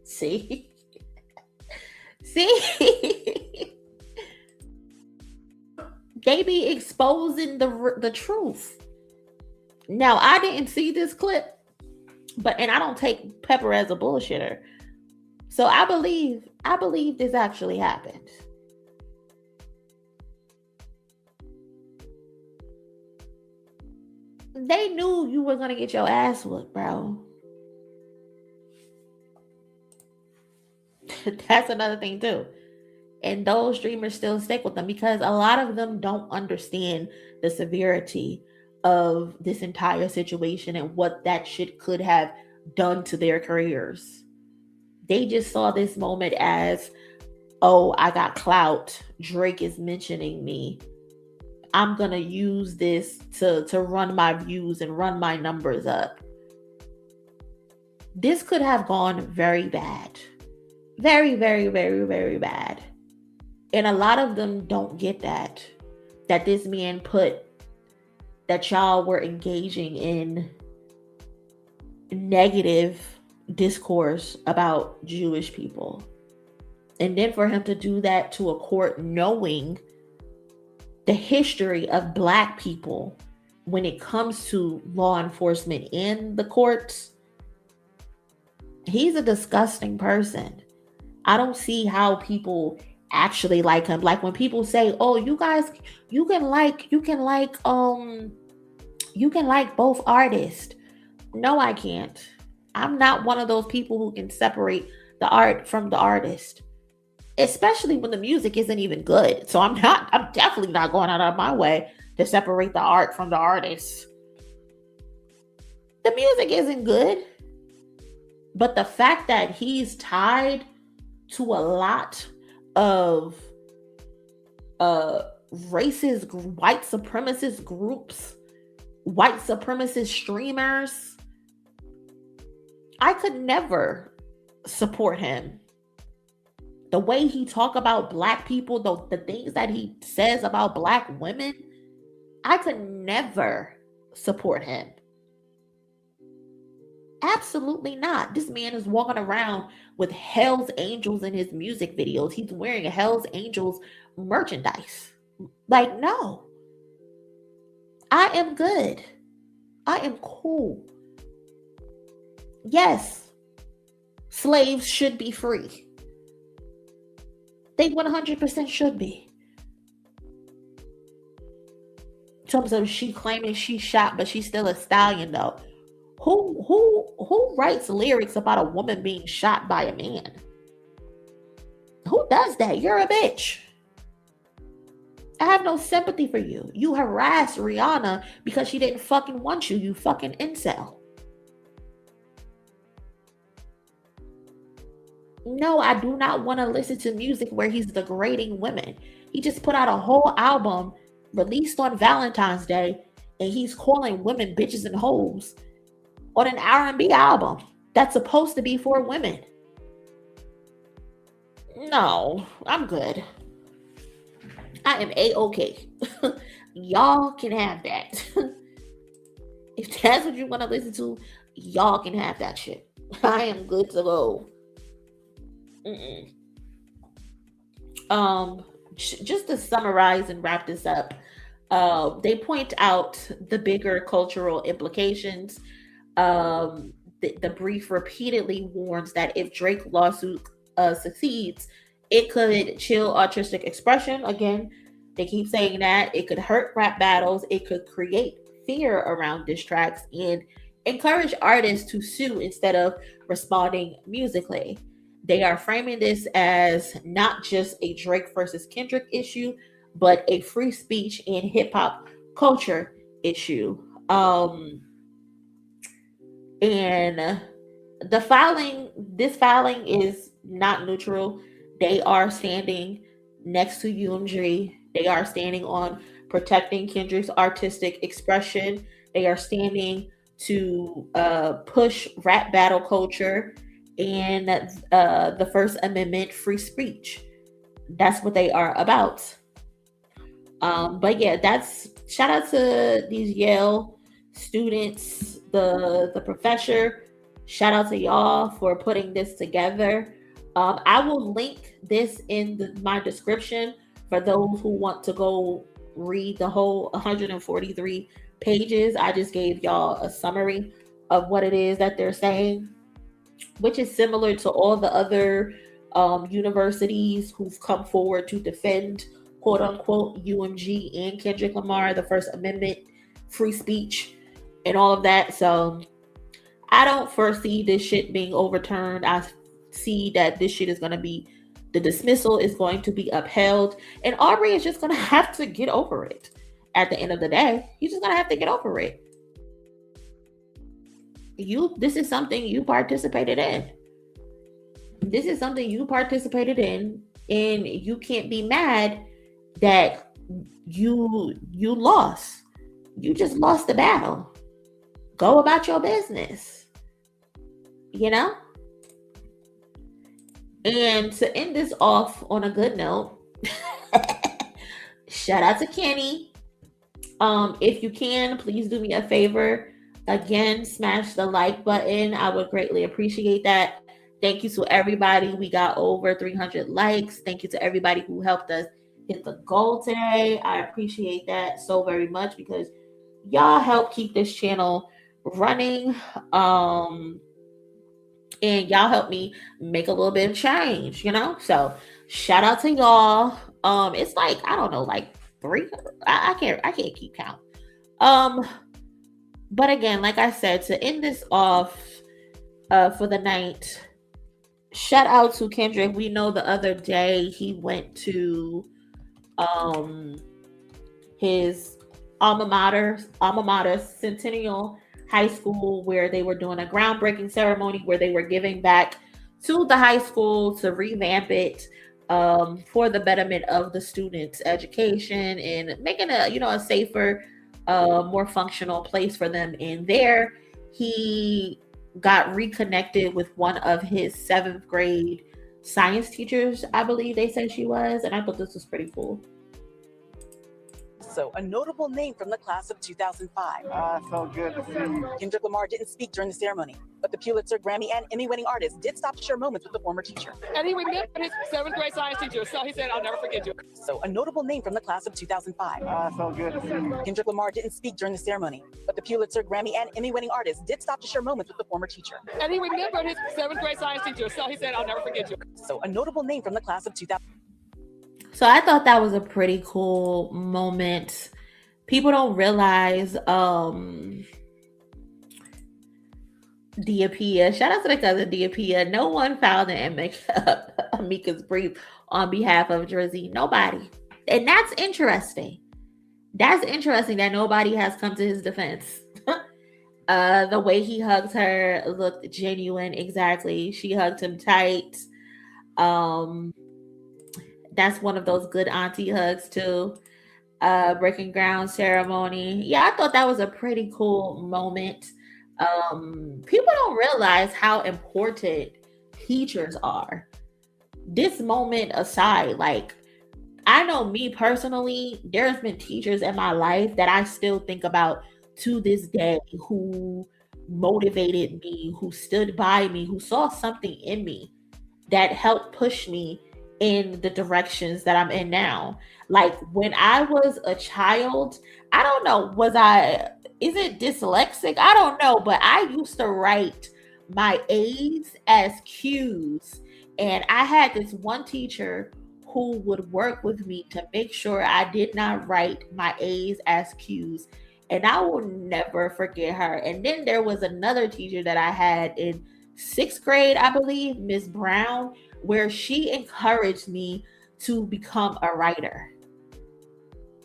See? See? They be exposing the truth. Now, I didn't see this clip, and I don't take Pepper as a bullshitter. So I believe this actually happened. They knew you were gonna get your ass whooped, bro. That's another thing too. And those streamers still stick with them because a lot of them don't understand the severity of this entire situation and what that shit could have done to their careers. They just saw this moment as, oh, I got clout. Drake is mentioning me. I'm going to use this to run my views and run my numbers up. This could have gone very bad. Very, very, very, very bad. And a lot of them don't get that this man put that y'all were engaging in negative discourse about Jewish people. And then for him to do that to a court knowing the history of Black people when it comes to law enforcement in the courts, he's a disgusting person. I don't see how people actually like him. Like when people say, oh, you guys, you can like both artists. No, I can't. I'm not one of those people who can separate the art from the artist, especially when the music isn't even good. So I'm definitely not going out of my way to separate the art from the artist. The music isn't good, but the fact that he's tied to a lot of racist, white supremacist groups, white supremacist streamers, I could never support him. The way he talk about Black people, the things that he says about Black women, I could never support him. Absolutely not. This man is walking around with Hell's Angels in his music videos. He's wearing Hell's Angels merchandise. Like, no. I am good. I am cool. Yes, slaves should be free. They 100% should be. terms she claiming she shot, but she's still a stallion though. Who writes lyrics about a woman being shot by a man? Who does that? You're a bitch. I have no sympathy for you. You harassed Rihanna because she didn't fucking want you. You fucking incel. No, I do not want to listen to music where he's degrading women. He just put out a whole album released on Valentine's Day, and he's calling women bitches and hoes on an R&B album that's supposed to be for women. No, I'm good. I am A-okay. Y'all can have that. If that's what you want to listen to, y'all can have that shit. I am good to go. Just to summarize and wrap this up, they point out the bigger cultural implications. The brief repeatedly warns that if Drake lawsuit succeeds, it could chill artistic expression. Again, they keep saying that it could hurt rap battles. It could create fear around diss tracks and encourage artists to sue instead of responding musically. They are framing this as not just a Drake versus Kendrick issue, but a free speech and hip hop culture issue. And this filing is not neutral. They are standing next to UMG. They are standing on protecting Kendrick's artistic expression. They are standing to push rap battle culture and the First Amendment free speech. That's what they are about. But yeah, that's shout out to these Yale students, the professor. Shout out to y'all for putting this together. I will link this in my description for those who want to go read the whole 143 pages. I just gave y'all a summary of what it is that they're saying, which is similar to all the other universities who've come forward to defend, quote unquote, UMG and Kendrick Lamar, the First Amendment, free speech, and all of that. So I don't foresee this shit being overturned. I see that this shit is going to be, the dismissal is going to be upheld, and Aubrey is just going to have to get over it. At the end of the day, you're just going to have to get over it. This is something you participated in. This is something you participated in, and you can't be mad that you lost. You just lost the battle. Go about your business. You know? And to end this off on a good note, shout out to Kenny. If you can, please do me a favor. Again, smash the like button. I would greatly appreciate that. Thank you to everybody. We got over 300 likes. Thank you to everybody who helped us hit the goal today. I appreciate that so very much because y'all help keep this channel running. And y'all help me make a little bit of change, you know? So shout out to y'all. It's like, I don't know, like 3. I can't keep count. But again, like I said, to end this off for the night, shout out to Kendrick. We know the other day he went to his alma mater, Centennial High School, where they were doing a groundbreaking ceremony where they were giving back to the high school to revamp it for the betterment of the students' education and making a safer, more functional place for them. And there he got reconnected with one of his 7th grade science teachers, I believe they said she was, and I thought this was pretty cool. So, a notable name from the class of 2005. So good to see you. Kendrick Lamar didn't speak during the ceremony, but the Pulitzer, Grammy, and Emmy-winning artist did stop to share moments with the former teacher. And he remembered his 7th grade science teacher, so he said, "I'll never forget you." So, a notable name from the class of 2005. So good to see you. Kendrick Lamar didn't speak during the ceremony, but the Pulitzer, Grammy, and Emmy-winning artist did stop to share moments with the former teacher. And he remembered his 7th grade science teacher, so he said, "I'll never forget you." So, a notable name from the class of 2000. So I thought that was a pretty cool moment people don't realize Diapia. Shout out to the cousin Diapia. No one filed an amicus brief on behalf of Drizzy. Nobody. And that's interesting. That's interesting that nobody has come to his defense. The way he hugged her looked genuine. Exactly. She hugged him tight. That's one of those good auntie hugs too. Breaking ground ceremony. Yeah, I thought that was a pretty cool moment. People don't realize how important teachers are. This moment aside, like, I know me personally, there's been teachers in my life that I still think about to this day who motivated me, who stood by me, who saw something in me that helped push me in the directions that I'm in now. Like when I was a child, I don't know, is it dyslexic? I don't know, but I used to write my A's as Q's. And I had this one teacher who would work with me to make sure I did not write my A's as Q's. And I will never forget her. And then there was another teacher that I had in 6th grade, I believe, Miss Brown, where she encouraged me to become a writer.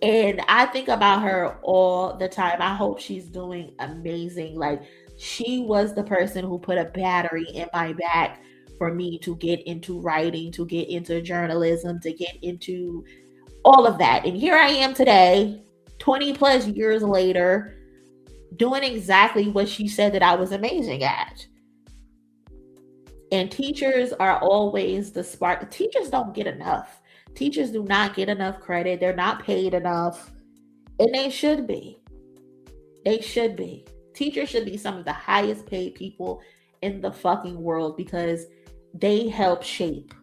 And I think about her all the time. I hope she's doing amazing. Like, she was the person who put a battery in my back for me to get into writing, to get into journalism, to get into all of that. And here I am today, 20 plus years later, doing exactly what she said that I was amazing at. And teachers are always the spark. Teachers don't get enough. Teachers do not get enough credit. They're not paid enough. And they should be. They should be. Teachers should be some of the highest paid people in the fucking world because they help shape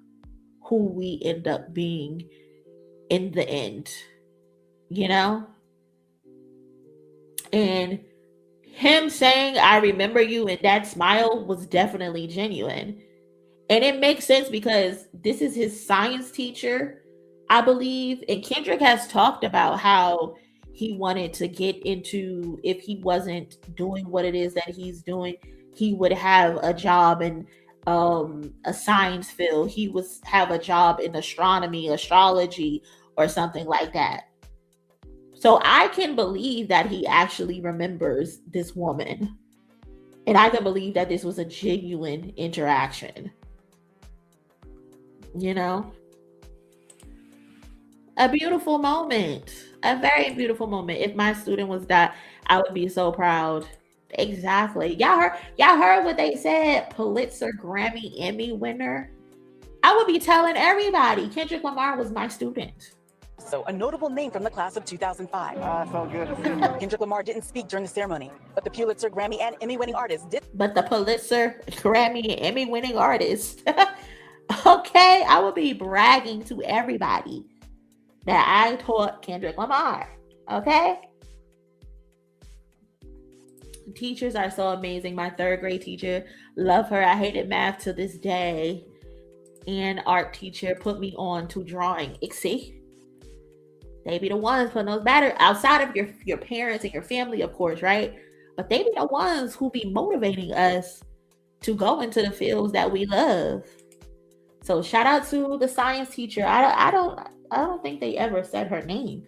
who we end up being in the end. You know? And him saying, I remember you, and that smile was definitely genuine. And it makes sense because this is his science teacher, I believe. And Kendrick has talked about how he wanted to get into, if he wasn't doing what it is that he's doing, he would have a job in a science field. He would have a job in astronomy, astrology, or something like that. So I can believe that he actually remembers this woman. And I can believe that this was a genuine interaction. You know? A beautiful moment. A very beautiful moment. If my student was that, I would be so proud. Exactly. Y'all heard what they said? Pulitzer, Grammy, Emmy winner. I would be telling everybody Kendrick Lamar was my student. So a notable name from the class of 2005. So good. Kendrick Lamar didn't speak during the ceremony, but the Pulitzer, Grammy, and Emmy-winning artist did. But the Pulitzer, Grammy, and Emmy-winning artist. Okay, I would be bragging to everybody that I taught Kendrick Lamar. Okay? Teachers are so amazing. My 3rd grade teacher, love her. I hated math to this day. And art teacher put me on to drawing. See? They be the ones putting those batteries outside of your parents and your family, of course, right? But they be the ones who be motivating us to go into the fields that we love. So shout out to the science teacher. I don't think they ever said her name.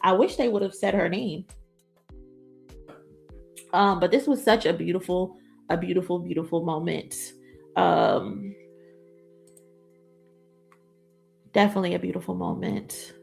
I wish they would have said her name. But this was such a beautiful moment. Definitely a beautiful moment.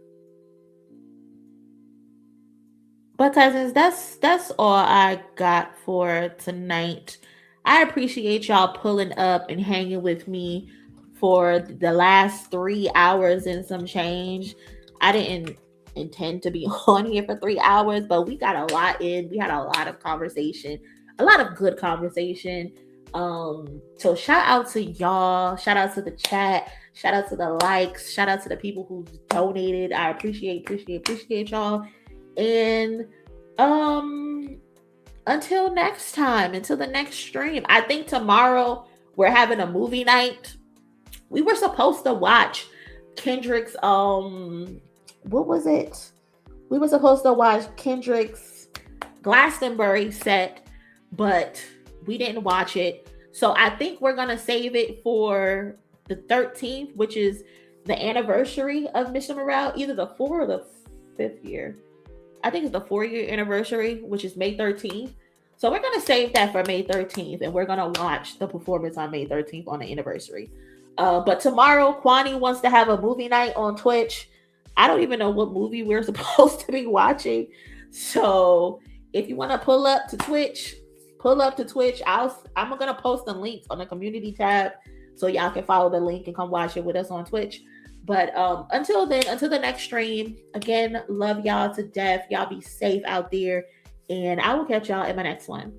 But cousins, that's all I got for tonight. I appreciate y'all pulling up and hanging with me for the last 3 hours and some change. I didn't intend to be on here for 3 hours, but we got a lot in. We had a lot of conversation, a lot of good conversation. So shout out to y'all. Shout out to the chat. Shout out to the likes. Shout out to the people who donated. I appreciate y'all. And until next time, until the next stream. I think tomorrow we're having a movie night. We were supposed to watch Kendrick's what was it? we were supposed to watch Kendrick's Glastonbury set, but we didn't watch it. So I think we're gonna save it for the 13th, which is the anniversary of Mr. Morale, either the 4th or the 5th year. I think it's the 4-year anniversary, which is May 13th. So we're gonna save that for May 13th, and we're gonna watch the performance on May 13th on the anniversary. But tomorrow, Kwani wants to have a movie night on Twitch. I don't even know what movie we're supposed to be watching. So if you want to pull up to Twitch. I'm gonna post the links on the community tab so y'all can follow the link and come watch it with us on Twitch. But until then, until the next stream, again, love y'all to death. Y'all be safe out there, and I will catch y'all in my next one.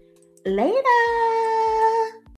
Later.